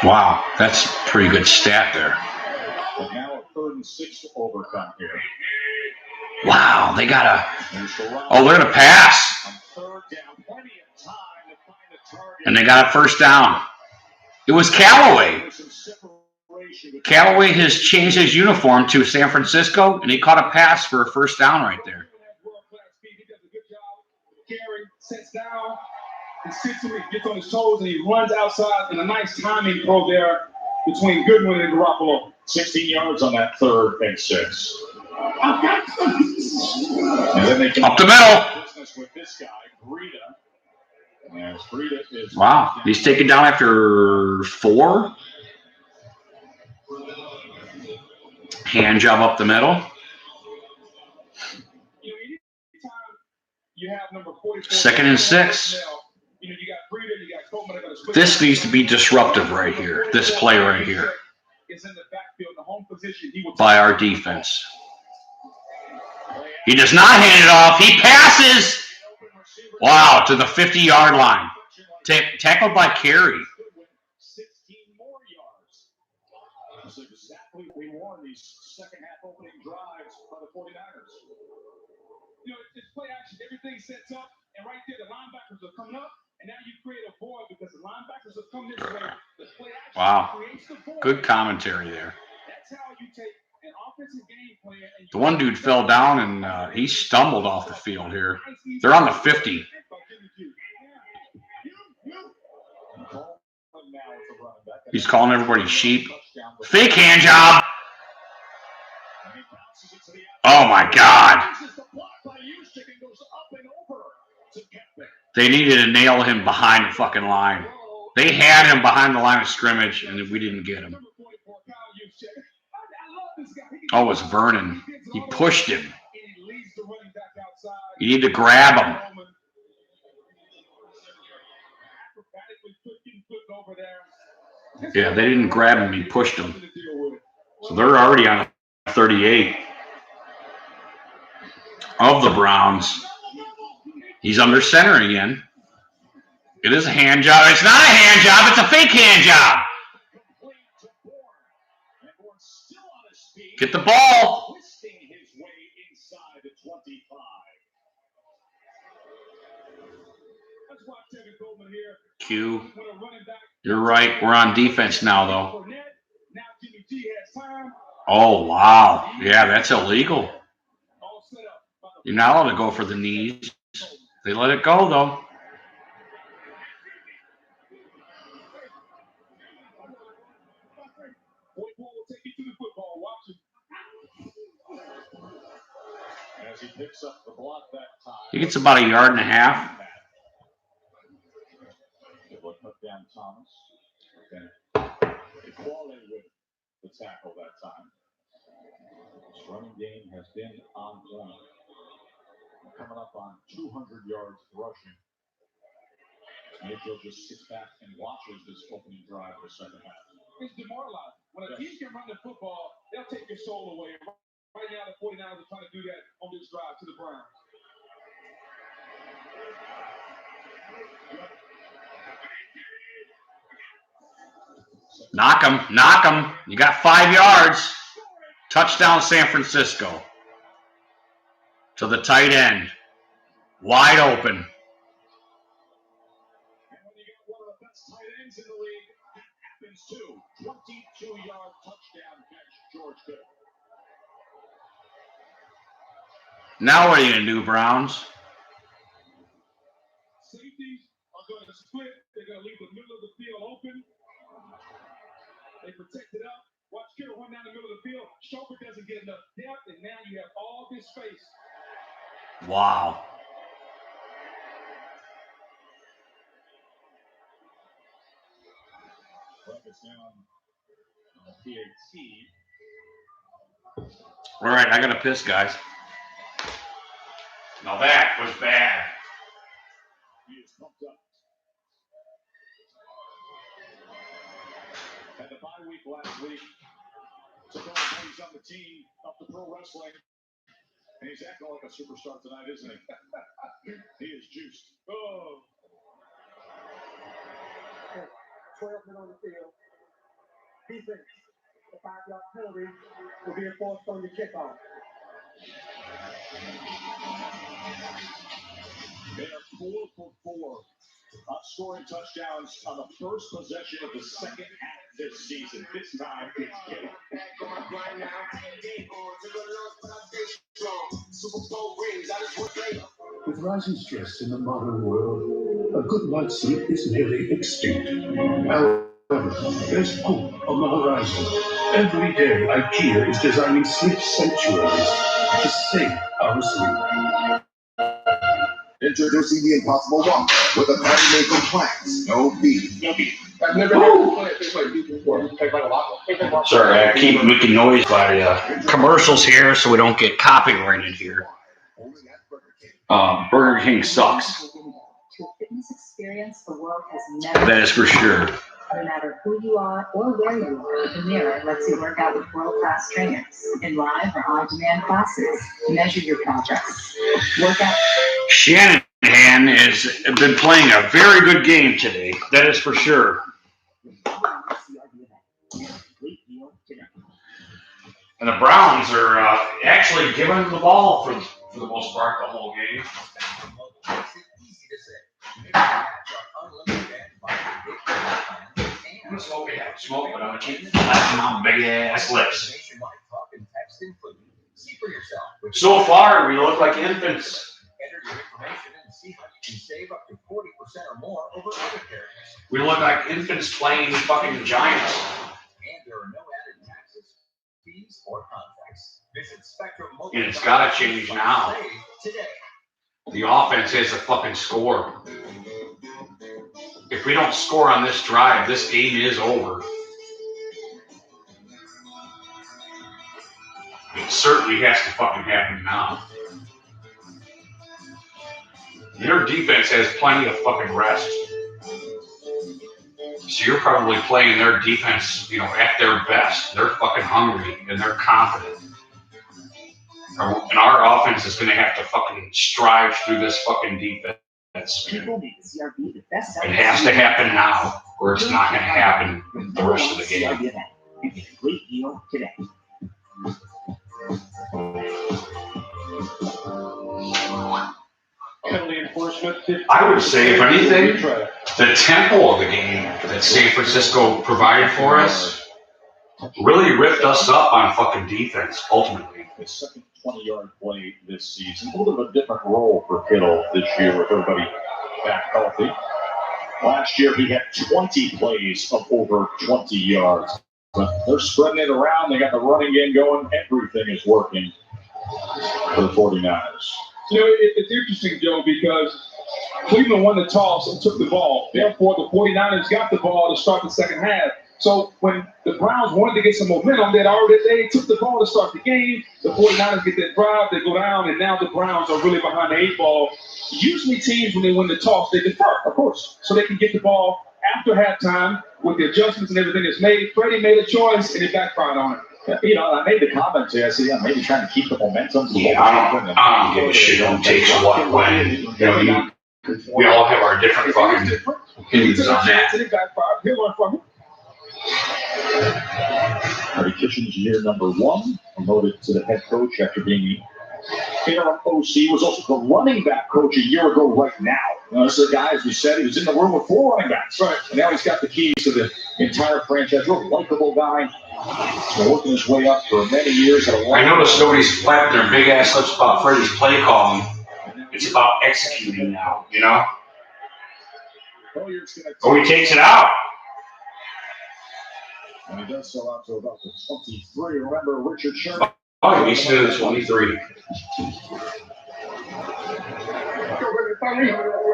Speaker 1: Wow, that's a pretty good stat there.
Speaker 3: But now a 3rd and 6 to overcome here.
Speaker 1: Wow, they got a. Oh, they're going to pass. And they got a first down. It was Callaway. Callaway has changed his uniform to San Francisco, and he caught a pass for a first down right there.
Speaker 5: Sits down, he sits him, he gets on his toes, and he runs outside in a nice timing throw there between Goodwin and Garoppolo.
Speaker 3: 16 yards on that 3rd and 6. And then they
Speaker 1: up the middle.
Speaker 3: Business with this guy, Breida. As Breida is
Speaker 1: wow, he's taken down after 4. Hand job up the middle.
Speaker 5: You have number 44.
Speaker 1: 2nd and 6.
Speaker 5: You know, you got Breeder, you got Coleman, they're gonna split
Speaker 1: This
Speaker 5: the
Speaker 1: needs to be disruptive right here. This play right here
Speaker 5: is in the backfield, the home position. He will
Speaker 1: by our defense. He does not hand it off. He passes. Wow, to the 50-yard line. Tackled by Carey.
Speaker 3: 16 more yards. That's exactly what we want these second half opening drives by the 49ers.
Speaker 5: You know, it's play action. Everything sets up, and right there, the linebackers are coming up, and now you create a void because the linebackers have come this way. The play action creates the void.
Speaker 1: Good commentary there.
Speaker 5: That's how you take an offensive game plan. And
Speaker 1: The one dude fell down and he stumbled off the field here. They're on the 50. He's calling everybody sheep. Fake hand job. Oh my God. They needed to nail him behind the fucking line. They had him behind the line of scrimmage and we didn't get him. Oh, it was Vernon. He pushed him. You need to grab him. Yeah, they didn't grab him. He pushed him. So they're already on 38 of the Browns. He's under center again. It is a hand job. It's not a hand job. It's a fake hand job. Get the ball. Q. You're right. We're on defense now, though. Oh, wow. Yeah, that's illegal. You're not allowed to go for the knees. They let it go, though. He gets about a yard and a half.
Speaker 3: Quality with the tackle that time. His running game has been on point. Coming up on 200 yards rushing. Mitchell just sits back and watches this opening drive of the second half.
Speaker 5: It's demoralizing. When a team can run the football, they'll take your soul away. Right now, the 49ers are trying to do that on this drive to the Browns.
Speaker 1: Knock him. Knock him. You got 5 yards. Touchdown, San Francisco. To the tight end. Wide open.
Speaker 3: And when you get one of the best tight ends in the league, that happens too. 22-yard touchdown catch, George Kittle.
Speaker 1: Now what are you going to do, Browns?
Speaker 5: Safeties are going to split. They're going to leave the middle of the field open. They protect it up. Watch Kittle run down the middle of the field. Shoulder doesn't get enough depth, and now you have all this space.
Speaker 1: Wow. All right, I got to piss, guys. Now that was bad.
Speaker 3: He is pumped up. Had the bye week last week. Took all the buddies on the team up to pro wrestling. And he's acting like a superstar tonight, isn't he? He is juiced. Oh.
Speaker 9: 12 men on the field. Defense. The 5-yard penalty will be enforced on your kickoff.
Speaker 3: They are 4 for 4. Scoring touchdowns on the first possession of the second half this season. This time it's Kittle.
Speaker 11: With rising stress in the modern world, a good night's sleep is nearly extinct. However, there's hope on the horizon. Every day, IKEA is designing sleep sanctuaries to save our sleep.
Speaker 10: Introducing the Impossible Walk with a patty made from plants. No beef. I've never had beef before.
Speaker 1: Sorry, I keep making noise by commercials here so we don't get copyrighted here. Burger King sucks.
Speaker 2: To a fitness experience the world has never
Speaker 1: That is for sure.
Speaker 2: No matter who you are or where you are, the Mirror lets you work out with world-class trainers in live or on-demand classes. Measure your progress. Work out.
Speaker 1: Shanahan has been playing a very good game today. That is for sure. And the Browns are actually giving them the ball for the most part the whole game. I'm smoking smoke, but I'm gonna keep flashing my big ass lips. So far, we look like infants. We look like infants playing fucking giants. And it's got to change now. The offense has to fucking score. If we don't score on this drive, this game is over. It certainly has to fucking happen now. Your defense has plenty of fucking rest. So you're probably playing their defense, at their best. They're fucking hungry and they're confident. And our offense is going to have to fucking strive through this fucking defense. It has to happen now, or it's not going to happen the rest of the game. I would say, if anything, the tempo of the game that San Francisco provided for us really ripped us up on fucking defense, ultimately.
Speaker 3: His second 20-yard play this season. A little bit of a different role for Kittle this year with everybody back healthy. Last year, he had 20 plays of over 20 yards. But they're spreading it around. They got the running game going. Everything is working for the 49ers.
Speaker 5: It's interesting, Joe, because Cleveland won the toss and took the ball. Therefore, the 49ers got the ball to start the second half. So when the Browns wanted to get some momentum, they took the ball to start the game. The 49ers get that drive, they go down, and now the Browns are really behind the 8 ball. Usually teams, when they win the toss, they defer, of course, so they can get the ball after halftime with the adjustments and everything that's made. Freddie made a choice, and it backfired on it.
Speaker 3: I made the comment to you, maybe trying to keep the momentum.
Speaker 1: Yeah, I don't give a shit who takes what when. We all have our different fucking opinions on that.
Speaker 5: It backfired. He'll learn from it.
Speaker 3: Freddie Kitchens, year number 1, promoted to the head coach after being interim OC, was also the running back coach a year ago right now. This is a guy, as we said, he was in the room with 4 running backs. Right. And now he's got the keys to the entire franchise. Real likable guy. He's been working his way up for many years.
Speaker 1: I noticed nobody's flapping their big ass lips about Freddie's play calling. It's about executing now, Oh, he takes it out.
Speaker 3: And he does so out to about the 23. Remember Richard Sherman?
Speaker 1: Oh, he's to the 23.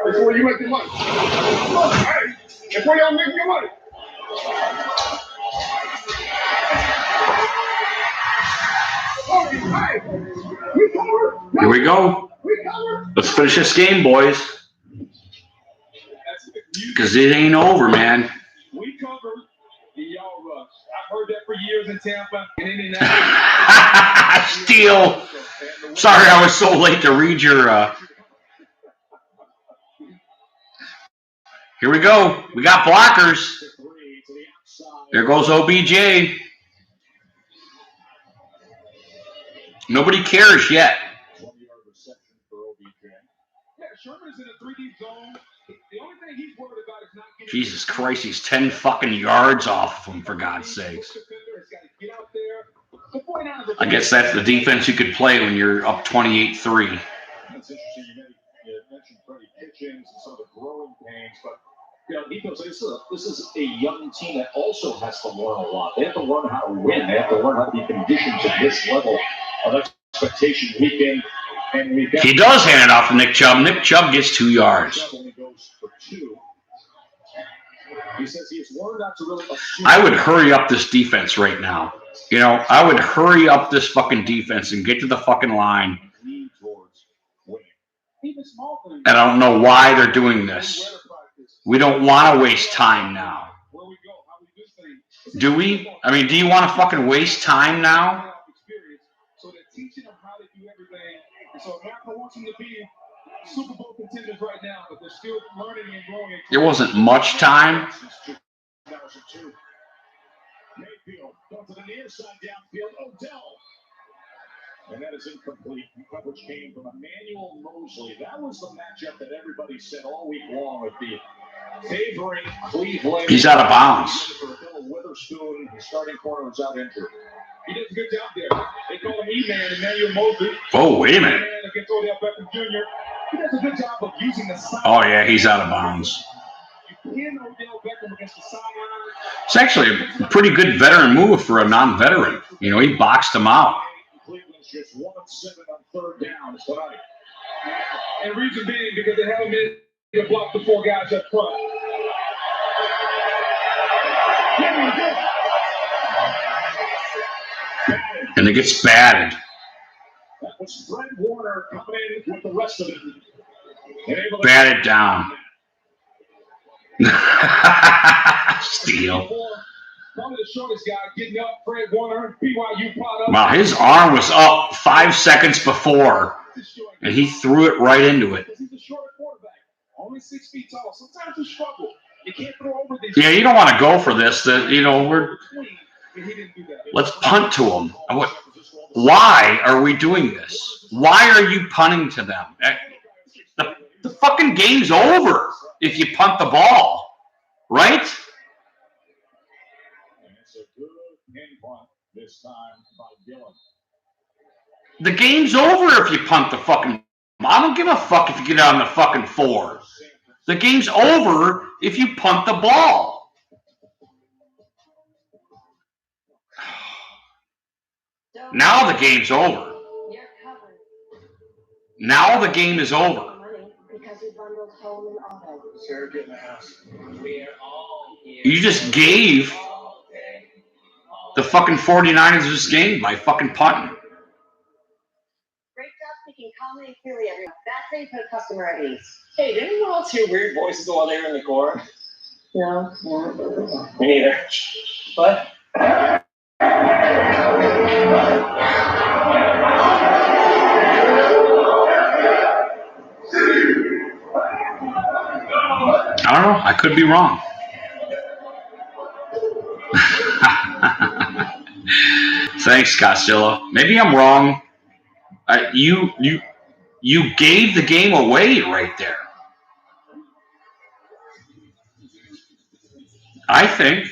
Speaker 5: That's where you make your money. Hey, that's where y'all make your money.
Speaker 1: Here we go. Let's finish this game, boys. Because it ain't over, man.
Speaker 5: We covered the y'all rush. I've heard that for years in Tampa.
Speaker 1: Steal. Sorry I was so late to read your... Here we go. We got blockers. There goes OBJ. Nobody cares yet. Jesus Christ, he's 10 fucking yards off of him, for God's sakes. I guess that's the defense you could play when you're up 28-3.
Speaker 3: That's interesting. You mentioned Freddie Kitchens and some of the growing pains, but he feels like this is a young team that also has to learn a lot. They have to learn how to win. They have to learn how to be conditioned to this level of expectation week in and week out.
Speaker 1: He does hand it off to Nick Chubb. Nick Chubb gets 2 yards.
Speaker 3: Only goes for 2. He says he has learned not to really assume.
Speaker 1: I would hurry up this defense right now. I would hurry up this fucking defense and get to the fucking line. And I don't know why they're doing this. We don't want to waste time now. Do we? I mean, do you want to fucking waste time now?
Speaker 5: So they're teaching them how to do everything. And so America wants them to be Super Bowl contenders right now, but they're still learning and growing.
Speaker 1: There wasn't much time.
Speaker 3: Mayfield going to the near side downfield. Odell. And that is incomplete. Coverage came from Emmanuel Mosley. That was the matchup that everybody said all week long with the favoring Cleveland.
Speaker 1: He's out of bounds.
Speaker 3: Witherspoon, the starting corner, was out injured.
Speaker 5: He did a good job there. They call him E-Man, Emmanuel Mosley.
Speaker 1: Oh, wait a minute.
Speaker 5: Against Odell Beckham Jr. He does a good job of using the side.
Speaker 1: Oh, yeah, he's out of bounds.
Speaker 5: You pin Odell Beckham against the sideline.
Speaker 1: It's actually a pretty good veteran move for a non-veteran. You know, he boxed him out.
Speaker 3: Cleveland's just 1 of 7 on third downs tonight.
Speaker 5: And reason being because they haven't been able to block the 4 guys up front.
Speaker 1: And it gets batted.
Speaker 3: That was Fred Warner coming in with the rest of it.
Speaker 1: Batted down. Steal.
Speaker 5: Probably the shortest guy getting up, Fred Warner, BYU product.
Speaker 1: Wow, his arm was up 5 seconds before, and he threw it right into it.
Speaker 5: He's a shorter quarterback, only 6 feet tall. Sometimes you struggle. You can't throw over these.
Speaker 1: Yeah, you don't want to go for this. You know, let's punt to him. Why are we doing this? Why are you punting to them? The fucking game's over if you punt the ball, right? The game's over if you punt the fucking. I don't give a fuck if you get on the fucking 4. The game's over if you punt the ball. Now the game's over. Now the game is over. You just gave the fucking 49ers this game by fucking punting.
Speaker 2: Great job speaking calmly and clearly, everyone. That's how you put a customer at ease.
Speaker 8: Hey, did anyone else hear weird voices while they were in the core?
Speaker 2: No.
Speaker 8: Me neither. What?
Speaker 1: I don't know. I could be wrong. Thanks, Costello. Maybe I'm wrong. You gave the game away right there. I think.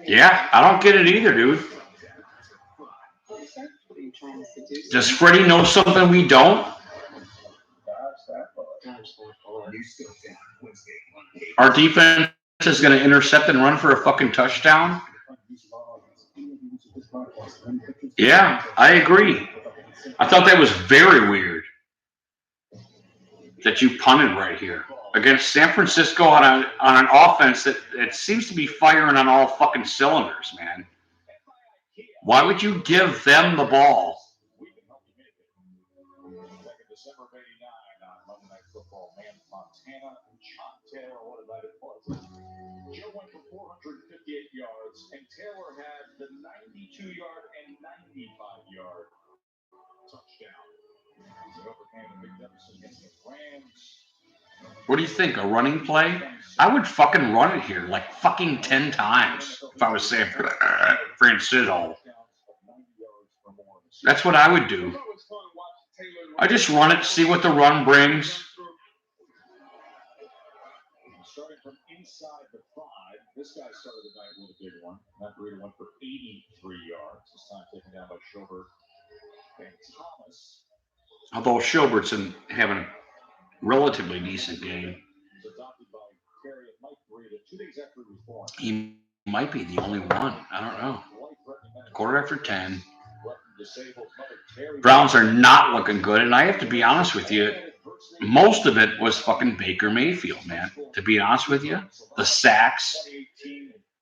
Speaker 1: Yeah, I don't get it either, dude. Does Freddie know something we don't? Our defense is going to intercept and run for a fucking touchdown? Yeah, I agree. I thought that was very weird that you punted right here against San Francisco on an offense that it seems to be firing on all fucking cylinders, man. Why would you give them the ball?
Speaker 3: December of '89 on Monday Night Football, Montana and John Taylor, what a night it was. Joe went for 458 yards, and Taylor had the 92-yard and 95-yard touchdown. They overcame a big deficit against the Rams.
Speaker 1: What do you think? A running play? I would fucking run it here like fucking 10 times if I was San Francisco. That's what I would do. I just run it, see what the run brings.
Speaker 3: Starting from inside the 5, this guy started the night with a big one. That Breeder went for 83 yards. This time taken down by Schobert.
Speaker 1: Although Schilbert's having a relatively decent game. He might be the only one. I don't know. Quarter after 10. Browns are not looking good, and I have to be honest with you. Most of it was fucking Baker Mayfield, man. To be honest with you, the sacks,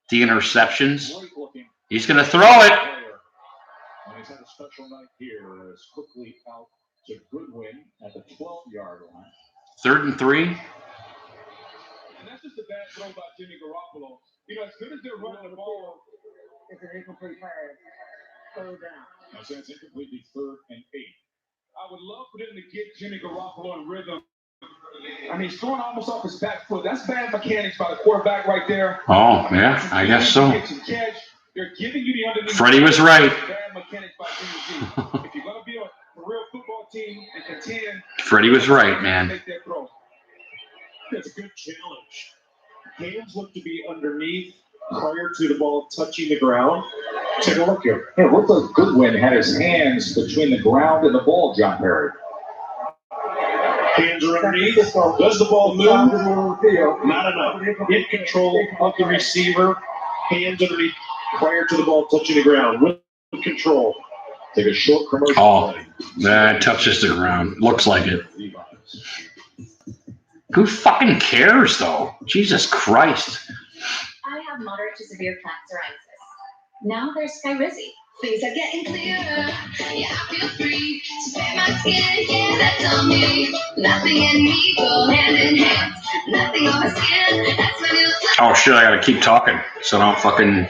Speaker 1: the interceptions. He's going to throw it.
Speaker 3: He's had a special night here as quickly out to Goodwin at the 12-yard line.
Speaker 1: 3rd and 3.
Speaker 5: And that's just a bad throw by Jimmy Garoppolo. You know, as good as they're running the ball,
Speaker 2: It's an incomplete pass. Throw down.
Speaker 3: Now, so it's incompletely 3rd and 8.
Speaker 5: I would love for them to get Jimmy Garoppolo in rhythm. I mean, he's throwing almost off his back foot. That's bad mechanics by the quarterback right there.
Speaker 1: Oh, yeah, I guess so.
Speaker 5: They're giving you the underneath.
Speaker 1: Freddie was right.
Speaker 5: Bad mechanics by Jimmy G. If you're going to be a real football team and contend,
Speaker 1: Freddie was right, man.
Speaker 5: Make that throw.
Speaker 3: That's a good challenge. Hands look to be underneath prior to the ball touching the ground. Take a look here.
Speaker 8: It looked like Goodwin had his hands between the ground and the ball, John Perry.
Speaker 3: Hands are underneath. Does the ball move? Not enough. In control of the receiver. Hands underneath prior to the ball touching the ground. With control. Take a short commercial.
Speaker 1: Oh, that touches the ground. Looks like it. Who fucking cares, though? Jesus Christ.
Speaker 2: I have moderate to severe plaque psoriasis. Now there's Skyrizi. Things are getting clearer. Yeah, I feel free to spare my skin. Yeah, that's on me. Nothing and me go hand in hand. Nothing on my skin. That's when you.
Speaker 1: Oh shit! I gotta keep talking, so I don't fucking.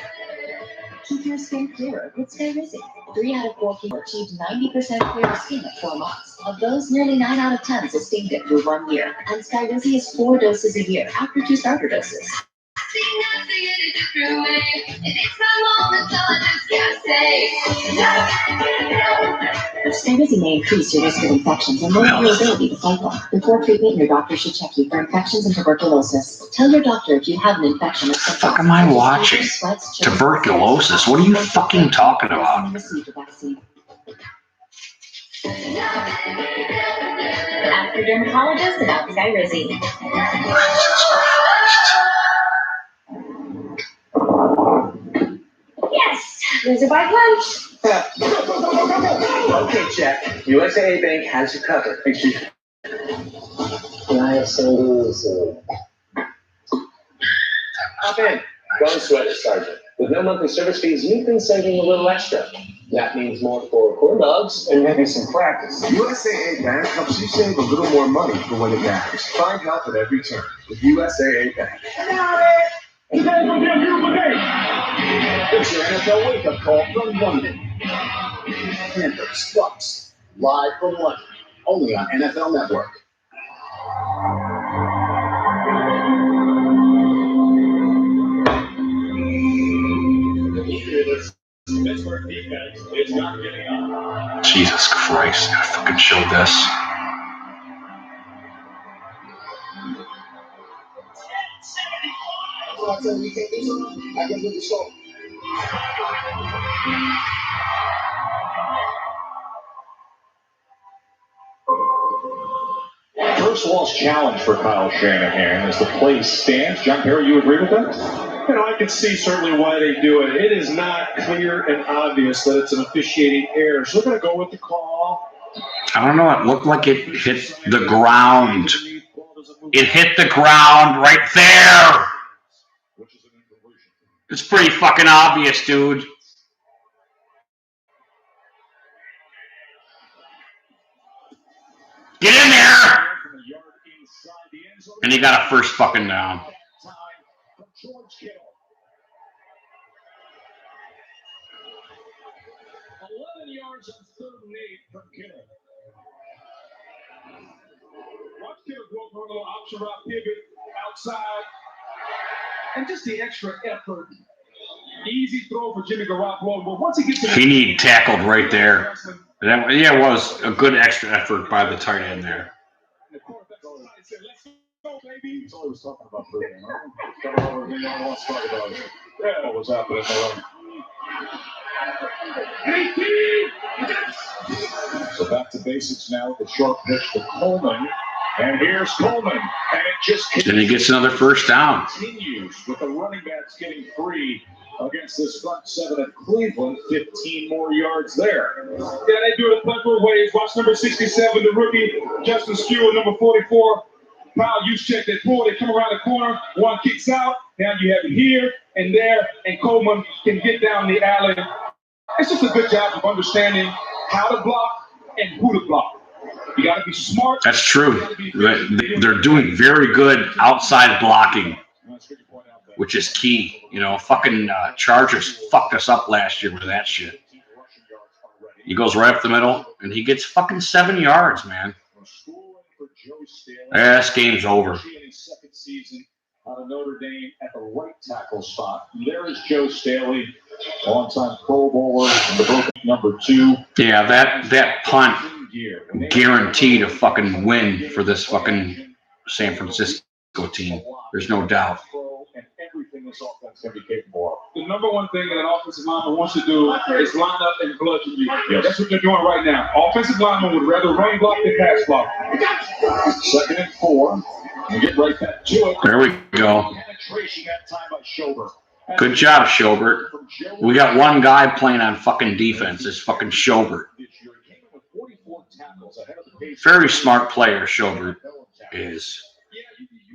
Speaker 2: Keep your skin clearer with Skyrizi. 3 out of 4 people achieved 90% clearer skin at 4 months. Of those, nearly 9 out of 10 sustained it through 1 year. And Skyrizi is 4 doses a year after 2 starter doses. See nothing in a different way. It makes my moments all I just can't say. Skyrizi may increase your risk of infections and lower your ability to fight them. Before treatment, your doctor should check you for infections and tuberculosis. Tell your doctor if you have an infection or something.
Speaker 1: The fuck am I watching? Tuberculosis? What are you fucking talking about?
Speaker 2: Ask your dermatologist about Skyrizi. Yes, there's a bike lunch.
Speaker 10: Okay, Jack. USAA Bank has you covered. Thank you. Nice and easy. Hop in. Don't sweat it, Sergeant. With no monthly service fees, you've been saving a little extra. That means more for corn dogs and maybe some practice.
Speaker 4: USAA Bank helps you save a little more money for when it matters. Find help at every turn with USAA Bank.
Speaker 5: Today will be a beautiful day.
Speaker 10: It's your NFL wake-up call from London. Panthers, Bucks, live from London, only on NFL Network.
Speaker 3: Pittsburgh defense is not giving up.
Speaker 1: Jesus Christ! I fucking show this.
Speaker 3: First loss challenge for Kyle Shanahan as the play stands. John Perry, you agree with that?
Speaker 9: You know, I can see certainly why they do it. It is not clear and obvious that it's an officiating error. So they're going to go with the call.
Speaker 1: I don't know. It looked like it hit the ground. It hit the ground right there. It's pretty fucking obvious, dude. Get in there! And he got a first fucking down.
Speaker 5: 11 yards on 3rd and 8 from Kittle. Watch Kittle go for a little option route pivot outside. And just the extra effort. Easy throw for Jimmy Garoppolo. But once he gets to the
Speaker 1: He tackled right there. Yeah, it was a good extra effort by the tight end there.
Speaker 5: The quarterback said, let's go, baby.
Speaker 3: That's all he was talking about. Coming over, he wants to talk about what was happening. So back to basics now with the short pitch to Coleman. And here's Coleman. And it just
Speaker 1: Then he gets another first down.
Speaker 3: continues with the running backs getting free against this front seven of Cleveland. 15 more yards there.
Speaker 5: Yeah, they do it a plethora of ways. Watch number 67, the rookie, Justin Skewell, number 44. Kyle Juszczyk, they pull, they come around the corner, one kicks out. Now you have it here and there, and Coleman can get down the alley. It's just a good job of understanding how to block and who to block. You got to be smart.
Speaker 1: That's true. They're doing very good outside blocking, which is key. You know, fucking Chargers fucked us up last year with that shit. He goes right up the middle, and he gets fucking 7 yards, man. Yeah, this game's over.
Speaker 3: Second season out of Notre Dame at the right tackle spot. And there is Joe Staley, long-time Pro Bowler, number 2.
Speaker 1: Yeah, that punt guaranteed a fucking win for this fucking San Francisco team. There's no doubt.
Speaker 3: And everything this offense can be capable of.
Speaker 5: The number one thing that an offensive lineman wants to do is line up and bludgeon you. Yes. That's what they're doing right now. Offensive linemen would rather run block than pass block.
Speaker 3: 2nd and 4. And get right back to it.
Speaker 1: There we go.
Speaker 3: Penetration that time by Schobert.
Speaker 1: Good job, Schobert. We got one guy playing on fucking defense. It's fucking Schobert. Very smart player, Schobert is.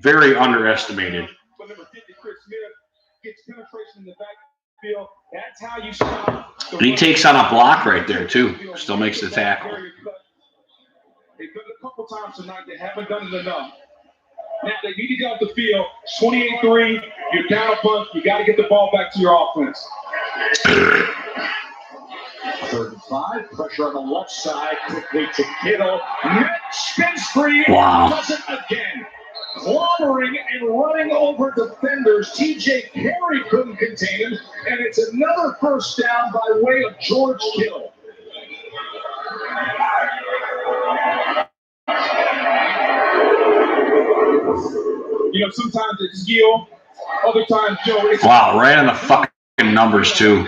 Speaker 1: Very underestimated.
Speaker 5: But number 50, Chris Smith, gets penetration in the backfield. That's how you stop.
Speaker 1: And he takes on a block right there, too. Still makes the tackle.
Speaker 5: They've done it a couple times tonight. They haven't done it enough. Now they need to get off the field. 28-3. You're down a bunch. You got to get the ball back to your offense.
Speaker 3: 3rd and 5. Pressure on the left side. Quickly to Kittle. Spins free.
Speaker 1: Wow.
Speaker 3: Does it again. Clobbering and running over defenders. TJ Perry couldn't contain him. And it's another first down by way of George Kittle.
Speaker 5: You know, sometimes it's skill. Other times, Joe, it's...
Speaker 1: Wow, right on the fucking numbers, too.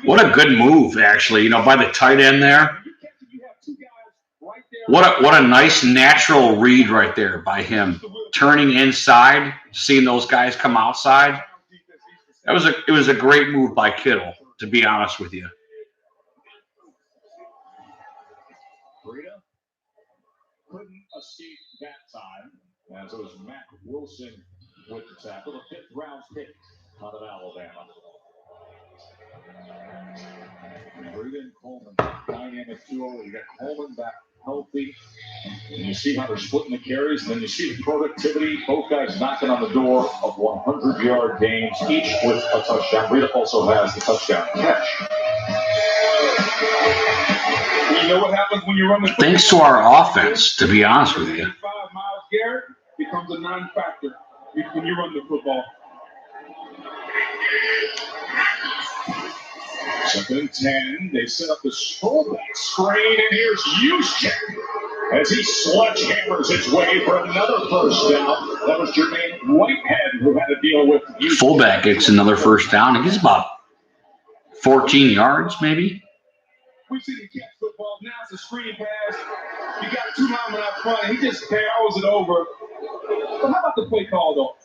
Speaker 1: What a good move, actually, you know, by the tight end there. What a nice natural read right there by him. Turning inside, seeing those guys come outside. It was a great move by Kittle, to be honest with you.
Speaker 3: Breida couldn't escape that time, as it was Matt Wilson with the tackle, the 5th round pick out of Alabama. Breida and Coleman, dynamic duo. You got Coleman back healthy. And you see how they're splitting the carries, and then you see the productivity. Both guys knocking on the door of 100-yard games, each with a touchdown. Breida also has the touchdown catch.
Speaker 5: You know what happens when you run the...
Speaker 1: Thanks to our offense, to be honest with you.
Speaker 5: Myles Garrett becomes a non-factor when you run the football.
Speaker 3: 2nd and 10. They set up the fullback screen, and here's Juszczyk as he sledgehammers its way for another first down. That was Jermaine Whitehead who had to deal with Juszczyk.
Speaker 1: Fullback gets another first down. He gets about 14 yards, maybe.
Speaker 5: We've seen him catch football. Now it's a screen pass. You got 2 linemen out front, and he just barrels it over. But how about the play call, though?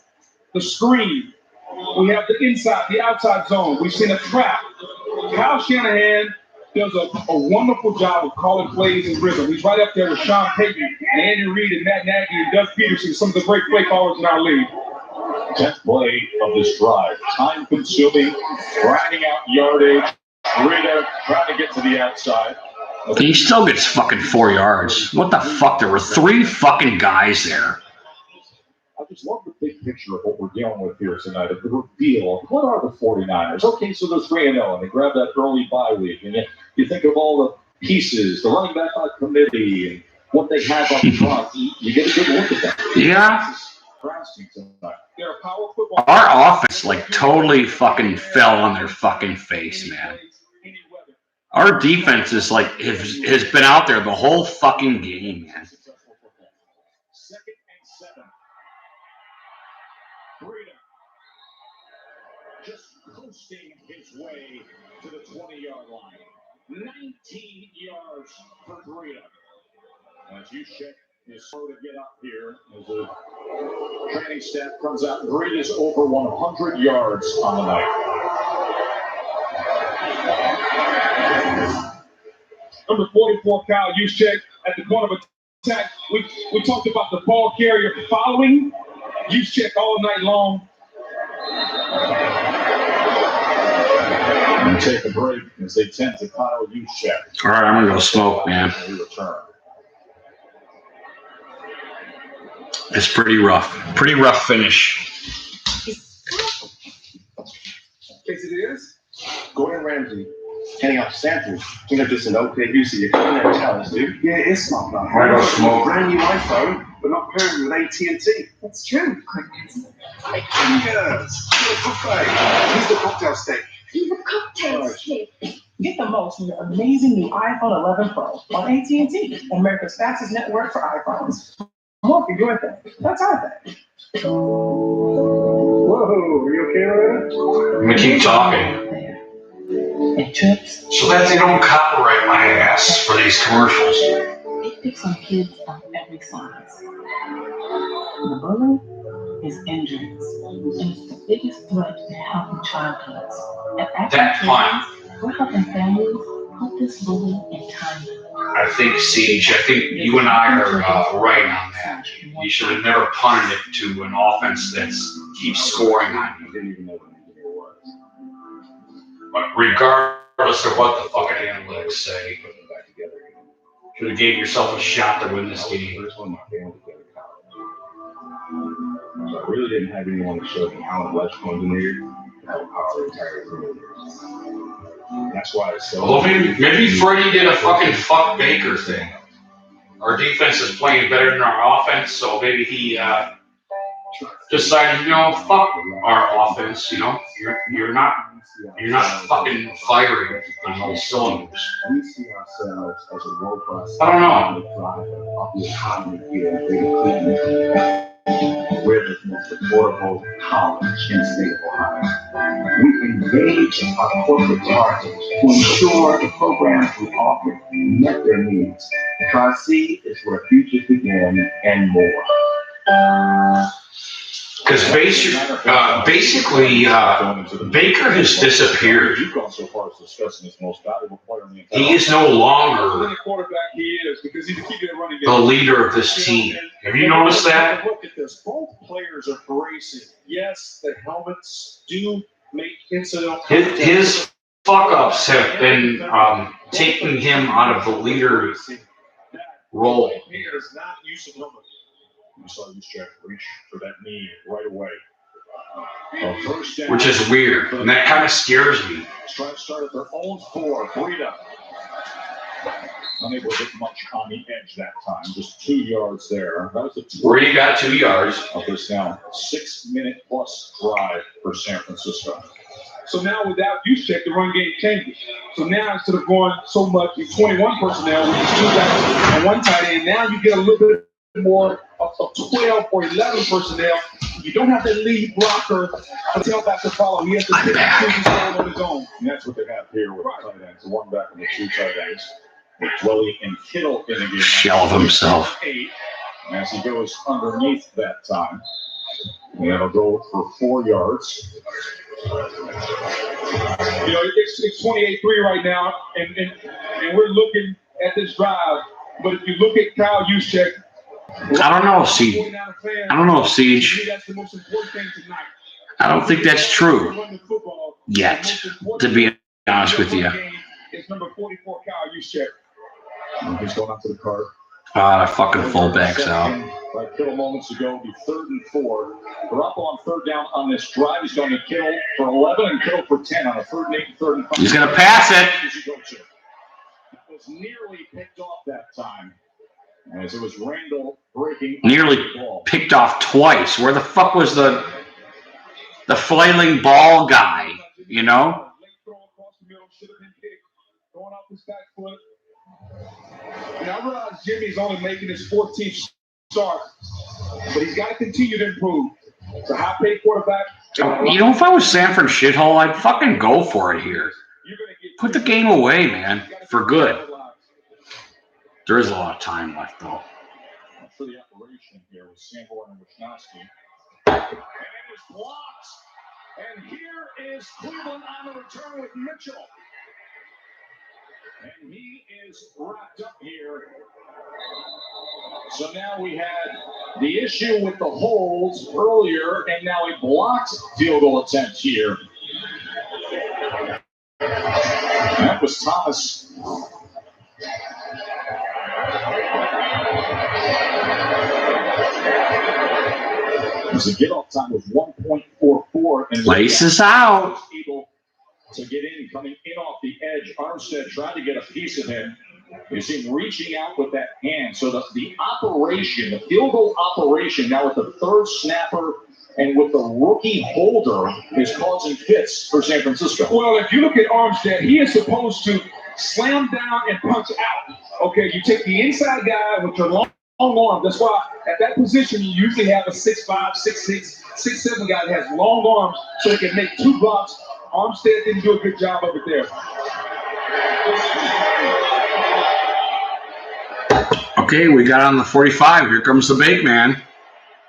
Speaker 5: The screen. We have the inside, the outside zone. We've seen a trap. Kyle Shanahan does a wonderful job of calling plays in rhythm. He's right up there with Sean Payton and Andy Reid and Matt Nagy and Doug Peterson, some of the great play callers in our league.
Speaker 3: 10th play of this drive. Time-consuming, grinding out yardage. Breida trying to get to the outside.
Speaker 1: He still gets fucking 4 yards. What the fuck? There were 3 fucking guys there.
Speaker 3: I just love the big picture of what we're dealing with here tonight, of the reveal of what are the 49ers. Okay, so they're 3-0, and they grab that early bye week, and you think of all the pieces, the running back by committee, and what they have up front. You get a good look at that.
Speaker 1: Yeah.
Speaker 5: They're a power football.
Speaker 1: Our offense, like, totally fucking fell on their fucking face, man. Our defense is, like, has been out there the whole fucking game, man.
Speaker 3: 2nd and 7. Breida just coasting his way to the 20-yard line. 19 yards for Breida. As you check is slow to get up here as the training staff comes out. Breida is over 100 yards on the night.
Speaker 5: Number 44, Kyle Juszczyk at the corner of attack. We talked about the ball carrier following Juszczyk all night long.
Speaker 3: And take a break as they tend to Kyle Juszczyk.
Speaker 1: All right, I'm gonna go smoke, man.
Speaker 3: We return.
Speaker 1: It's pretty rough. Pretty rough finish.
Speaker 10: Yes, it is. Gordon Ramsay handing out samples. You know, just an okay use of your culinary talents, dude. Yeah, it is smart, man.
Speaker 1: I go smoke.
Speaker 10: Brand new iPhone, but not pairing with AT&T.
Speaker 2: That's true, Cornelius.
Speaker 10: Yes. Buffet. Here's the cocktail steak.
Speaker 2: He's a cocktail stick.
Speaker 12: Get the most from your amazing new iPhone 11 Pro on AT&T, America's fastest network for iPhones. More for your thing. That's our thing.
Speaker 10: Whoa, are you okay with that?
Speaker 1: I'm gonna keep talking.
Speaker 12: And trips.
Speaker 1: So that they don't copyright my ass for these commercials.
Speaker 12: It picks on kids of every size. The bully is injuries, and it's the biggest threat to healthy childhoods. At
Speaker 1: That pun.
Speaker 12: we're helping families put this bully in time.
Speaker 1: I think, Siege, I think you and I are right on that. You should have never punted it to an offense that keeps scoring on you.
Speaker 3: Didn't even know what the engineer was.
Speaker 1: But regardless of what the fucking analytics say,
Speaker 3: Put them back together again.
Speaker 1: should have gave yourself a shot to win this
Speaker 3: I was the
Speaker 1: game.
Speaker 3: first one in my family to go to college. So I really didn't have anyone to show me how an electrical engineer how our entire career is. That's why it's so.
Speaker 1: Well, maybe Freddie did a fucking fuck Baker thing. Our defense is playing better than our offense, so maybe he decided, you know, fuck our offense. You know, you're not fucking firing on all cylinders.
Speaker 3: We see ourselves as a world-class.
Speaker 1: I don't know.
Speaker 3: Of the economy here in Cleveland. We're the most affordable college in the state of Ohio. We engage our corporate partners to ensure the programs we offer met their needs. Tri-C is where futures begin and more.
Speaker 1: Because basically, Baker has disappeared.
Speaker 3: You've gone so far as discussing his most valuable player in the entire.
Speaker 1: He is no longer
Speaker 5: The quarterback he is because he's keeping it running.
Speaker 1: the leader of this team. Have you noticed that?
Speaker 3: Look at this. Both players are bracing. Yes, the helmets do make incidental.
Speaker 1: His fuck-ups have been taking him out of the leader role.
Speaker 3: Players not using helmets. You saw Juszczyk reach for that knee right away. First down.
Speaker 1: Which is weird, and that kind of scares me.
Speaker 3: Try to start at their own 4. Breida. Unable to get much on the edge that time. Just 2 yards there. That was a
Speaker 1: Brady got 2 yards.
Speaker 3: of this now 6-minute plus drive for San Francisco.
Speaker 5: So now without Juszczyk, the run game changes. So now instead of going so much in 21 personnel, which is 2 guys and 1 tight end, now you get a little bit more of 12 or 11 personnel. You don't have that lead blocker to tailback to follow. He has to pick and choose his own on his own.
Speaker 3: And that's what they have here with the tight ends. The 1 back and the 2 tight ends. With Dwelly and Kittle in the game.
Speaker 1: Shell of himself.
Speaker 3: 8. As he goes underneath that time. And it'll go for 4 yards.
Speaker 5: You know, it's 28-3 right now, and we're looking at this drive. But if you look at Kyle Juszczyk,
Speaker 1: I don't know, Siege. I don't know, Siege.
Speaker 5: that's the most important thing tonight.
Speaker 1: I don't think that's true yet, to be honest with you.
Speaker 5: It's number 44, Kyle Juszczyk.
Speaker 3: And he's going up to the cart.
Speaker 1: The fucking fullbacks out.
Speaker 3: Like Kittle moments ago, be 3rd and 4. Garoppolo on 3rd down on this drive. He's going to Kittle for 11 and Kittle for 10 on a 3rd and 8 and 3rd and 5.
Speaker 1: He's going to pass it.
Speaker 3: It was nearly picked off that time. As it was Randall breaking.
Speaker 1: Nearly
Speaker 3: the ball.
Speaker 1: picked off twice. Where the fuck was the flailing ball guy, you know?
Speaker 5: Late throw across the middle, should have been kicked. Going off his back foot. And I realize Jimmy's only making his 14th start, but he's got to continue to improve. It's a high-paid quarterback.
Speaker 1: You know, if I was Sanford shithole, I'd fucking go for it here. Put the game away, man, for good. There is a lot of time left, though.
Speaker 3: For the operation here with Sanborn and Wisnowski. And it is blocked. And here is Cleveland on the return with Mitchell. And he is wrapped up here. So now we had the issue with the holds earlier, and now a blocked field goal attempt here. That was Thomas. The get-off time was 1.44. And
Speaker 1: Laces out.
Speaker 3: Able to get in, coming in off the edge. Armstead tried to get a piece of him. You see him reaching out with that hand. So the operation, the field goal operation, now with the third snapper and with the rookie holder, is causing fits for San Francisco.
Speaker 5: Well, if you look at Armstead, he is supposed to slam down and punch out. Okay, you take the inside guy with your long arm. That's why at that position you usually have a 6'5", 6'6", 6'7" guy that has long arms so he can make two blocks. Armstead didn't do a good job over there.
Speaker 1: Okay, we got on the 45. Here comes the big man.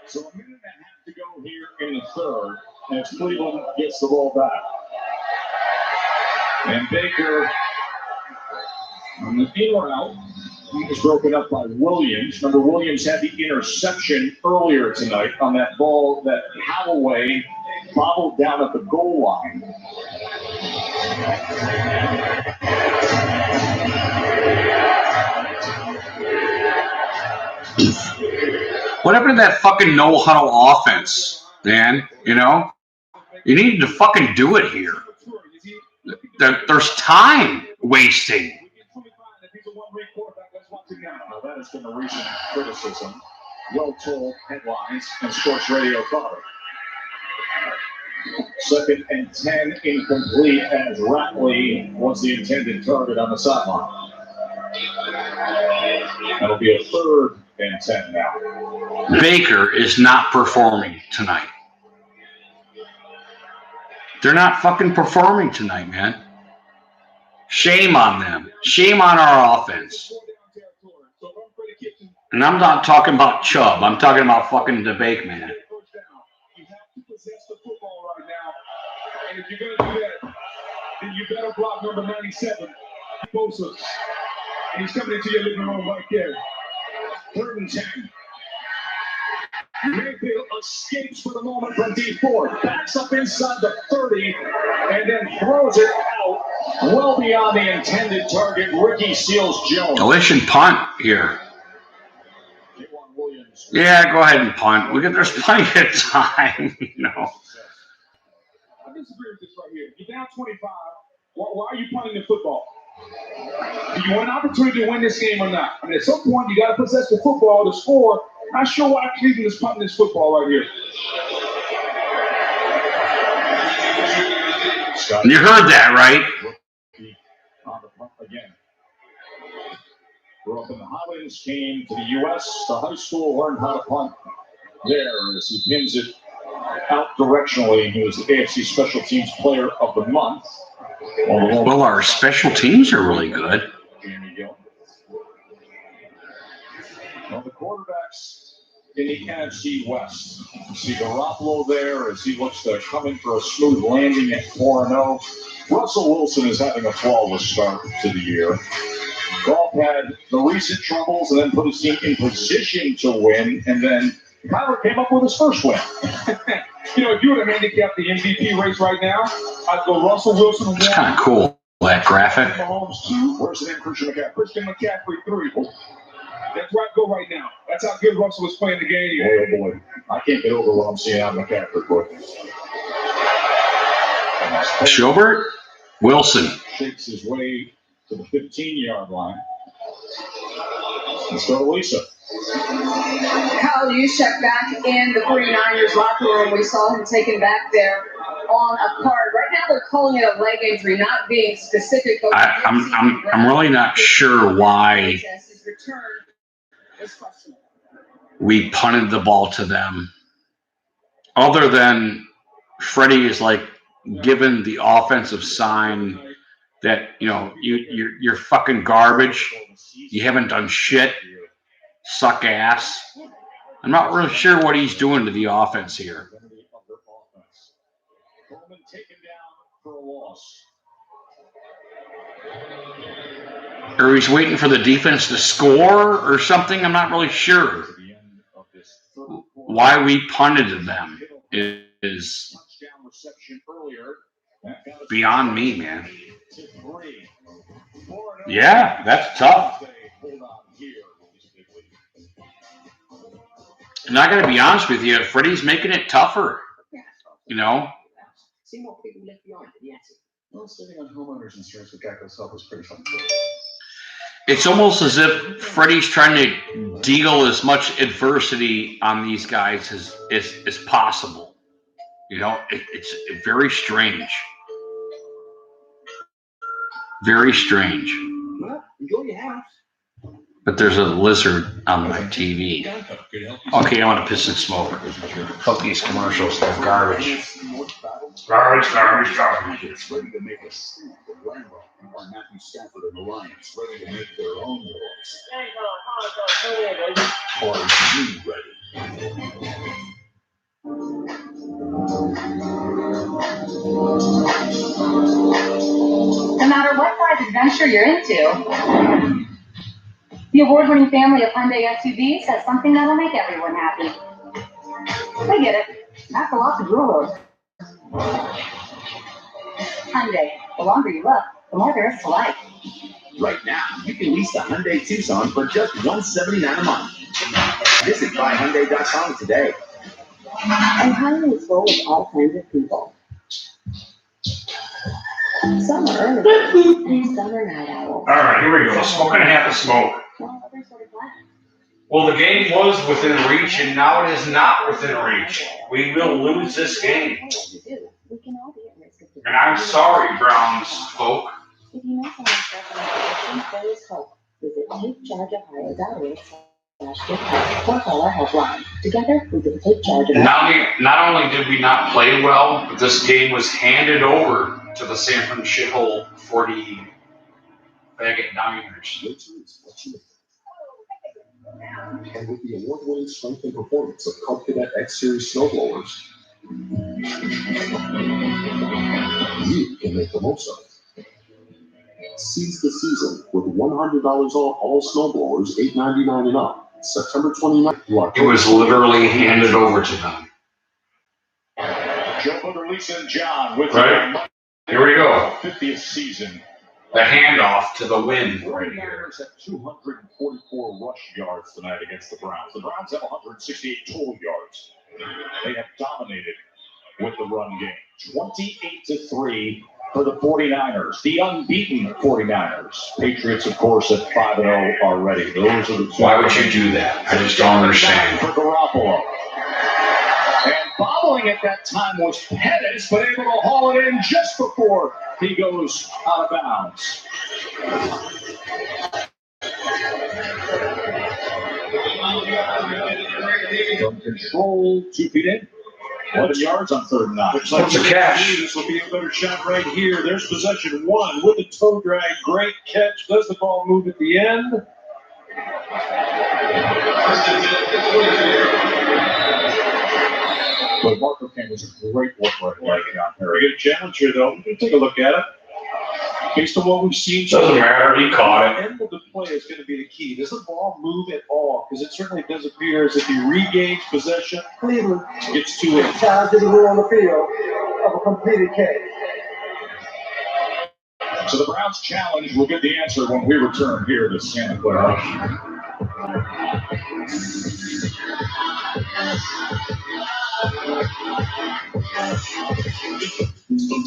Speaker 3: So a minute and a half to go here in the third as Cleveland gets the ball back. And Baker on the in route. He was broken up by Williams. Remember, Williams had the interception earlier tonight on that ball that Holloway bobbled down at the goal line.
Speaker 1: What happened to that fucking no huddle offense, man? You know? You need to fucking do it here. There's time wasting.
Speaker 3: That has been a recent criticism. Well-told headlines and sports radio cover. 2nd and 10 incomplete as Ratley was the intended target on the sideline. That'll be a 3rd and 10 now.
Speaker 1: Baker is not performing tonight. They're not fucking performing tonight, man. Shame on them. Shame on our offense. And I'm not talking about Chubb. I'm talking about fucking the Bake man.
Speaker 5: You have to possess the football right now. And if you're going to do that, then you better block number 97, Bosa. And he's coming into your living room right there. 3rd and 10. Mayfield escapes for the moment from D4, backs up inside the 30, and then throws it out well beyond the intended target. Ricky Seals-Jones.
Speaker 1: Collision punt here. Yeah, go ahead and punt. There's plenty of time, you know.
Speaker 5: I disagree with this right here. You're down 25. Why are you punting the football? Do you want an opportunity to win this game or not? I mean, at some point, you got to possess the football to score. Not sure why Cleveland is punting this football right here.
Speaker 1: You heard that, right?
Speaker 3: On the punt again. Grew up in the Highlands, came to the U.S. to high school, learned how to punt there as he pins it out directionally. He was the AFC Special Teams Player of the Month.
Speaker 1: Well, our special teams are really good.
Speaker 3: Well, the quarterbacks in the NFC West. You see Garoppolo there as he looks to come in for a smooth landing at 4-0. Russell Wilson is having a flawless start to the year. Goff had the recent troubles and then put his team in position to win, and then Kyler came up with his first win.
Speaker 5: You know, if you were to handicap the MVP race right now, I'd go Russell Wilson 1.
Speaker 1: It's kind of cool, that graphic.
Speaker 5: Mahomes 2.
Speaker 3: Where's the name Christian McCaffrey?
Speaker 5: Christian McCaffrey 3. That's where I'd go right now. That's how good Russell was playing the game.
Speaker 3: Oh, boy. I can't get over what I'm seeing out of McCaffrey, boy.
Speaker 1: Schobert, Wilson.
Speaker 3: Shakes his way to the 15-yard line. Let's go to Lisa.
Speaker 2: Kyle Juszczyk back in the 49ers locker room. We saw him taken back there on a card. Right now they're calling it a leg injury, not being specific.
Speaker 1: I'm really not sure why we punted the ball to them, other than Freddie is like given the offensive sign that you're fucking garbage. You haven't done shit. Suck ass. I'm not really sure what he's doing to the offense here. Or he's waiting for the defense to score or something. I'm not really sure. Why we punted them is beyond me, man. Yeah, that's tough. And I got to be honest with you, Freddie's making it tougher.
Speaker 10: See more people left behind than the answer. Well, living on homeowners insurance with Geico's help is pretty fun too.
Speaker 1: It's almost as if Freddie's trying to deal as much adversity on these guys as possible. It's very strange. Very strange.
Speaker 10: Well, enjoy your house.
Speaker 1: But there's a lizard on my TV. Okay, I want to piss and smoke. Fuck these commercials. They're garbage. Garbage.
Speaker 10: It's ready to make a swoop with Lambo. Or Matthew Stafford and the Lions ready to make their own noise. Or are you ready?
Speaker 13: No matter what size adventure you're into, the award-winning family of Hyundai SUVs has something that'll make everyone happy. I get it. That's a lot to drool over. Hyundai. The longer you look, the more there is to like.
Speaker 4: Right now, you can lease the Hyundai Tucson for just $179 a month. Visit buyhyundai.com today.
Speaker 2: And Hyundai is full of all kinds of people. Some are early and some are night owls.
Speaker 1: All right, here we go. Smoking a half a smoke. Well, the game was within reach, and now it is not within reach. We will lose this game. And I'm sorry, Browns folk.
Speaker 2: If you know someone suffering from addiction, there is hope. Visit takechargeofhio.org/gift or call our helpline. Together, we can take charge of
Speaker 1: Not only did we not play well, but this game was handed over to the San Francisco 40 faggot Niners.
Speaker 11: And with the award-winning strength and performance of Cub Cadet X-Series snowblowers, you can make the most of it. Seize the season with $100 off all snowblowers, $8.99 and up. September 29th.
Speaker 1: It was literally handed over to them.
Speaker 3: Joe Booker, Lisa, and John with
Speaker 1: Right. Here we go.
Speaker 3: 50th season.
Speaker 1: The handoff to the win right here.
Speaker 3: 49ers have 244 rush yards tonight against the Browns. The Browns have 168 total yards. They have dominated with the run game. 28-3 for the 49ers. The unbeaten 49ers. Patriots, of course, at 5-0 already. Those are the two.
Speaker 1: Why would you do that? I just don't understand.
Speaker 3: For Garoppolo. And bobbling at that time was Pettis, but able to haul it in just before he goes out of bounds. From control, 2 feet in. 11 yards on 3rd and 9.
Speaker 5: Looks like
Speaker 1: What's the catch?
Speaker 5: This will be a better shot right here. There's possession 1 with the toe drag. Great catch. Does the ball move at the end?
Speaker 3: But Marco Kane was a great work right down here.
Speaker 5: Very good challenge here, though. Take a look at it. Based on what we've seen,
Speaker 1: Doesn't matter. He caught
Speaker 5: the
Speaker 1: it.
Speaker 5: end of the play is going to be the key. Does the ball move at all? Because it certainly does appear as if he regains possession. Cleveland gets 2 in.
Speaker 10: Time to rule on the field of a completed catch.
Speaker 3: So the Browns challenge will get the answer when we return here to Santa Clara.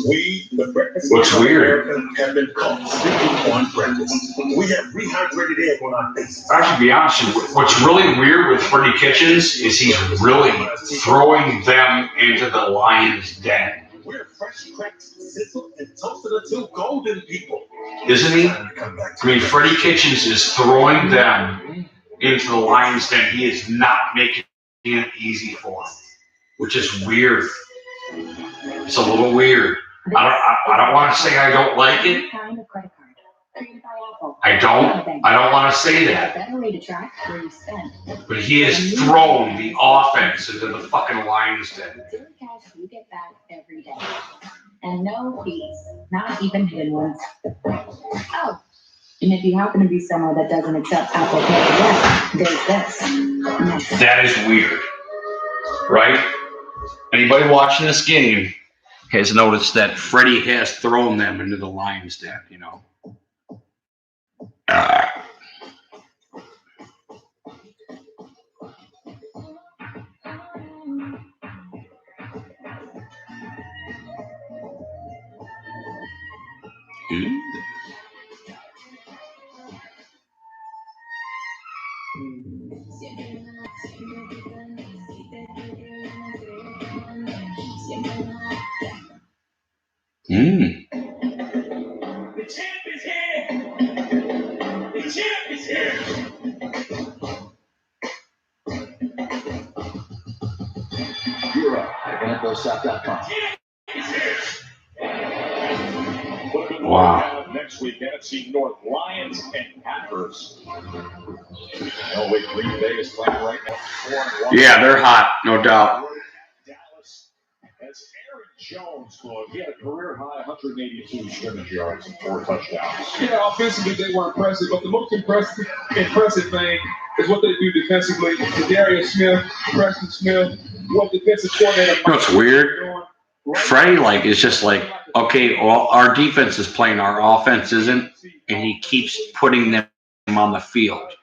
Speaker 11: We, the breakfast
Speaker 1: What's weird?
Speaker 11: have been caught sleeping on breakfast. We have rehydrated egg on our faces.
Speaker 1: I should be honest with you. What's really weird with Freddie Kitchens is he's really throwing them into the lion's den.
Speaker 11: We're fresh cracked, sizzled, and toasted until golden people.
Speaker 1: Isn't he? I mean, Freddie Kitchens is throwing them into the lion's den. He is not making it easy for them, which is weird. It's a little weird. I don't want to say I don't like it. I don't want to say that. But he has thrown the offense into the fucking lion's den.
Speaker 13: You get back every day. And no fees, not even hidden ones. Oh, and if you happen to be somewhere that doesn't accept Apple Pay yet, there's this. Nice.
Speaker 1: That is weird, right? Anybody watching this game has noticed that Freddie has thrown them into the lion's den, you know.
Speaker 3: The champ is here. The champ is here.
Speaker 4: You're up at NFLSouth.com.
Speaker 1: Wow.
Speaker 3: Next week, NFC North Lions and Packers. No way, Green Bay is playing right now. 4-1.
Speaker 1: Yeah, they're hot, no doubt.
Speaker 3: Dallas has Aaron Jones going. He had a career high 182 scrimmage yards and 4 touchdowns.
Speaker 5: Yeah, offensively they were impressive, but the most impressive thing is what they do defensively. Darius Smith, Preston Smith, what defensive coordinator.
Speaker 1: You know what's weird? Freddie is just like, okay, well, our defense is playing, our offense isn't, and he keeps putting them on the field.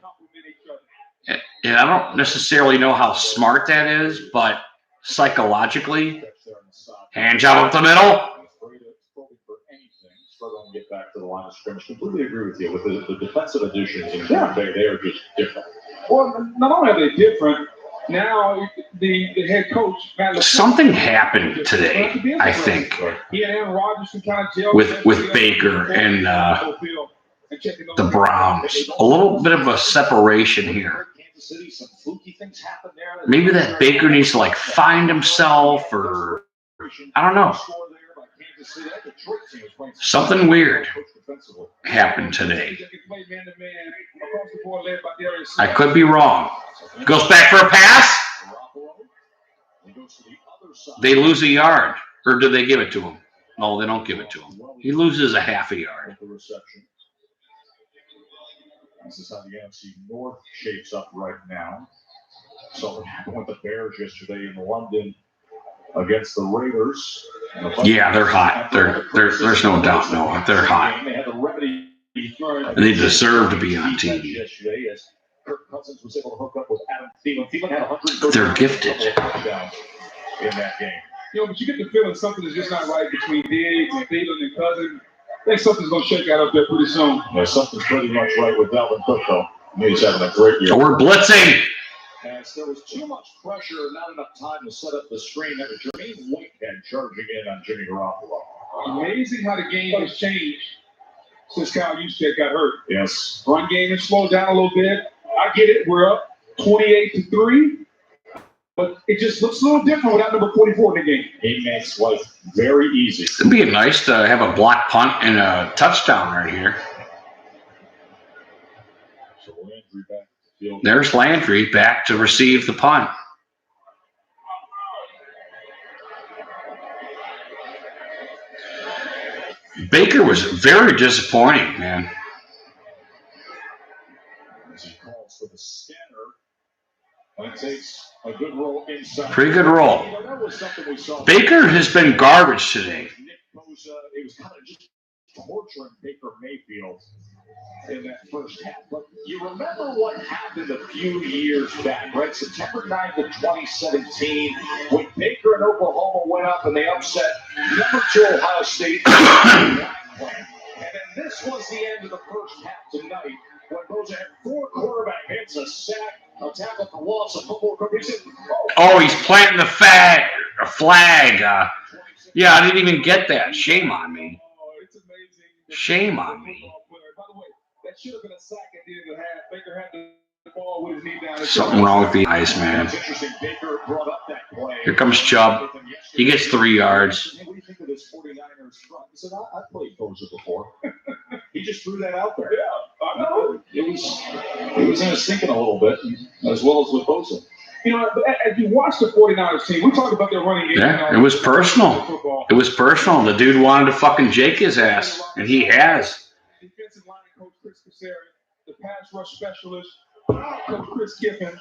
Speaker 1: And I don't necessarily know how smart that is, but psychologically, hand job up the middle.
Speaker 3: Struggling to get back to the line of scrimmage. Completely agree with you. With the defensive additions in Green Bay, they are just different.
Speaker 5: Well, not only are they different, now the head coach
Speaker 1: Something happened today, I think,
Speaker 5: he and Aaron Rodgers can kind of gel
Speaker 1: with Baker and the Browns. A little bit of a separation here. Maybe that Baker needs to find himself, or I don't know. Something weird happened today. I could be wrong. Goes back for a pass. They lose a yard. Or do they give it to him? No, they don't give it to him. He loses a half a yard.
Speaker 3: This is how the NFC North shapes up right now. So what happened with the Bears yesterday in London against the Raiders?
Speaker 1: Yeah, they're hot. There's no doubt, Noah. They're hot. And they deserve to be on TV. They're gifted.
Speaker 3: In that game.
Speaker 5: But you get the feeling something is just not right between Diggs and Thielen and Cousins. I think something's going to shake out up there pretty soon.
Speaker 3: Yeah, something's pretty much right with Dalvin Cook, though. He's having a great year.
Speaker 1: So we're blitzing.
Speaker 3: As there was too much pressure, not enough time to set up the screen. That was Jermaine Whitehead charging in on Jimmy Garoppolo.
Speaker 5: Amazing how the game has changed since Kyle Juszczyk got hurt.
Speaker 3: Yes.
Speaker 5: Run game has slowed down a little bit. I get it. We're up 28-3. But it just looks a little different without number 44 in the game.
Speaker 3: He makes life very easy.
Speaker 1: It'd be nice to have a block punt and a touchdown right here.
Speaker 3: So Landry back to the field.
Speaker 1: There's Landry back to receive the punt. Baker was very disappointing, man.
Speaker 3: As he calls for the scanner, and takes a good roll inside.
Speaker 1: Pretty good roll. Baker has been garbage today.
Speaker 3: Nick Bosa, it was kind of just torturing Baker Mayfield in that first half. But you remember what happened a few years back, right? September 9th of 2017, when Baker and Oklahoma went up and they upset number 2 Ohio State. And then this was the end of the first half tonight, when Bosa had 4 quarterback hits, a sack, a tackle for loss, a football completion.
Speaker 1: Oh, he's planting the flag. Yeah, I didn't even get that. Shame on me. Shame on me.
Speaker 5: That should have been a sack at the end of the half. Baker had the ball with his knee down.
Speaker 1: Something wrong with the eyes, man. Here comes Chubb. He gets 3 yards.
Speaker 3: Hey, what do you think of this 49ers front? He said, I played Bosa before. He just threw that out there. Yeah, I know. It was in his thinking a little bit, as well as with Bosa.
Speaker 5: You know, as you watch the 49ers team, we talked about their running game.
Speaker 1: Yeah, it was personal. It was personal. The dude wanted to fucking Jake his ass, and he has.
Speaker 5: Defensive line coach Chris Cassari, the pass rush specialist, Coach Chris Kiffin.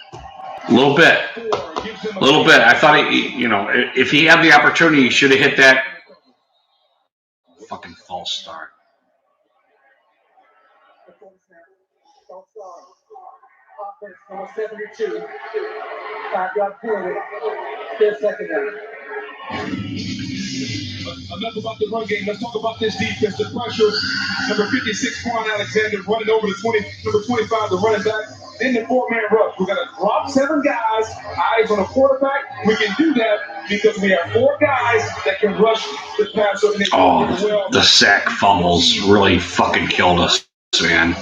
Speaker 1: A little bit. I thought if he had the opportunity, he should have hit that fucking false start.
Speaker 9: Offense number 72. 5-yard penalty. Still second down.
Speaker 5: Enough about the run game. Let's talk about this defense. The pressure. Number 56, Quan Alexander running over the number 25, the running back. Then the 4-man rush. We're going to drop 7 guys. Eyes on the quarterback. We can do that because we have 4 guys that can rush the passer.
Speaker 1: Oh, the sack fumbles really fucking killed us, man.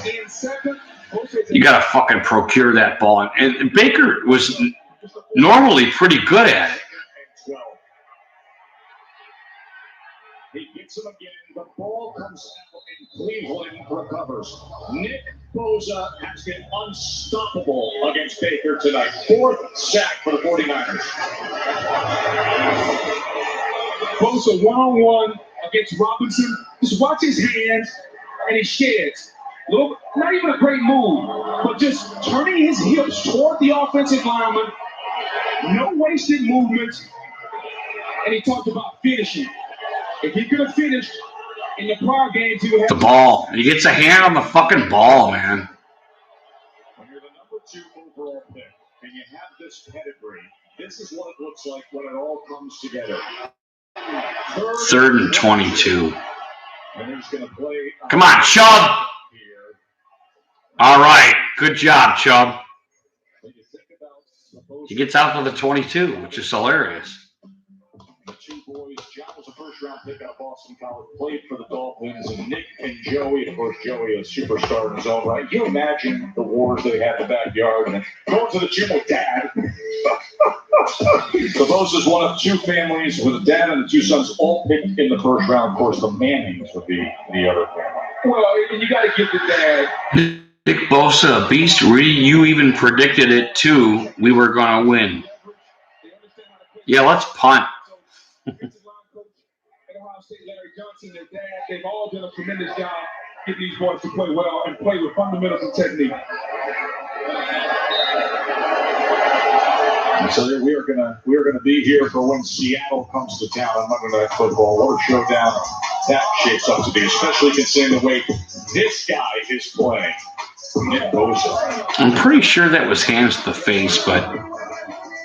Speaker 1: You got to fucking procure that ball. And Baker was normally pretty good at it.
Speaker 3: He gets him again. The ball comes out and Cleveland recovers. Nick Bosa has been unstoppable against Baker tonight. 4th sack for the 49ers.
Speaker 5: Bosa one-on-one against Robinson. Just watch his hands and he sheds. Not even a great move, but just turning his hips toward the offensive lineman. No wasted movements. And he talked about finishing. If he could have finished in the prior games, he would have
Speaker 1: the ball. He gets a hand on the fucking ball, man.
Speaker 3: When you're the number 2 overall pick and you have this pedigree, this is what it looks like when it all comes together.
Speaker 1: 3rd and 22.
Speaker 3: And he's going to play.
Speaker 1: Come on, Chubb. All right. Good job, Chubb. He gets out to the 22, which is hilarious.
Speaker 3: The 2 boys, John was a first-round pick out of Boston College, played for the Dolphins, and Nick and Joey, of course, Joey a superstar in his own right. You imagine the wars they had in the backyard, and going to the gym with Dad. So Bosa is one of 2 families with a dad and the 2 sons, all picked in the first round. Of course, the Mannings would be the other family.
Speaker 5: Well, you got to give the dad.
Speaker 1: Nick Bosa, a beast. You even predicted it, too. We were going to win. Yeah, let's punt.
Speaker 5: Larry Johnson, their dad, they've all done a tremendous job getting these boys to play well and play with fundamentals and technique.
Speaker 3: And so we are gonna be here for when Seattle comes to town on Monday Night Football. What a showdown that shapes up to be, especially considering the way this guy is playing. Nick Bosa.
Speaker 1: I'm pretty sure that was hands to the face, but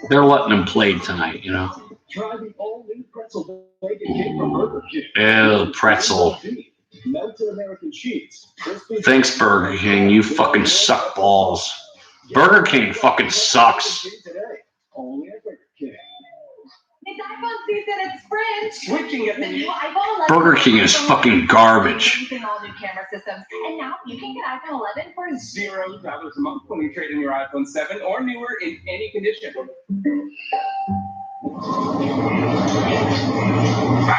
Speaker 1: they're letting him play tonight, you know.
Speaker 5: Try the all-new pretzel bacon cake from Burger King.
Speaker 1: Ew, pretzel.
Speaker 5: Melted American cheese.
Speaker 1: Thanks, Burger King. You fucking suck balls. Burger King fucking sucks.
Speaker 5: Only at Burger King.
Speaker 13: It's iPhone season at Sprint.
Speaker 5: Switching at the
Speaker 13: new iPhone 11.
Speaker 1: Burger King is fucking garbage.
Speaker 13: Using all new camera systems, and now you can get iPhone 11 for
Speaker 14: $0 a month when you trade in your iPhone 7 or newer in any condition.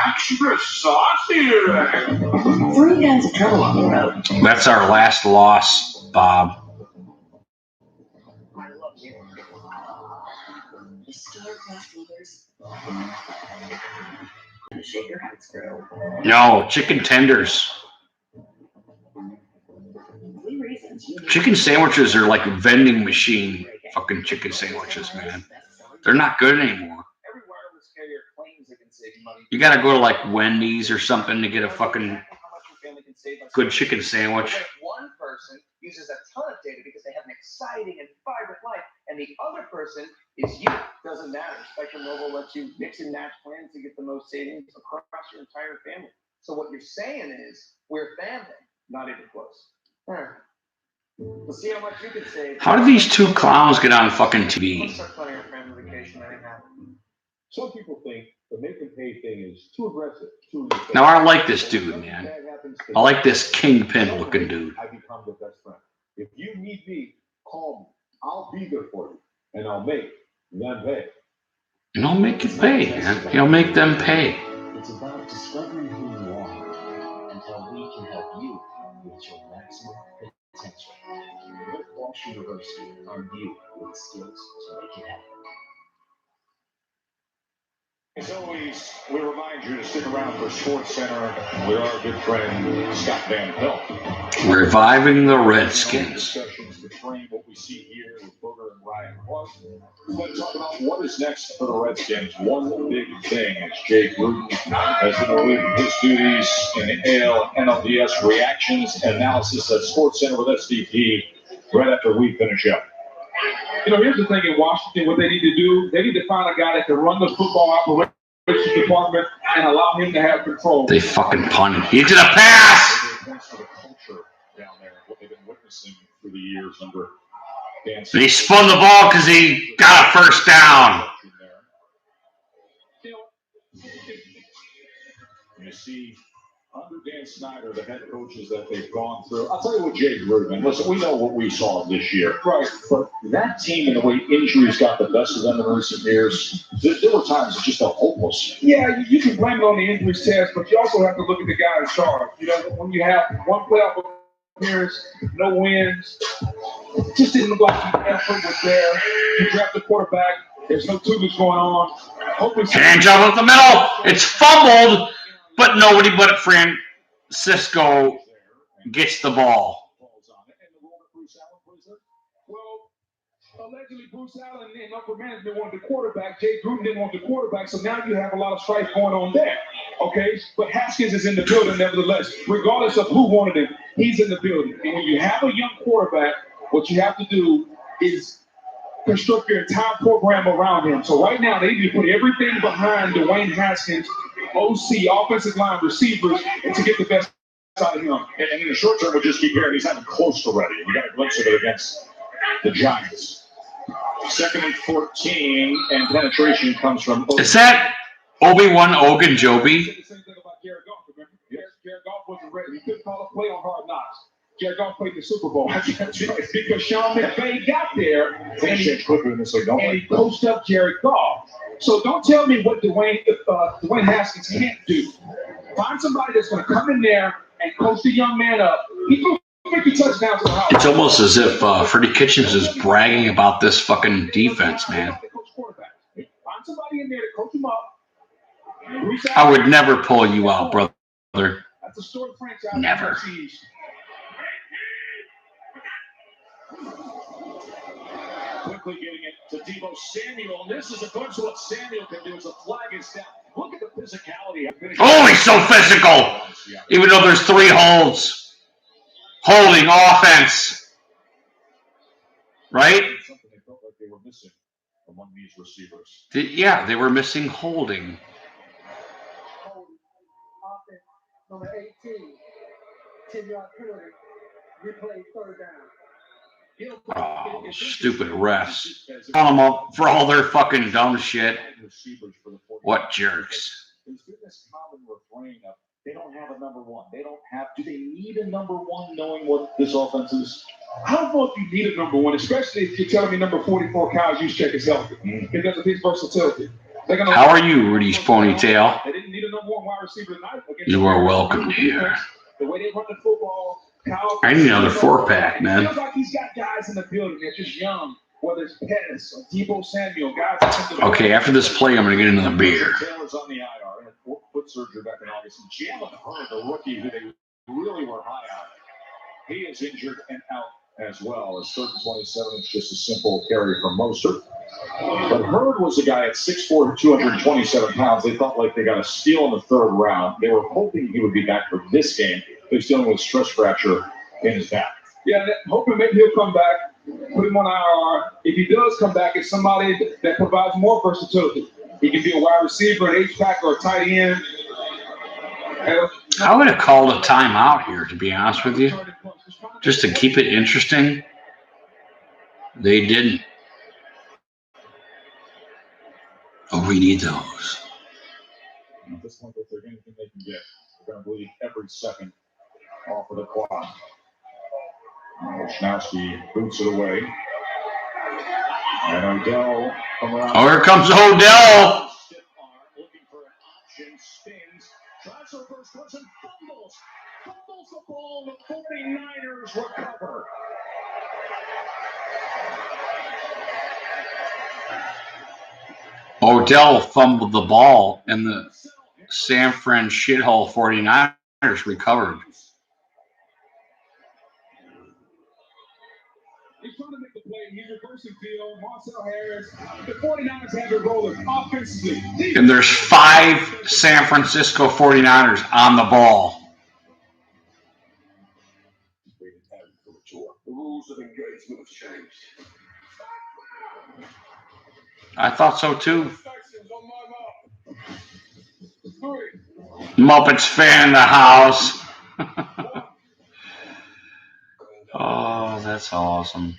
Speaker 5: Extra saucy.
Speaker 12: 3 guys of trouble on the road.
Speaker 1: That's our last loss, Bob.
Speaker 12: I love you. Star-class lovers. Shake your head screw.
Speaker 1: No, chicken tenders.
Speaker 12: 3 reasons.
Speaker 1: Chicken sandwiches are like vending machine fucking chicken sandwiches, man. They're not good anymore.
Speaker 6: Every wireless carrier claims they can save you money.
Speaker 1: You gotta go to like Wendy's or something to get a fucking good chicken sandwich.
Speaker 6: One person uses a ton of data because they have an exciting and vibrant life, and the other person is you. Doesn't matter. Spectrum Mobile lets you mix and match plans to get the most savings across your entire family. So what you're saying is, we're family, not even close. We'll see how much you can save.
Speaker 1: How do these 2 clowns get on fucking TV?
Speaker 6: Let's start planning our family vacation anyhow.
Speaker 5: Some people think the make and pay thing is too aggressive.
Speaker 1: Now I like this dude, man. I like this kingpin looking dude.
Speaker 5: I become your best friend. If you need me, call me. I'll be there for you, and I'll make them pay.
Speaker 1: And he'll make you pay, man. He'll make them pay.
Speaker 4: It's about discovering who you are and how we can help you reach your maximum potential. With Walsh University, arm you with skills to make it happen.
Speaker 3: As always, we remind you to stick around for Sports Center with our good friend Scott Van Pelt.
Speaker 1: Reviving the Redskins.
Speaker 3: Discussions to frame what we see here with Booger and Ryan. Plus, we're going to talk about what is next for the Redskins. One big thing is Jay Gruden has completed his duties in the AL and NLDS reactions analysis at Sports Center with SDP right after we finish up.
Speaker 5: You know, here's the thing in Washington, what they need to do, they need to find a guy that can run the football operations department and allow him to have control.
Speaker 1: They fucking punted. He's gonna pass!
Speaker 3: Points to the culture down there, what they've been witnessing for the years under Dan.
Speaker 1: They spun the ball because he got a first down.
Speaker 3: You see, under Dan Snyder, the head coaches that they've gone through. I'll tell you what, Jay Gruden. Listen, we know what we saw this year.
Speaker 5: Right.
Speaker 3: But that team and the way injuries got the best of them in recent years, there were times it just felt hopeless.
Speaker 5: Yeah, you can blame it on the injuries test, but you also have to look at the guy in charge. You know, when you have one playoff appearance, no wins, it just didn't look like the effort was there. You draft the quarterback, there's no tubers going on.
Speaker 1: Hand job up the middle. It's fumbled, but nobody but Francisco gets the ball.
Speaker 5: Well, allegedly Bruce Allen and upper management wanted the quarterback. Jay Gruden didn't want the quarterback, so now you have a lot of strife going on there. Okay, but Haskins is in the building nevertheless. Regardless of who wanted him, he's in the building. And when you have a young quarterback, what you have to do is construct your entire program around him. So right now, they need to put everything behind Dwayne Haskins, OC, offensive line, receivers, and to get the best out of him.
Speaker 3: And in the short term, we'll just keep hearing he's not even close to ready. We got a glimpse of it against the Giants. 2nd and 14, and penetration comes from.
Speaker 1: Is that Obi-Wan Ogunjobi?
Speaker 5: The same thing about Jared Goff, remember? Jared Goff wasn't ready. He couldn't call a play on Hard Knocks. Jared Goff played the Super Bowl. Because Sean McVay got there and he coached up Jared Goff. So don't tell me what Dwayne Haskins can't do. Find somebody that's going to come in there and coach the young man up. He threw 50 touchdowns to the house.
Speaker 1: It's almost as if Freddie Kitchens is bragging about this fucking defense, man.
Speaker 5: Find somebody in there to coach him up.
Speaker 1: I would never pull you out, brother.
Speaker 5: That's a story franchise.
Speaker 1: Never.
Speaker 3: Quickly getting it to Deebo Samuel. And this is a glimpse of what Samuel can do as a flag is down. Look at the physicality.
Speaker 1: Oh, he's so physical. Even though there's 3 holds. Holding offense. Right?
Speaker 3: Something they felt like they were missing among these receivers.
Speaker 1: Yeah, they were missing holding.
Speaker 15: Offense, number 18. 10-yard penalty. Replay 3rd down.
Speaker 1: Oh, stupid refs. Call them up for all their fucking dumb shit. What jerks.
Speaker 3: There's been this common refrain of they don't have a number one. They don't have. Do they need a number one knowing what this offense is?
Speaker 5: I don't know if you need a number one, especially if you're telling me number 44, Kyle Juszczyk is healthy. Because of his versatility.
Speaker 1: How are you, Rudy's ponytail?
Speaker 5: They didn't need a number one wide receiver tonight.
Speaker 1: You are welcome here.
Speaker 5: The way they run the football, Kyle.
Speaker 1: I need another 4-pack, man.
Speaker 5: It feels like he's got guys in the building. They're just young. Whether it's Pettis or Deebo Samuel, guys.
Speaker 1: Okay, after this play, I'm going to get another beer.
Speaker 3: Taylor's on the IR. Had foot surgery back in August. And Jalen Hurd, the rookie who they really were high on, he is injured and out as well. As 3rd and 27, it's just a simple carry from Mostert. But Hurd was a guy at 6'4", 227 pounds. They felt like they got a steal in the 3rd round. They were hoping he would be back for this game. He's dealing with stress fracture in his back.
Speaker 5: Yeah, hoping maybe he'll come back. Put him on IR. If he does come back, it's somebody that provides more versatility. He can be a wide receiver, an H-back, or a tight end.
Speaker 1: I would have called a timeout here, to be honest with you. Just to keep it interesting. They didn't. Oh, we need those.
Speaker 3: At this point, if there's anything they can get, they're going to bleed every second off of the clock. Schnowski boots it away. And Odell from around.
Speaker 1: Oh, here comes Odell.
Speaker 3: Stiff arm, looking for an option, spins, tries her first person, fumbles the ball. The 49ers recover.
Speaker 1: Odell fumbled the ball, and the San Fran shithole 49ers recovered.
Speaker 5: He's trying to make the play. He's reversing field. Marcel Harris. The 49ers have their roller offensively.
Speaker 1: And there's 5 San Francisco 49ers on the ball.
Speaker 11: The rules of engagement have changed.
Speaker 1: I thought so too. Muppets fan in the house. Oh, that's awesome.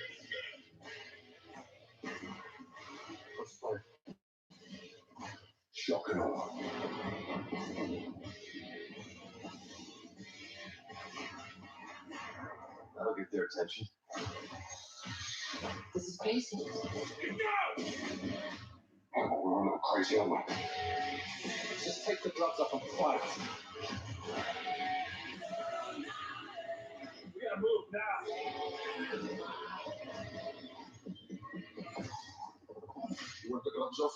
Speaker 11: Shock and awe.
Speaker 8: That'll get their attention.
Speaker 2: This is crazy.
Speaker 11: I'm going a little crazy on my.
Speaker 6: Just take the gloves off and fight.
Speaker 5: We gotta move now.
Speaker 11: You want the gloves off?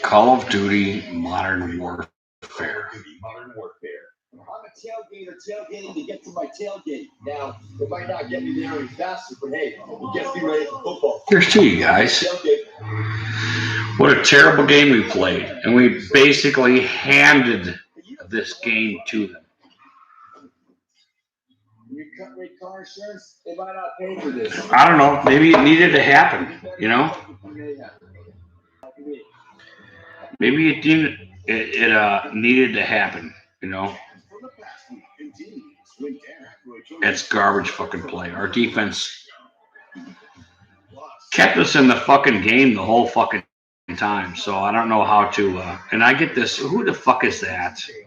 Speaker 1: Call of Duty Modern Warfare.
Speaker 3: Modern Warfare.
Speaker 10: I'm a tailgater tailgating to get to my tailgate. Now, it might not get me there any faster, but hey, it gets me ready for football.
Speaker 1: Here's to you guys. What a terrible game we played. And we basically handed this game to them.
Speaker 10: You cut rate car insurance, they might not pay for this.
Speaker 1: I don't know. Maybe it needed to happen, you know? Maybe it didn't. It needed to happen, you know? That's garbage fucking play. Our defense kept us in the fucking game the whole fucking time, so I don't know how to. And I get this. Who the fuck is that?
Speaker 3: I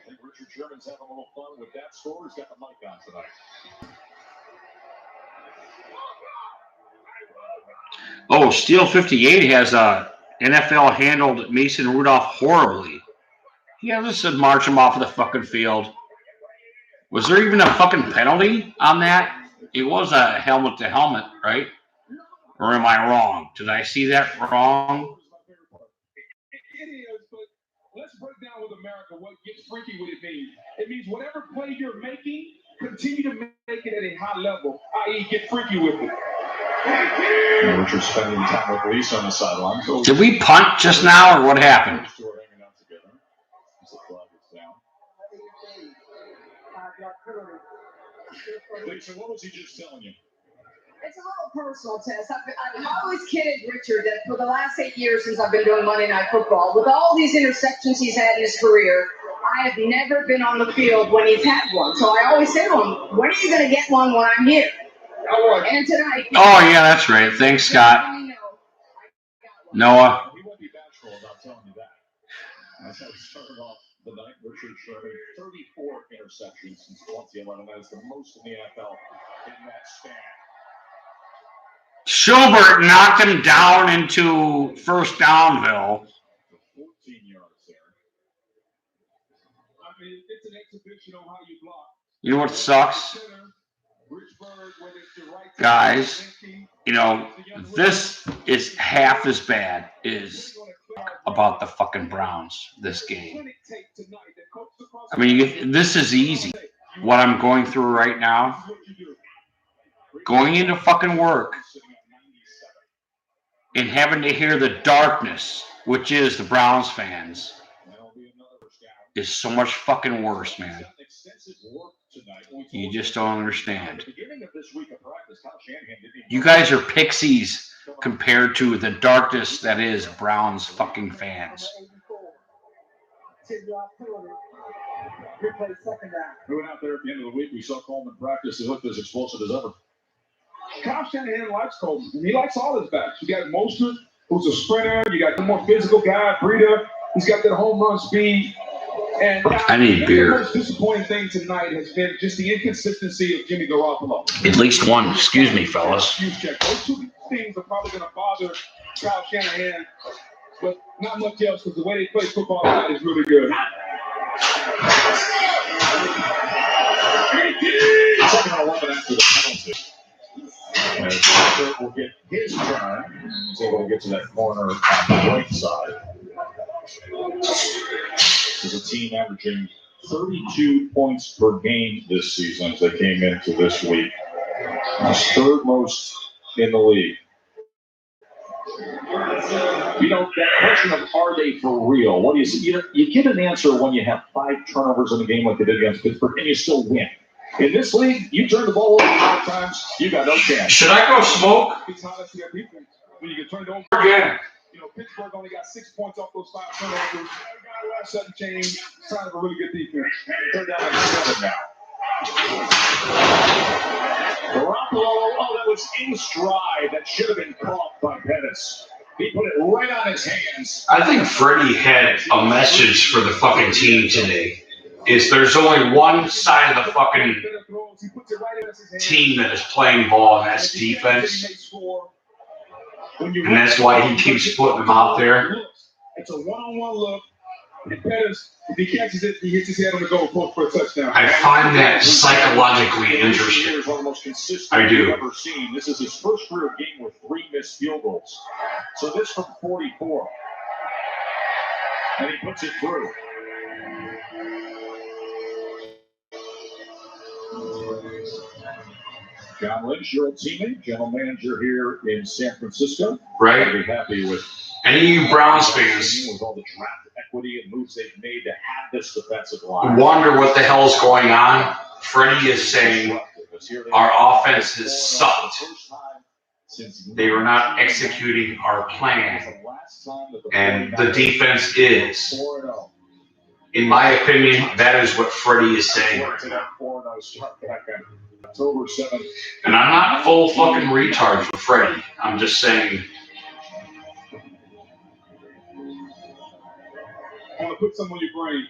Speaker 3: think Richard Sherman's having a little fun with that score. He's got the mic on tonight.
Speaker 1: Oh, Steel 58 has NFL handled Mason Rudolph horribly. Yeah, just said march him off of the fucking field. Was there even a fucking penalty on that? It was a helmet to helmet, right? Or am I wrong? Did I see that wrong?
Speaker 5: It is, but let's break down with America what gets freaky with it means. It means whatever play you're making, continue to make it at a high level, i.e. get freaky with it.
Speaker 3: Richard spending time with Reese on the sideline.
Speaker 1: Did we punt just now, or what happened?
Speaker 3: Lisa, what was he just telling you?
Speaker 2: It's a little personal test. I've always kidded Richard that for the last 8 years since I've been doing Monday Night Football, with all these interceptions he's had in his career, I have never been on the field when he's had one. So I always say to him, when are you going to get one when I'm here? And tonight.
Speaker 1: Oh, yeah, that's right. Thanks, Scott. Noah.
Speaker 3: He won't be bashful about telling you that. That's how he started off the night. Richard Sherman, 34 interceptions since 2011. That is the most in the NFL in that span.
Speaker 1: Schubert knocked him down into first downville.
Speaker 3: 14 yards there.
Speaker 5: I mean, it's an exhibition on how you block.
Speaker 1: You know what sucks? Guys, you know, this is half as bad as about the fucking Browns, this game. I mean, this is easy. What I'm going through right now, going into fucking work and having to hear the darkness, which is the Browns fans, is so much fucking worse, man. You just don't understand. You guys are pixies compared to the darkness that is Browns fucking fans.
Speaker 3: Moving out there at the end of the week, we saw Coleman practice. He looked as explosive as ever.
Speaker 5: Kyle Shanahan likes Coleman. He likes all his backs. You got Mostert, who's a sprinter. You got the more physical guy, Breida. He's got that home run speed. And
Speaker 1: I need
Speaker 5: the
Speaker 1: beer.
Speaker 5: most disappointing thing tonight has been just the inconsistency of Jimmy Garoppolo.
Speaker 1: At least one. Excuse me, fellas.
Speaker 5: Those two things are probably going to bother Kyle Shanahan, but not much else because the way they play football tonight is really good.
Speaker 3: Second and 11 after the penalty. As Tucker will get his turn, he's able to get to that corner on the right side. This is a team averaging 32 points per game this season as they came into this week. It's third most in the league. You know, that question of are they for real? What do you see? You get an answer when you have 5 turnovers in a game like they did against Pittsburgh, and you still win. In this league, you turn the ball over 5 times, you got no chance.
Speaker 1: Should I go smoke?
Speaker 5: It's honestly a defense. When you get turned over
Speaker 1: Again.
Speaker 5: You know, Pittsburgh only got 6 points off those 5 turnovers. Sudden change. Sign of a really good defense.
Speaker 3: They're down at 7 now. Garoppolo, oh, that was in stride. That should have been caught by Pettis. He put it right on his hands.
Speaker 1: I think Freddie had a message for the fucking team today. Is there's only one side of the fucking team that is playing ball, and that's defense. And that's why he keeps putting them out there.
Speaker 5: It's a one-on-one look. And Pettis, if he catches it, he hits his head on the goal post for a touchdown.
Speaker 1: I find that psychologically interesting. I do.
Speaker 3: Ever seen. This is his first career game with 3 missed field goals. So this from 44. And he puts it through. John Lynch, your old teammate, general manager here in San Francisco.
Speaker 1: Right.
Speaker 3: Very happy with
Speaker 1: any of you Browns fans
Speaker 3: with all the draft equity and moves they've made to have this defensive line.
Speaker 1: Wonder what the hell's going on. Freddie is saying our offense has sucked. They were not executing our plan, and the defense is. In my opinion, that is what Freddie is saying right now. And I'm not full fucking retard for Freddie. I'm just saying.
Speaker 5: I want to put some on your brain.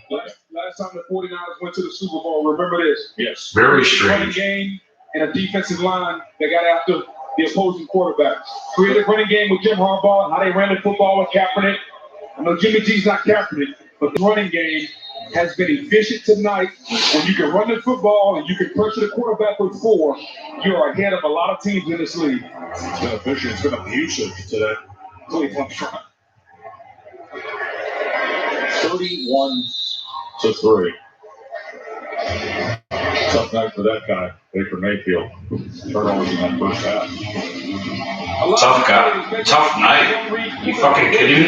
Speaker 5: Last time the 49ers went to the Super Bowl, remember this?
Speaker 3: Yes.
Speaker 1: Very
Speaker 5: strange. Running game and a defensive line that got after the opposing quarterback. Creative running game with Jim Harbaugh, how they ran the football with Kaepernick. I know Jimmy G's not Kaepernick, but the running game has been efficient tonight. When you can run the football and you can pressure the quarterback with 4, you are ahead of a lot of teams in this league.
Speaker 3: It's been efficient. It's been abusive to that Cleveland front. 31-3. Tough night for that guy, Baker Mayfield. Turnovers in that first half.
Speaker 1: Tough guy. Tough night. You fucking kidding me?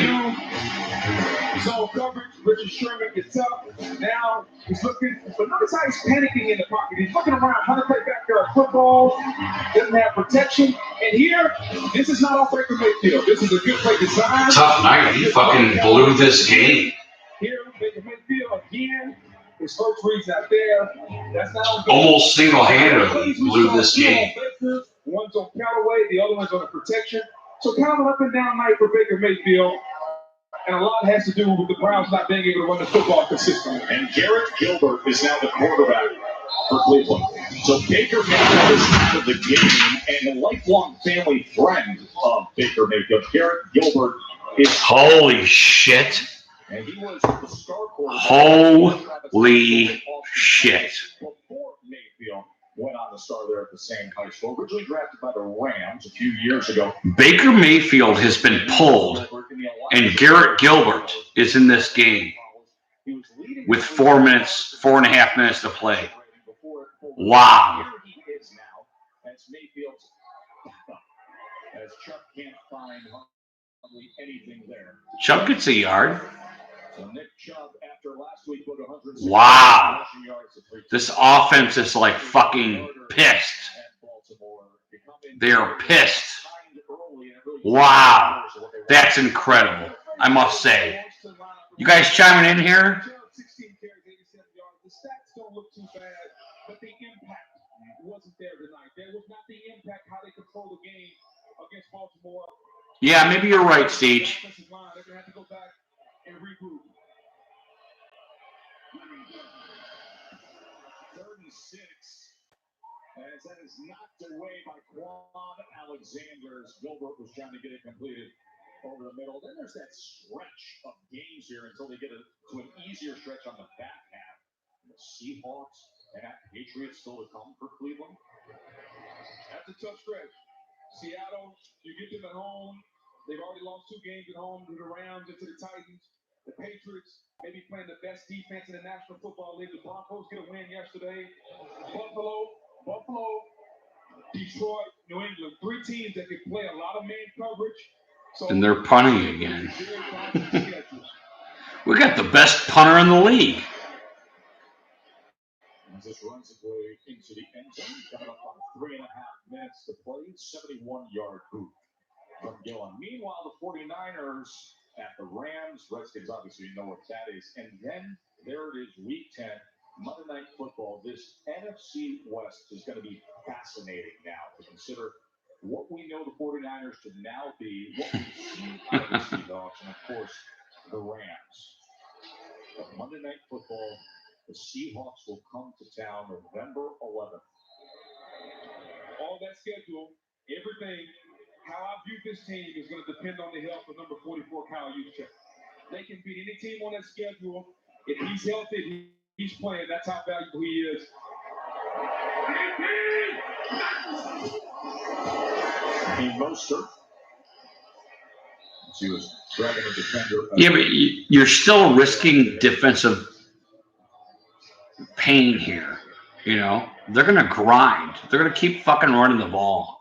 Speaker 5: Zone coverage. Richard Sherman gets up. Now he's looking. But notice how he's panicking in the pocket. He's looking around, trying to play back there at football. Doesn't have protection. And here, this is not off Baker Mayfield. This is a good play design.
Speaker 1: Tough night. He fucking blew this game.
Speaker 5: Here, Baker Mayfield again. His first read's out there. That's not
Speaker 1: almost single-handedly blew this game.
Speaker 5: One's on Callaway, the other one's on the protection. So kind of an up and down night for Baker Mayfield. And a lot has to do with the Browns not being able to run the football consistently.
Speaker 3: And Garrett Gilbert is now the quarterback for Cleveland. So Baker Mayfield is out of the game and a lifelong family friend of Baker Mayfield. Garrett Gilbert is...
Speaker 1: Holy shit.
Speaker 3: And he was the star quarterback.
Speaker 1: Holy shit.
Speaker 3: Before Mayfield went on to star there at the same high school, originally drafted by the Rams a few years ago.
Speaker 1: Baker Mayfield has been pulled, and Garrett Gilbert is in this game with 4.5 minutes to play. Wow.
Speaker 3: As Chuck can't find hardly anything there.
Speaker 1: Chuck gets a yard.
Speaker 3: So Nick Chubb, after last week, put 100
Speaker 1: wow. This offense is like fucking pissed. They are pissed. Wow. That's incredible, I must say. You guys chiming in here?
Speaker 5: The stats don't look too bad, but the impact wasn't there tonight. There was not the impact how they control the game against Baltimore.
Speaker 1: Yeah, maybe you're right, Siege.
Speaker 3: Third and 6. As that is knocked away by Quan Alexander. Gilbert was trying to get it completed over the middle. Then there's that stretch of games here until they get to an easier stretch on the back half. The Seahawks and Patriots still to come for Cleveland.
Speaker 5: That's a tough stretch. Seattle, you get them at home. They've already lost 2 games at home to the Rams and to the Titans. The Patriots maybe playing the best defense in the National Football League. The Broncos get a win yesterday. Buffalo, Detroit, New England. 3 teams that can play a lot of man coverage. So
Speaker 1: And they're punting again. We got the best punter in the league.
Speaker 3: As this runs its way into the end zone, coming up on 3.5 minutes to play, 71-yard boot from Gillen. Meanwhile, the 49ers at the Rams. Redskins, obviously, you know what that is. And then there it is, Week 10, Monday Night Football. This NFC West is going to be fascinating now to consider what we know the 49ers to now be, what we've seen out of the Seahawks, and, of course, the Rams. But Monday Night Football, the Seahawks will come to town November 11th.
Speaker 5: All that schedule, everything, how I view this team is going to depend on the health of number 44, Kyle Juszczyk. They can beat any team on that schedule. If he's healthy, he's playing. That's how valuable he is.
Speaker 3: Mostert. She was grabbing a defender.
Speaker 1: Yeah, but you're still risking defensive pain here. You know, they're gonna grind. They're gonna keep fucking running the ball.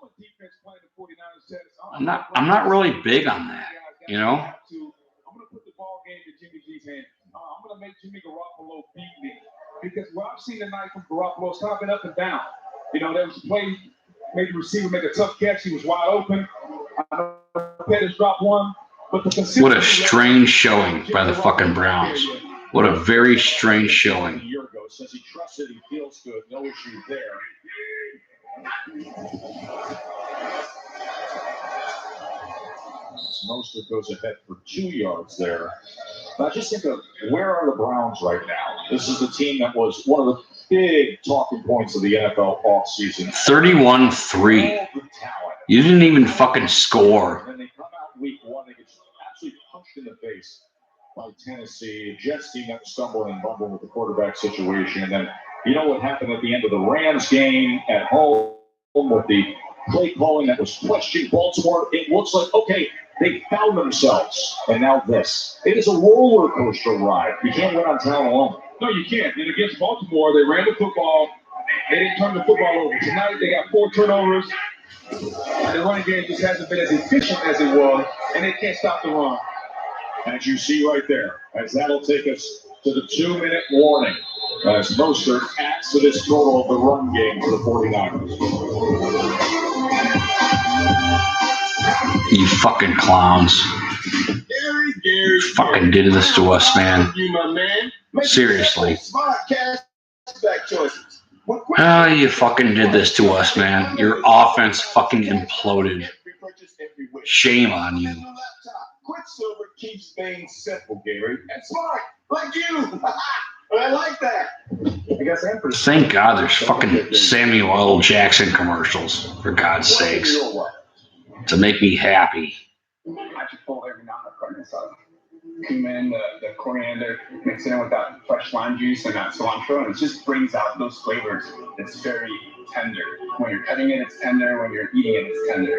Speaker 1: I'm not really big on that. You know.
Speaker 5: I'm going to put the ball game in Jimmy G's hand. I'm going to make Jimmy Garoppolo beat me. Because what I've seen tonight from Garoppolo is hopping up and down. You know, there was a play, made the receiver make a tough catch. He was wide open. Pettis dropped one. But
Speaker 1: What a strange showing by the fucking Browns. What a very strange showing.
Speaker 3: A year ago, says he trusts it, he feels good, no issue there. Mostert goes ahead for 2 yards there. Now just think of where are the Browns right now? This is the team that was one of the big talking points of the NFL offseason.
Speaker 1: 31-3. You didn't even fucking score.
Speaker 3: And then they come out week 1, they get absolutely punched in the face by Tennessee. A Jets team that was stumbling and bumbling with the quarterback situation. And then you know what happened at the end of the Rams game at home with the play calling that was questioned. Baltimore, it looks like, okay, they found themselves. And now this. It is a roller coaster ride. You can't win on talent alone.
Speaker 5: No, you can't. And against Baltimore, they ran the football. They didn't turn the football over. Tonight, they got 4 turnovers. The running game just hasn't been as efficient as it was, and they can't stop the run.
Speaker 3: As you see right there, as that'll take us to the 2-minute warning. As Mostert adds to this total of the run game for the 49ers.
Speaker 1: You fucking clowns.
Speaker 5: Gary,
Speaker 1: fucking did this to us, man.
Speaker 5: You, my man.
Speaker 1: Seriously.
Speaker 5: Smart back choices.
Speaker 1: Oh, you fucking did this to us, man. Your offense fucking imploded. Shame on you.
Speaker 5: Quicksilver keeps things simple, Gary. And smart, like you. I like that. I guess I'm pretty.
Speaker 1: Thank God there's fucking Samuel L. Jackson commercials, for God's sakes. To make me happy.
Speaker 14: I just pull every knot of carne asada. Cumin, the coriander, mix it in with that fresh lime juice and that cilantro, and it just brings out those flavors. It's very tender. When you're cutting it, it's tender. When you're eating it, it's tender.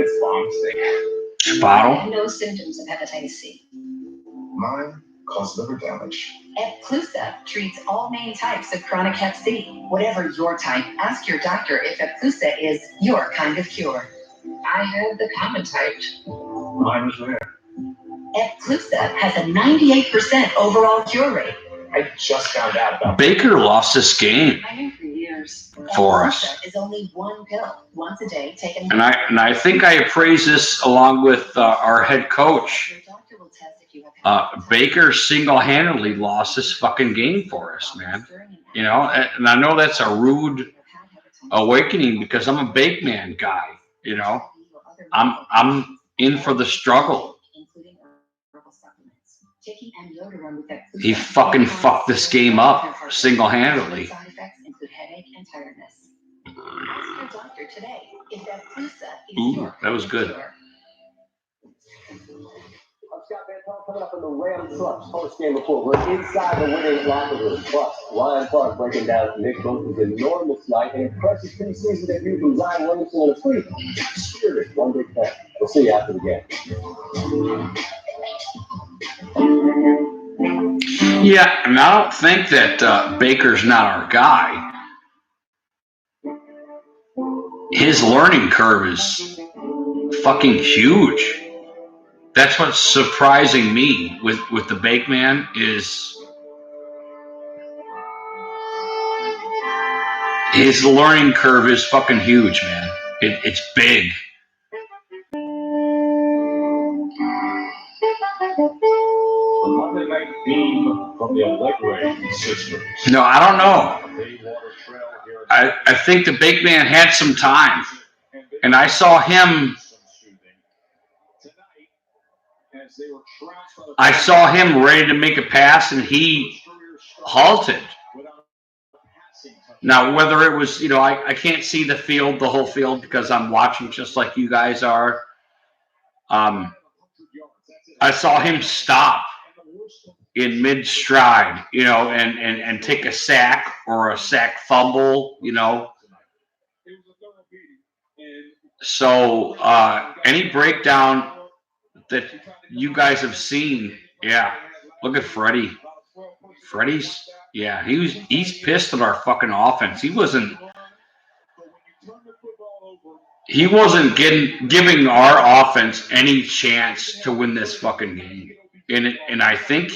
Speaker 14: It's bomb steak.
Speaker 1: Bottle?
Speaker 2: No symptoms of hepatitis C.
Speaker 4: Mine caused liver damage.
Speaker 2: Epclusa treats all main types of chronic hep C. Whatever your type, ask your doctor if Epclusa is your kind of cure. I had the common type.
Speaker 14: Mine was rare.
Speaker 2: Epclusa has a 98% overall cure rate.
Speaker 14: I just found out about
Speaker 1: Baker lost this game
Speaker 2: I knew for years.
Speaker 1: for us.
Speaker 2: Epclusa is only one pill, once a day, taken.
Speaker 1: And I think I appraise this along with our head coach.
Speaker 2: Your doctor will test if you have
Speaker 1: Baker single-handedly lost this fucking game for us, man. You know, and I know that's a rude awakening because I'm a bake man guy. You know, I'm in for the struggle.
Speaker 12: Taking amiodarone with that
Speaker 1: He fucking fucked this game up single-handedly.
Speaker 12: side effects include headache and tiredness. Ask your doctor today if that Flusa is
Speaker 1: Ooh,
Speaker 12: your
Speaker 1: that was good.
Speaker 12: cure.
Speaker 5: I'm Scott Van Pelt coming up on the Ram Trucks post-game report. We're inside the winning locker room. Plus, Ryan Clark breaking down Nick Bosa's enormous night and impressive preseason debut from Zion Williamson in a pretty spirited 1 big fan. We'll see you after the game.
Speaker 1: Yeah, and I don't think that Baker's not our guy. His learning curve is fucking huge. That's what's surprising me with the Bake Man is his learning curve is fucking huge, man. It's big.
Speaker 3: The Monday night theme from the Allegre sisters.
Speaker 1: No, I don't know. I think the Bake Man had some time, and I saw him ready to make a pass, and he halted. Now, whether it was, I can't see the whole field, because I'm watching just like you guys are. I saw him stop in mid-stride, and take a sack or a sack fumble, So any breakdown that you guys have seen, yeah, look at Freddie. He's pissed at our fucking offense. He wasn't giving our offense any chance to win this fucking game. And I think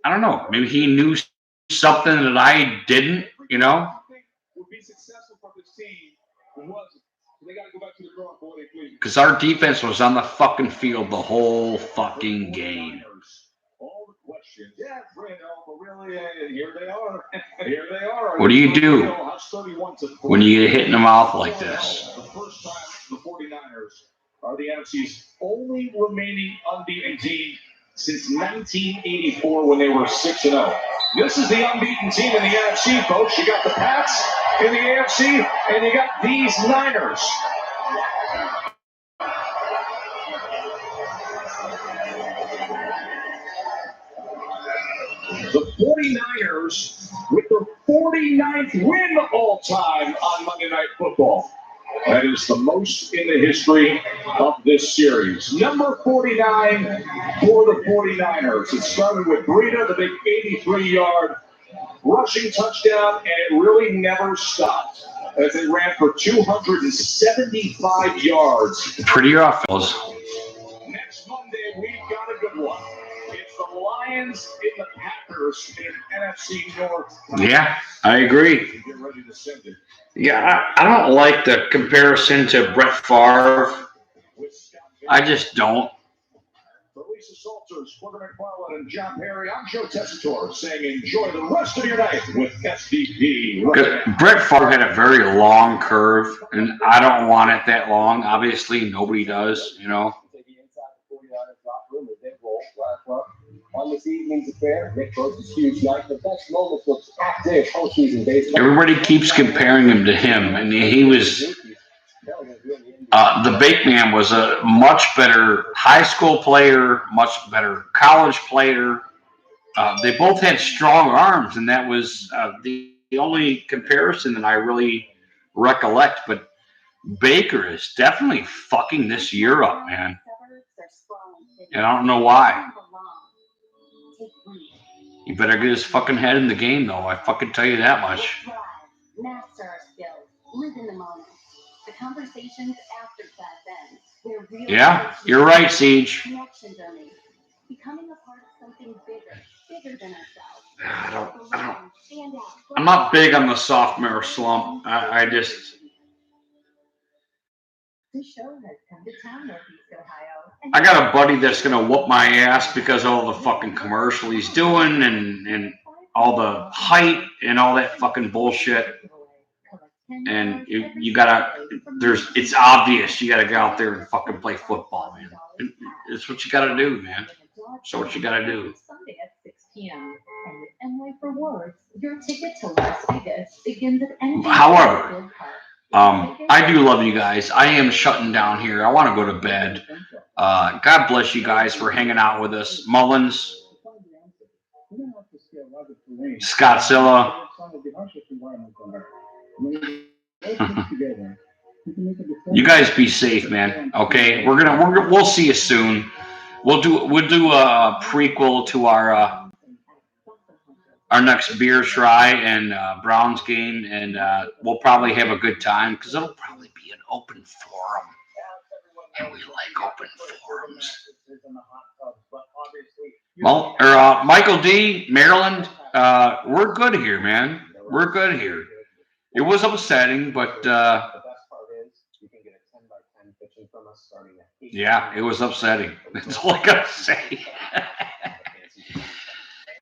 Speaker 1: I don't know, maybe he knew something that I didn't, because our defense was on the fucking field the whole fucking game. What do you do when you get hit in the mouth like this?
Speaker 3: The first time the 49ers are the NFC's only remaining unbeaten team since 1984 when they were 6-0. This is the unbeaten team in the NFC, folks. You got the Pats in the AFC, and you got these Niners. The 49ers with their 49th win all-time on Monday Night Football. That is the most in the history of this series. Number 49 for the 49ers. It started with Breida, the big 83-yard rushing touchdown, and it really never stopped as they ran for 275 yards.
Speaker 1: Pretty rough, fellas.
Speaker 3: Next Monday, we've got a good one. It's the Lions in the Packers in NFC North.
Speaker 1: Yeah, I agree.
Speaker 3: Get ready to send it.
Speaker 1: Yeah, I don't like the comparison to Brett Favre. I just don't.
Speaker 3: For Lisa Salters, Porter McFarland, and John Perry, I'm Joe Tessitore saying enjoy the rest of your night with SDP.
Speaker 1: Brett Favre had a very long curve, and I don't want it that long. Obviously, nobody does,
Speaker 5: On this evening's affair, Nick Bosa's huge night. The best moments look active postseason baseball.
Speaker 1: Everybody keeps comparing him to him, and he was. The Bake Man was a much better high school player, much better college player. They both had strong arms, and that was the only comparison that I really recollect. But Baker is definitely fucking this year up, man. And I don't know why. He better get his fucking head in the game, though. I fucking tell you that much.
Speaker 13: Master our skills. Live in the moment. The conversations after class ends. They're real.
Speaker 1: Yeah, you're right, Siege.
Speaker 13: Connection journey. Becoming a part of something bigger than ourselves.
Speaker 1: I'm not big on the sophomore slump. I just.
Speaker 12: This show has come to town, Northeast Ohio.
Speaker 1: I got a buddy that's gonna whoop my ass because of all the fucking commercial he's doing and all the hype and all that fucking bullshit. And you gotta, it's obvious you gotta get out there and fucking play football, man. It's what you gotta do, man. So what you got to do?
Speaker 12: Sunday at 6 p.m. And with M-Life Rewards, your ticket to Las Vegas begins at any.
Speaker 1: However, I do love you guys. I am shutting down here. I want to go to bed. God bless you guys for hanging out with us. Mullins, Scottzilla. You guys be safe, man. Okay, we'll see you soon. We'll do a prequel to our next beer try and Browns game, and we'll probably have a good time because it'll probably be an open forum, and we like open forums. Well, Michael D, Maryland, we're good here, man. We're good here. It was upsetting, but yeah, it was upsetting. That's all I gotta say.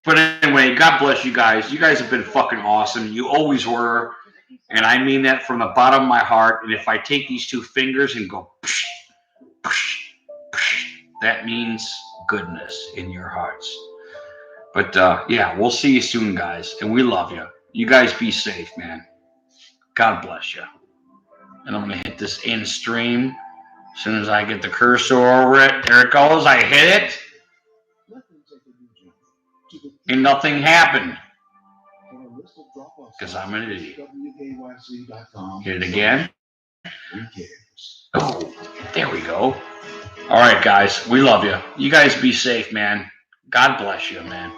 Speaker 1: But anyway, God bless you guys. You guys have been fucking awesome. You always were. And I mean that from the bottom of my heart. And if I take these two fingers and go, psh, psh, psh, that means goodness in your hearts. But yeah, we'll see you soon, guys. And we love you. You guys be safe, man. God bless you. And I'm going to hit this end stream. As soon as I get the cursor over it, there it goes. I hit it. And nothing happened. Because I'm an idiot. Hit it again. Oh, there we go. All right, guys. We love you. You guys be safe, man. God bless you, man.